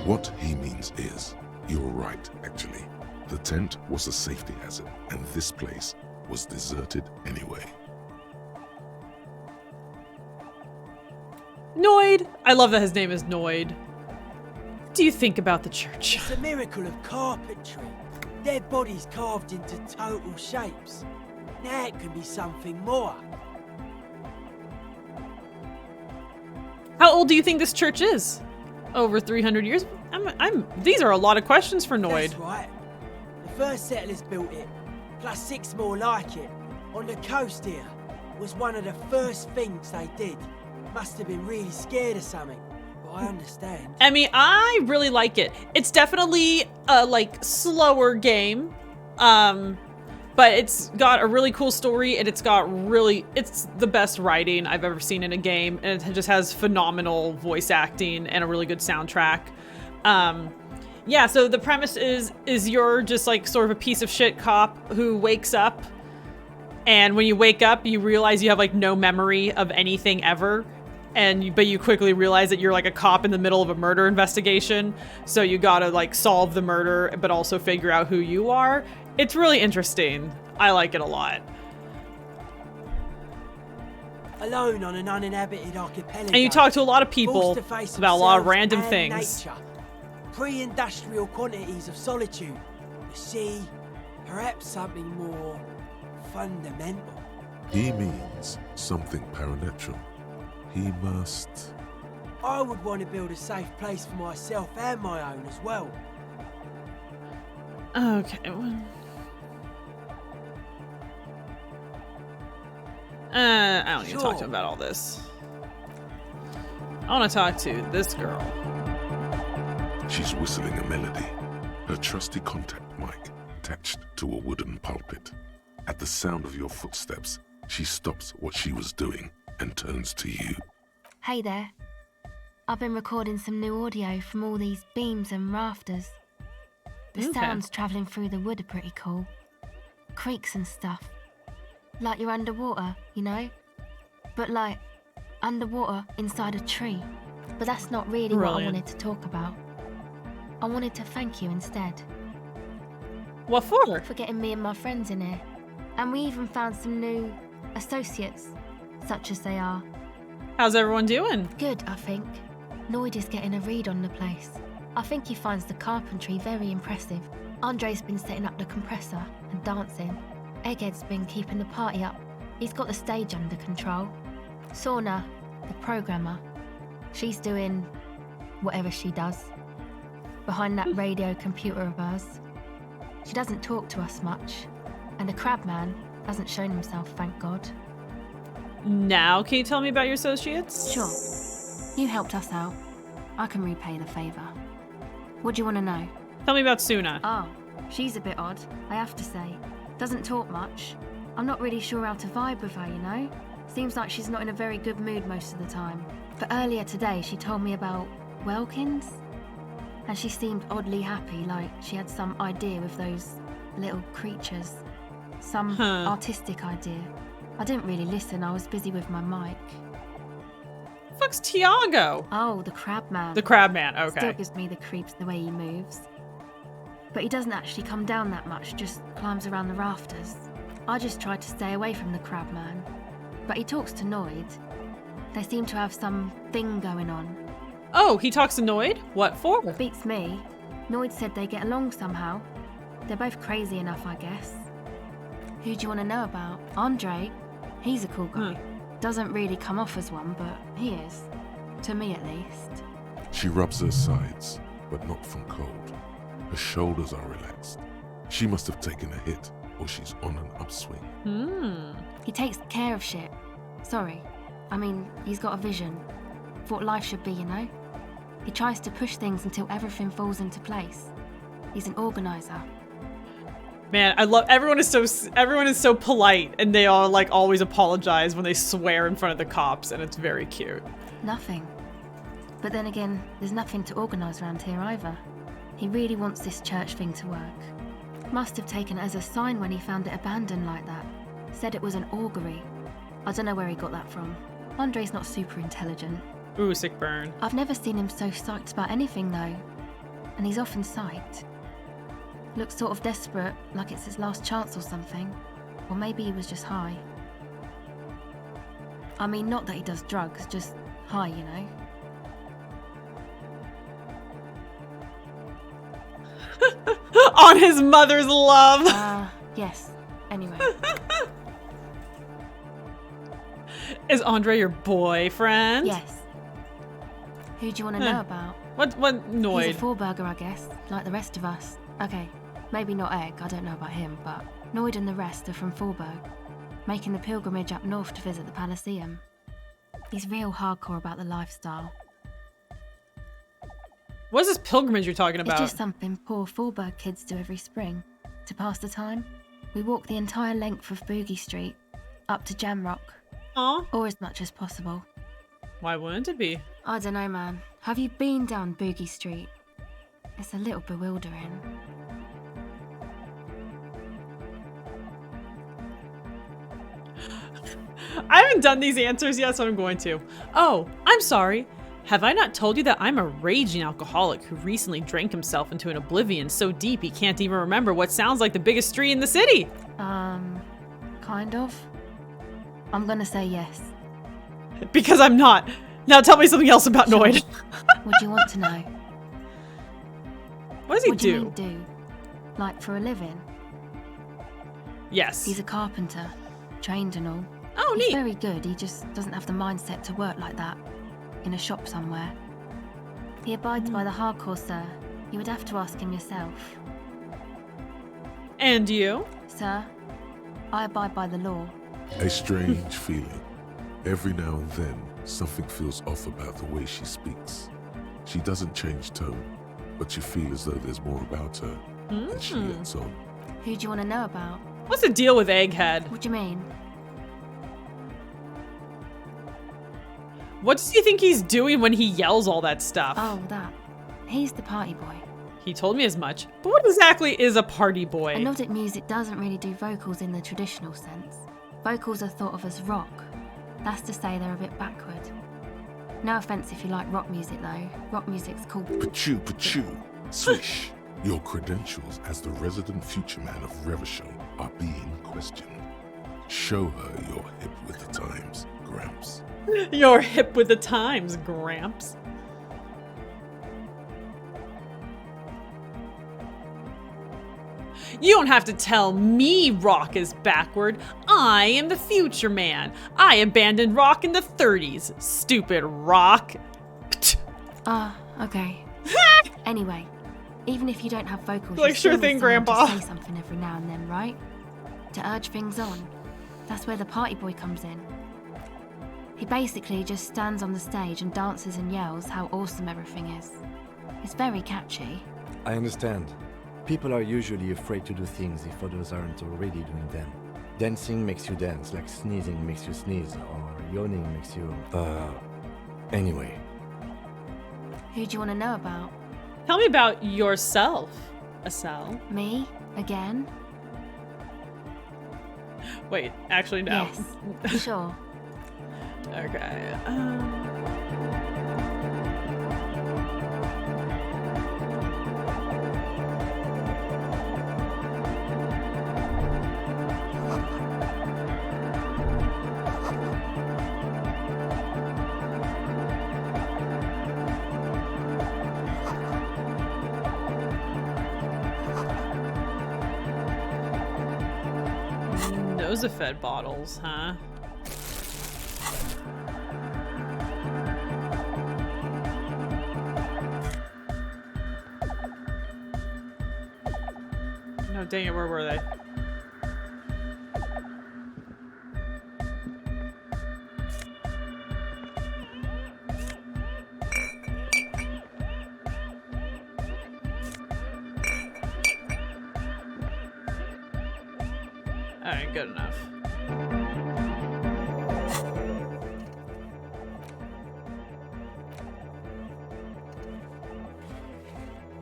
What he means is, you're right, actually. The tent was a safety hazard, and this place was deserted anyway. Noid! I love that his name is Noid. What do you think about the church? It's a miracle of carpentry. Dead bodies carved into total shapes. Now it can be something more. How old do you think this church is? Over 300 years? These are a lot of questions for Noid. That's right. The first settlers built it, plus 6 more like it. On the coast here was one of the first things they did. Must have been really scared of something, but I understand. Emmy, I really like it. It's definitely a like slower game, but it's got a really cool story, and it's the best writing I've ever seen in a game, and it just has phenomenal voice acting and a really good soundtrack. Yeah, so the premise is you're just like sort of a piece of shit cop who wakes up, and when you wake up, you realize you have like no memory of anything ever. But you quickly realize that you're like a cop in the middle of a murder investigation. So you gotta like solve the murder, but also figure out who you are. It's really interesting. I like it a lot. Alone on an uninhabited archipelago. And you talk to a lot of people forced to face about a lot of themselves random and things. Nature. Pre-industrial quantities of solitude. You see, perhaps something more fundamental. He means something paranatural. He must... I would want to build a safe place for myself and my own as well. Okay. I don't need to talk to him about all this. I want to talk to this girl. She's whistling a melody. Her trusty contact mic attached to a wooden pulpit. At the sound of your footsteps, she stops what she was doing and turns to you. Hey there. I've been recording some new audio from all these beams and rafters. The sounds travelling through the wood are pretty cool. Creaks and stuff. Like you're underwater, you know? But like, underwater inside a tree. But that's not really what I wanted to talk about. I wanted to thank you instead. What for? For getting me and my friends in here. And we even found some new associates, such as they are. How's everyone doing? Good, I think. Noid is getting a read on the place. I think he finds the carpentry very impressive. Andre's been setting up the compressor and dancing. Egghead's been keeping the party up. He's got the stage under control. Sauna, the programmer, she's doing whatever she does. Behind that radio computer of hers. She doesn't talk to us much. And the crabman hasn't shown himself, thank God. Now, can you tell me about your associates? Sure. You helped us out. I can repay the favour. What do you want to know? Tell me about Suna. Oh, she's a bit odd, I have to say. Doesn't talk much. I'm not really sure how to vibe with her, you know? Seems like she's not in a very good mood most of the time. But earlier today, she told me about Welkins. And she seemed oddly happy, like she had some idea with those little creatures. Some artistic idea. I didn't really listen, I was busy with my mic. Fuck's Tiago? Oh, the crab man. The crab man, okay. Still gives me the creeps the way he moves. But he doesn't actually come down that much, just climbs around the rafters. I just tried to stay away from the crab man. But he talks to Noid. They seem to have some thing going on. Oh, he talks to Noid? What for? Beats me. Noid said they get along somehow. They're both crazy enough, I guess. Who do you want to know about? Andre. He's a cool guy. Doesn't really come off as one, but he is. To me, at least. She rubs her sides, but not from cold. Her shoulders are relaxed. She must have taken a hit, or she's on an upswing. He takes care of shit. Sorry. I mean, he's got a vision. For what life should be, you know? He tries to push things until everything falls into place. He's an organizer. Man, I love everyone is so polite, and they all like always apologize when they swear in front of the cops, and it's very cute. Nothing. But then again, there's nothing to organise around here either. He really wants this church thing to work. Must have taken it as a sign when he found it abandoned like that. Said it was an augury. I don't know where he got that from. Andre's not super intelligent. Ooh, sick burn. I've never seen him so psyched about anything though. And he's often psyched. Looks sort of desperate, like it's his last chance or something. Or maybe he was just high. I mean, not that he does drugs, just high, you know? On his mother's love. Yes. Anyway. Is Andre your boyfriend? Yes. Who do you want to know about? What Noid? He's a four-burger, I guess, like the rest of us. Okay, maybe not Egg, I don't know about him, but Noid and the rest are from Forberg, making the pilgrimage up north to visit the Elysium. He's real hardcore about the lifestyle. What is this pilgrimage you're talking about? It's just something poor Forberg kids do every spring. To pass the time, we walk the entire length of Boogie Street, up to Jamrock. Aww. Or as much as possible. Why wouldn't it be? I don't know, man. Have you been down Boogie Street? It's a little bewildering. I haven't done these answers yet, so I'm going to. Oh, I'm sorry. Have I not told you that I'm a raging alcoholic who recently drank himself into an oblivion so deep he can't even remember what sounds like the biggest street in the city? Kind of. I'm gonna say yes. Because I'm not. Now tell me something else about Noid. What do you want to know? What does he What do you mean do? Like for a living? Yes. He's a carpenter, trained and all. Oh, He's neat. very good, he just doesn't have the mindset to work like that. In a shop somewhere. He abides by the hardcore, sir. You would have to ask him yourself. And you? Sir, I abide by the law. A strange feeling. Every now and then, something feels off about the way she speaks. She doesn't change tone, but you feel as though there's more about her, and she lets on. Who do you want to know about? What's the deal with Egghead? What do you mean? What does he think he's doing when he yells all that stuff? Oh, that. He's the party boy. He told me as much. But what exactly is a party boy? Melodic music doesn't really do vocals in the traditional sense. Vocals are thought of as rock. That's to say they're a bit backward. No offense if you like rock music though. Rock music's called... Pachoo, pachoo. Swish. Your credentials as the resident future man of Revachol are being questioned. Show her you're hip with the times, Gramps. You're hip with the times, Gramps. You don't have to tell me rock is backward. I am the future man. I abandoned rock in the 30s. Stupid rock. Okay. Anyway, even if you don't have vocals, Like, you still sure need thing, someone Grandpa. to say something every now and then, right? To urge things on. That's where the party boy comes in. He basically just stands on the stage and dances and yells how awesome everything is. It's very catchy. I understand. People are usually afraid to do things if others aren't already doing them. Dancing makes you dance, like sneezing makes you sneeze, or yawning makes you... Anyway. Who do you want to know about? Tell me about yourself, Asel. Me? Again? Wait, actually no. Yes. Sure. Okay. Nosafed bottles, huh? No, dang it, where were they? Alright, good enough.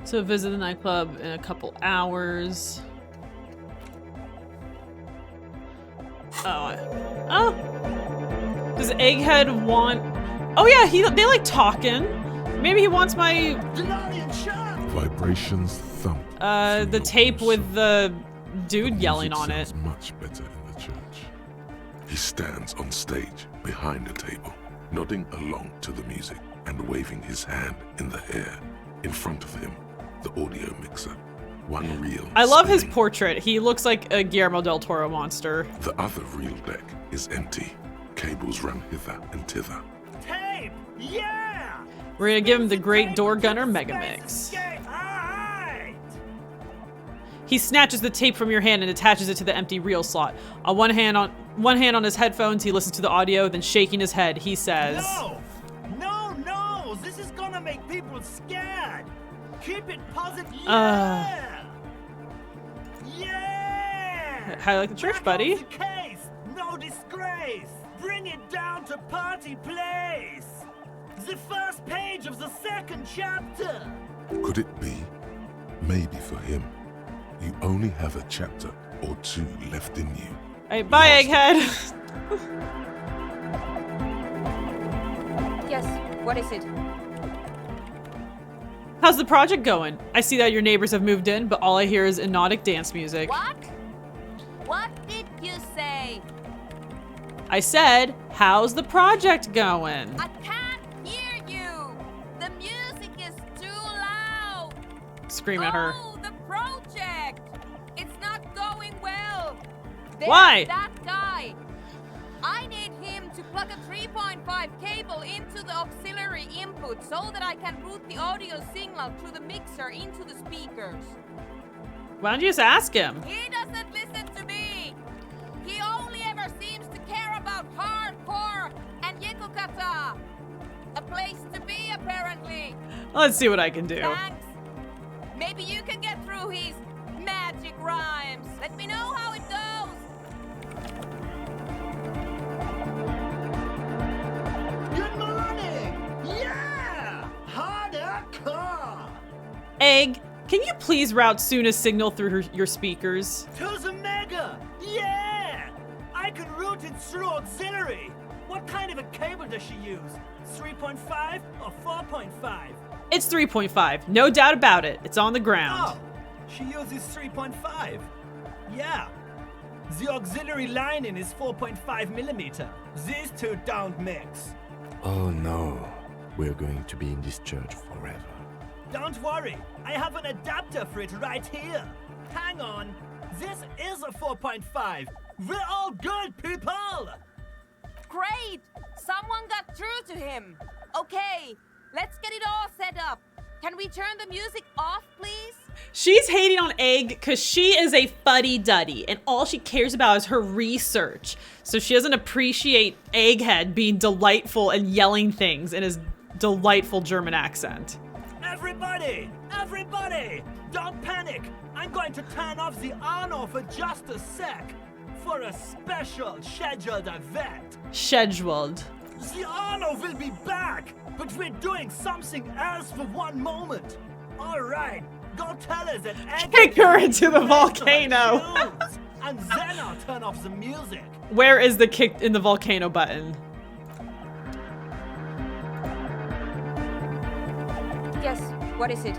So visit the nightclub in a couple hours. Oh. Does Egghead want... Oh yeah, they like talking. Maybe he wants my... Vibrations thump. The tape with the dude yelling on it. Much better in the church. He stands on stage behind a table, nodding along to the music and waving his hand in the air. In front of him, the audio mixer. One reel. I love his portrait. He looks like a Guillermo del Toro monster. The other reel deck is empty. Cables run hither and thither. Tape! Yeah! We're gonna give him the Great Door Gunner Mega Mix. He snatches the tape from your hand and attaches it to the empty reel slot. On one hand on his headphones, he listens to the audio, then shaking his head, he says, No! This is gonna make people scared! Keep it positive! Yeah! How you like the church, buddy? The case. No disgrace! Bring it down to party place! The first page of the second chapter! Could it be? Maybe for him, you only have a chapter or two left in you. Hey, bye, Egghead! Yes, what is it? How's the project going? I see that your neighbors have moved in, but all I hear is hypnotic dance music. What? What did you say? I said, how's the project going? I can't hear you. The music is too loud. Scream at her. Oh, the project. It's not going well. Why? That guy. I need him to plug a 3.5 cable into the auxiliary input so that I can route the audio signal through the mixer into the speakers. Why don't you just ask him? He doesn't listen to me. He only ever seems to care about hardcore and Yekukata. A place to be, apparently. Let's see what I can do. Thanks. Maybe you can get through his magic rhymes. Let me know how it goes. Good morning! Yeah! Hardcore! Egg, can you please route Suna's signal through your speakers? To the mega! Yeah! I can route it through auxiliary. What kind of a cable does she use? 3.5 or 4.5? It's 3.5, no doubt about it. It's on the ground. Oh, she uses 3.5. Yeah. The auxiliary lining is 4.5 millimeter. These two don't mix. Oh no, we're going to be in this church forever. Don't worry, I have an adapter for it right here. Hang on, this is a 4.5. We're all good people! Great! Someone got through to him. Okay, let's get it all set up. Can we turn the music off, please? She's hating on Egg because she is a fuddy-duddy and all she cares about is her research. So she doesn't appreciate Egghead being delightful and yelling things in his delightful German accent. Everybody! Everybody! Don't panic! I'm going to turn off the on-off for just a sec for a special scheduled event. Scheduled. The on-off will be back, but we're doing something else for one moment. All right, go tell her that kick her into the volcano. And then I'll turn off the music. Where is the kick in the volcano button? Yes, what is it?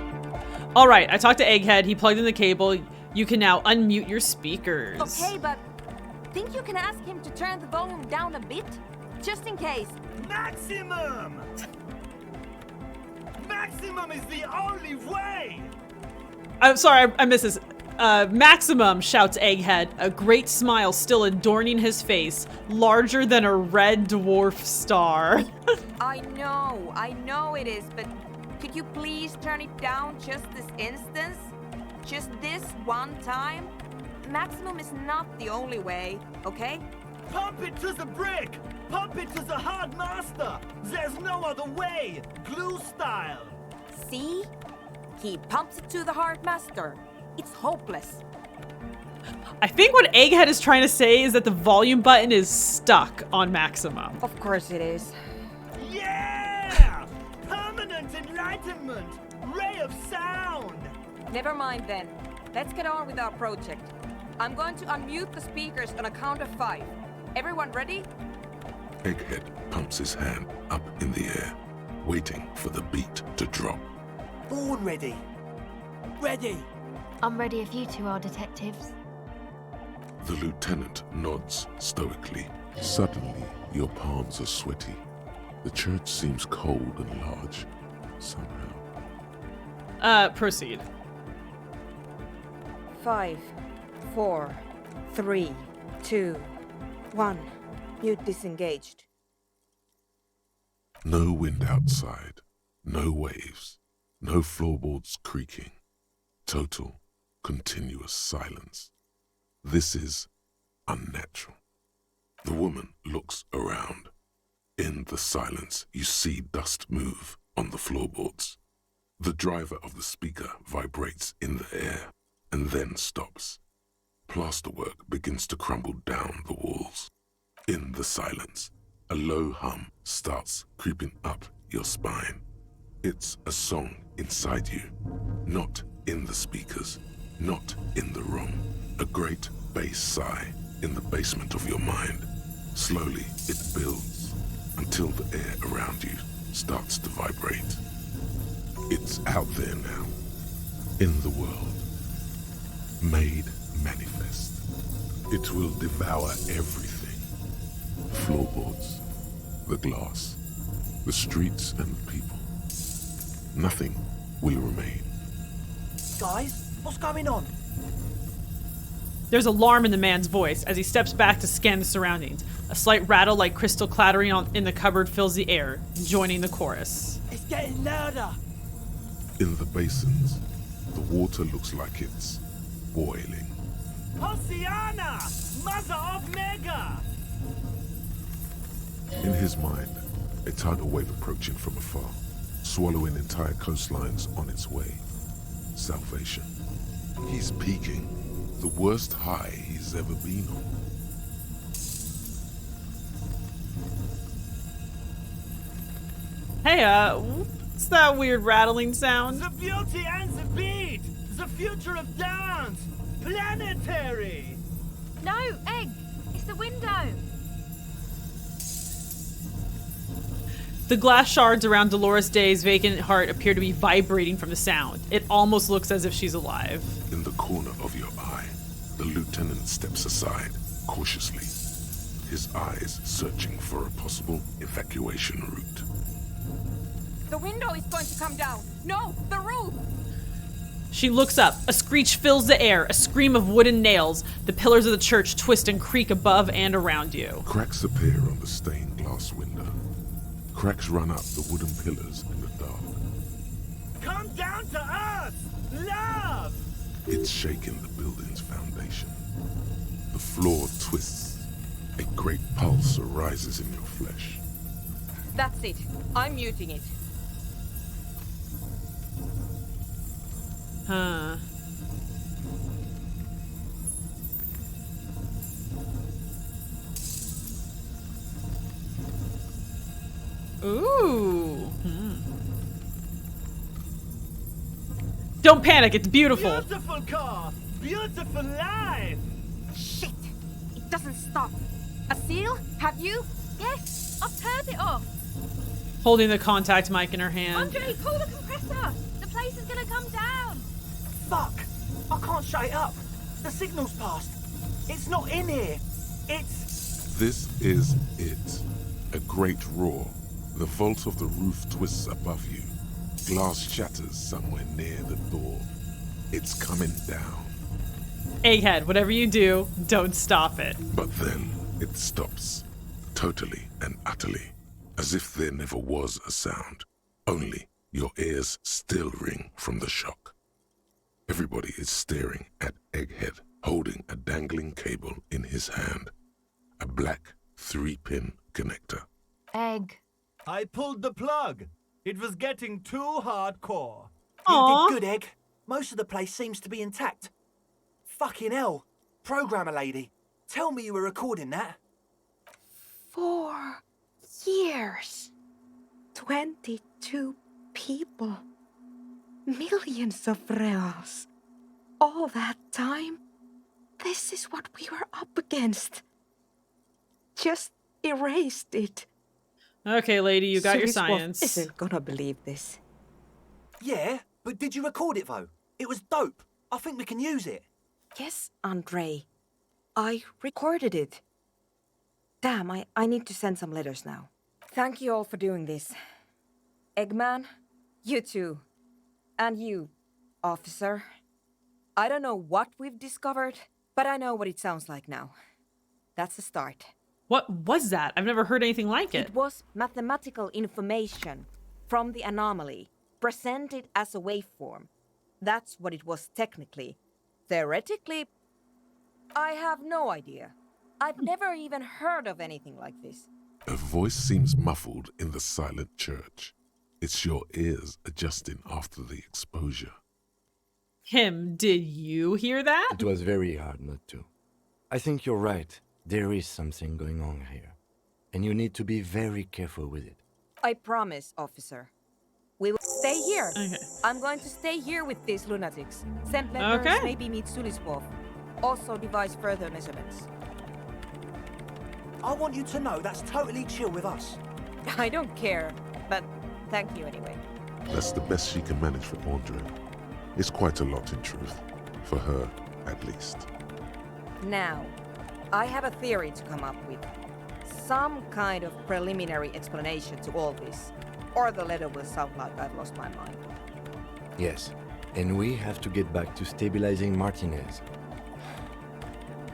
All right, I talked to Egghead. He plugged in the cable. You can now unmute your speakers. Okay, but think you can ask him to turn the volume down a bit? Just in case. Maximum! Maximum is the only way! I'm sorry, I missed this. Maximum, shouts Egghead, a great smile still adorning his face, larger than a red dwarf star. I know it is, but could you please turn it down just this instance? Just this one time? Maximum is not the only way, okay? Pump it to the brick! Pump it to the hard master! There's no other way! Glue style! See? He pumps it to the hard master. It's hopeless. I think what Egghead is trying to say is that the volume button is stuck on maximum. Of course it is. Yeah! Permanent enlightenment! Ray of sound! Never mind then. Let's get on with our project. I'm going to unmute the speakers on a count of 5. Everyone ready? Egghead pumps his hand up in the air, waiting for the beat to drop. Born ready. Ready. I'm ready if you two are detectives. The lieutenant nods stoically. Suddenly, your palms are sweaty. The church seems cold and large, somehow. Proceed. 5, 4, 3, 2, 1. Mute disengaged. No wind outside, no waves, no floorboards creaking. Total, continuous silence. This is unnatural. The woman looks around. In the silence, you see dust move on the floorboards. The driver of the speaker vibrates in the air and then stops. Plasterwork begins to crumble down the walls. In the silence, a low hum starts creeping up your spine. It's a song inside you, not in the speakers, not in the room. A great bass sigh in the basement of your mind. Slowly, it builds until the air around you starts to vibrate. It's out there now, in the world, made manifest. It will devour everything. The floorboards, the glass, the streets and the people. Nothing will remain. Guys, what's going on? There's alarm in the man's voice as he steps back to scan the surroundings. A slight rattle like crystal clattering in the cupboard fills the air, joining the chorus. It's getting louder. In the basins, the water looks like it's boiling. Oceana! Mother of Mega! In his mind, a tidal wave approaching from afar, swallowing entire coastlines on its way. Salvation. He's peaking. The worst high he's ever been on. Hey, what's that weird rattling sound? The beauty and the beat! The future of dance! Planetary! No, Egg! It's the window! The glass shards around Dolores Day's vacant heart appear to be vibrating from the sound. It almost looks as if she's alive. In the corner of your eye, the lieutenant steps aside, cautiously, his eyes searching for a possible evacuation route. The window is going to come down. No, the roof! She looks up. A screech fills the air, a scream of wooden nails. The pillars of the church twist and creak above and around you. Cracks appear on the stained glass window. Cracks run up the wooden pillars in the dark. Come down to us! Love! It's shaking the building's foundation. The floor twists. A great pulse arises in your flesh. That's it. I'm muting it. Huh. Ooh. Don't panic, it's beautiful. Beautiful car! Beautiful life! Shit! It doesn't stop. A seal? Have you? Yes, I've turned it off. Holding the contact mic in her hand. Andre, pull the compressor. The place is gonna come down. Fuck! I can't shut it up. The signal's passed. It's not in here. It's... This is it. A great roar. The vault of the roof twists above you. Glass shatters somewhere near the door. It's coming down. Egghead, whatever you do, don't stop it. But then it stops. Totally and utterly. As if there never was a sound. Only your ears still ring from the shock. Everybody is staring at Egghead, holding a dangling cable in his hand. A black 3-pin connector. Egg. I pulled the plug. It was getting too hardcore. You did good, Egg. Most of the place seems to be intact. Fucking hell. Programmer lady, tell me you were recording that. 4 years. 22 people. Millions of reals. All that time? This is what we were up against. just erased it. Okay, lady, you got your Suliswolf science. isn't gonna believe this. Yeah, but did you record it though? It was dope. I think we can use it. Yes, Andre. I recorded it. Damn, I need to send some letters now. Thank you all for doing this. Eggman, you too. And you, officer. I don't know what we've discovered, but I know what it sounds like now. That's a start. What was that? I've never heard anything like it. It was mathematical information from the anomaly, presented as a waveform. That's what it was technically. Theoretically, I have no idea. I've never even heard of anything like this. A voice seems muffled in the silent church. It's your ears adjusting after the exposure. Did you hear that? It was very hard not to. I think you're right. There is something going on here. And you need to be very careful with it. I promise, officer. We will stay here. Okay. I'm going to stay here with these lunatics. Send letters, Okay. maybe meet Suliswolf. Also devise further measurements. I want you to know that's totally chill with us. I don't care, but thank you anyway. That's the best she can manage for Andre. It's quite a lot in truth. For her, at least. Now, I have a theory to come up with. Some kind of preliminary explanation to all this. Or the letter will sound like I've lost my mind. Yes, and we have to get back to stabilizing Martinez.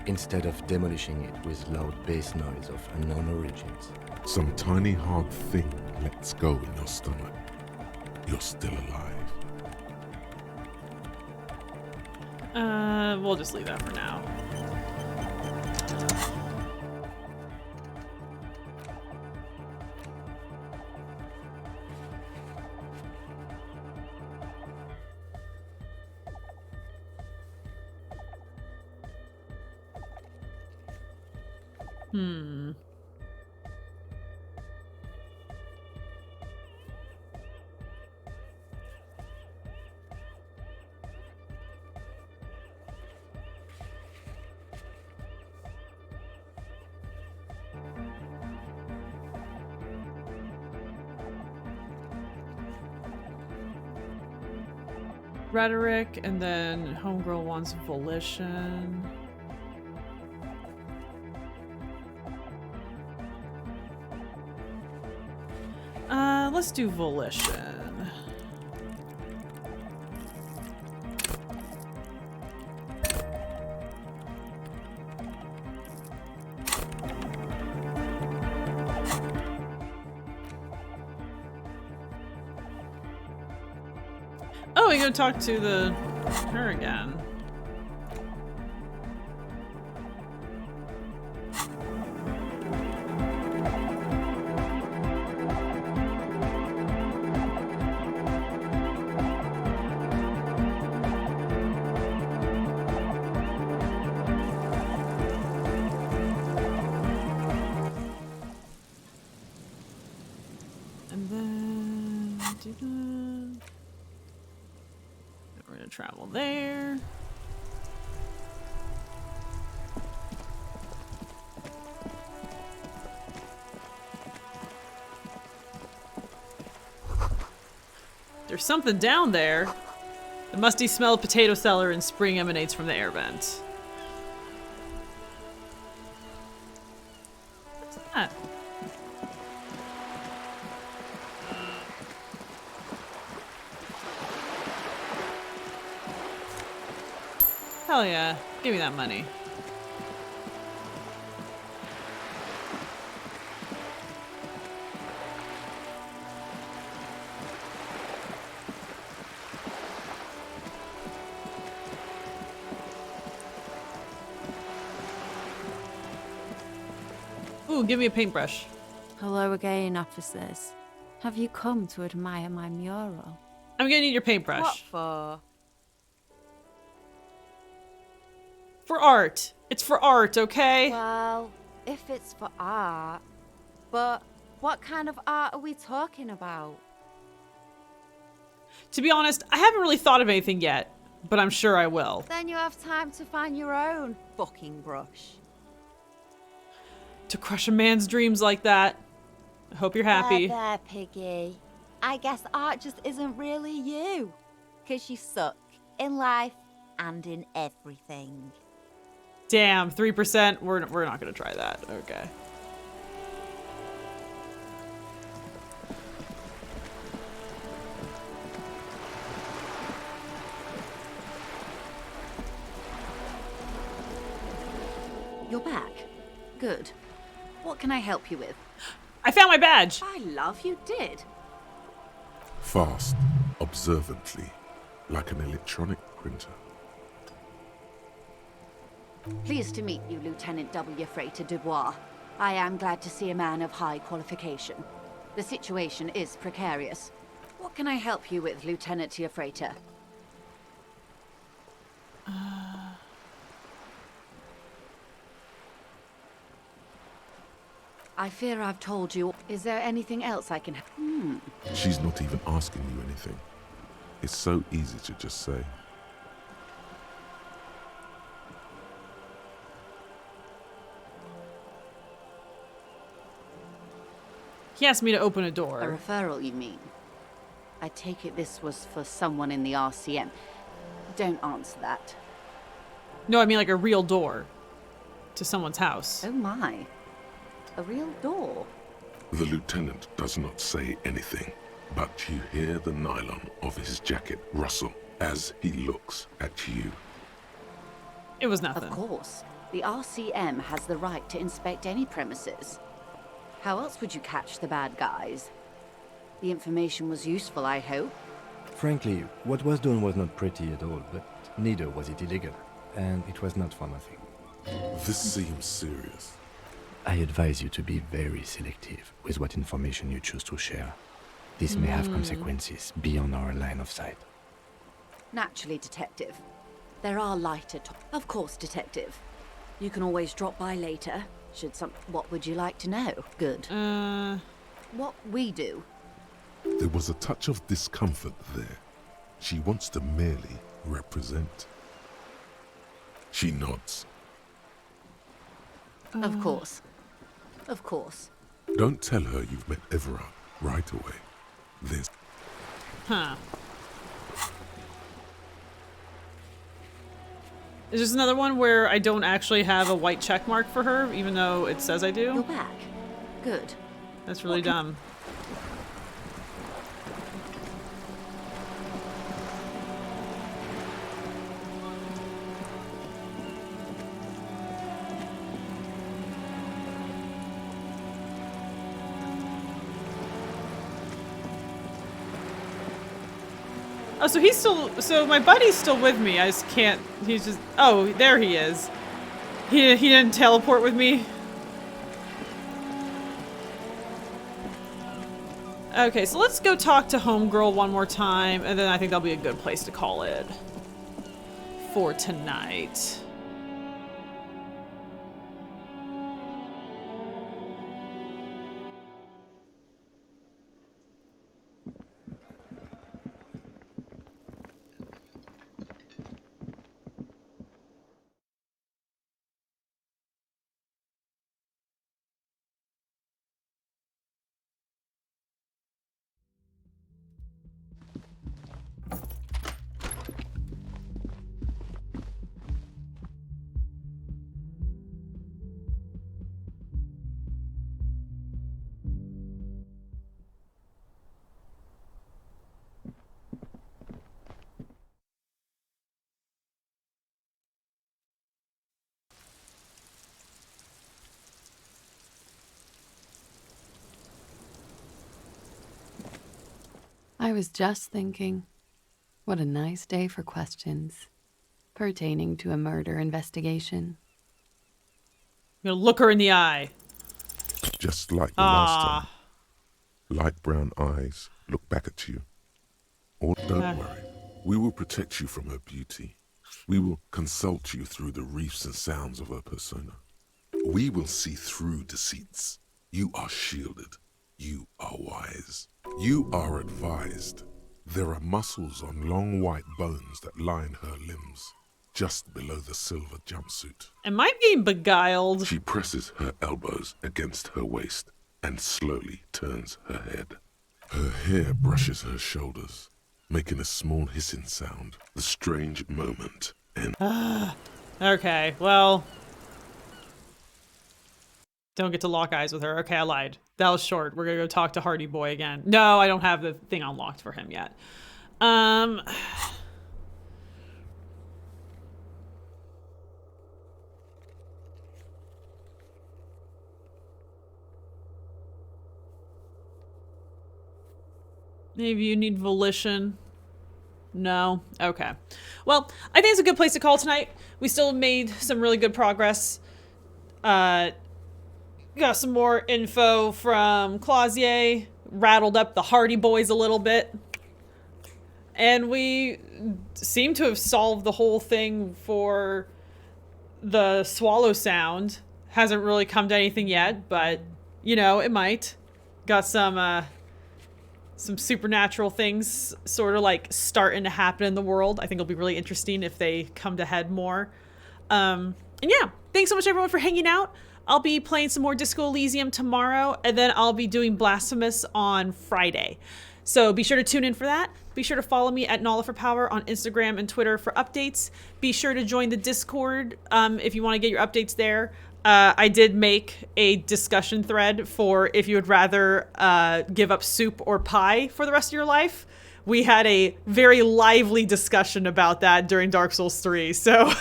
Instead of demolishing it with loud bass noise of unknown origins. Some tiny hard thing lets go in your stomach. You're still alive. We'll just leave that for now. Rhetoric, and then homegirl wants volition. Let's do volition. Oh, we go talk to her again. And then we're gonna travel there. There's something down there. The musty smell of potato cellar and spring emanates from the air vent. What's that? Hell yeah. Give me that money. Ooh, give me a paintbrush. Hello again, officers. Have you come to admire my mural? I'm gonna need your paintbrush. What for? For art. It's for art, okay? Well, if it's for art. But what kind of art are we talking about? To be honest, I haven't really thought of anything yet, but I'm sure I will. Then you have time to find your own fucking brush. To crush a man's dreams like that. I hope you're happy. There, Piggy. I guess art just isn't really you. 'Cause you suck in life and in everything. Damn, 3%. We're not gonna try that. Okay. You're back. Good. What can I help you with? I found my badge. I love you did. Fast, observantly, like an electronic printer. Pleased to meet you, Lieutenant W. Freighter Dubois. I am glad to see a man of high qualification. The situation is precarious. What can I help you with, Lieutenant Freighter? I fear I've told you. Is there anything else I can... She's not even asking you anything. It's so easy to just say. He asked me to open a A door. referral, you mean? I take it this was for someone in the RCM. Don't answer that. No, I mean like a real door to someone's house. Oh my. A real door. The lieutenant does not say anything, but you hear the nylon of his jacket rustle as he looks at you. It was nothing. Of course. The RCM has the right to inspect any premises. How else would you catch the bad guys? The information was useful, I hope. Frankly, what was done was not pretty at all, but neither was it illegal. And it was not for nothing. This seems serious. I advise you to be very selective with what information you choose to share. This may have consequences beyond our line of sight. Naturally, Detective. There are lighter Of course, Detective. You can always drop by later, should some... What would you like to know? Good. What we do. There was a touch of discomfort there. She wants to merely represent. She nods. Of course. Of course. Don't tell her you've met Everard right away. This. Huh. Is this another one where I don't actually have a white check mark for her, even though it says I do? You're back. Good. That's really dumb. Oh, so he's still, so my buddy's still with me. I just can't, he's just, oh, there he is. He didn't teleport with me. Okay, so let's go talk to Homegirl one more time, and then I think that'll be a good place to call it for tonight. I was just thinking, what a nice day for questions pertaining to a murder investigation. I'm gonna look her in the eye. Just like the last time. Light brown eyes look back at you. Or don't worry. We will protect you from her beauty. We will consult you through the reefs and sounds of her persona. We will see through deceits. You are shielded. You are wise. You are advised. There are muscles on long white bones that line her limbs. just below the silver jumpsuit. Am I being beguiled? She presses her elbows against her waist and slowly turns her head. Her hair brushes her shoulders, making a small hissing sound. The strange moment ends. Okay, well... Don't get to lock eyes with her. Okay, I lied. That was short. We're gonna go talk to Hardy Boy again. No, I don't have the thing unlocked for him yet. Maybe you need volition. No? Okay. Well, I think it's a good place to call tonight. We still made some really good progress. Got some more info from Clausier. Rattled up the Hardy Boys a little bit. And we seem to have solved the whole thing for the swallow sound. Hasn't really come to anything yet, but, you know, it might. Got some supernatural things sort of like starting to happen in the world. I think it'll be really interesting if they come to head more. And yeah, thanks so much everyone for hanging out. I'll be playing some more Disco Elysium tomorrow, and then I'll be doing Blasphemous on Friday. So be sure to tune in for that. Be sure to follow me at Nala for Power on Instagram and Twitter for updates. Be sure to join the Discord if you want to get your updates there. I did make a discussion thread for if you would rather give up soup or pie for the rest of your life. We had a very lively discussion about that during Dark Souls 3, so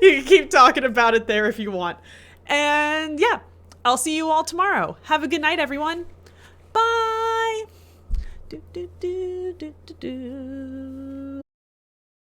you can keep talking about it there if you want. And yeah, I'll see you all tomorrow. Have a good night, everyone. Bye! Do, do, do, do, do, do.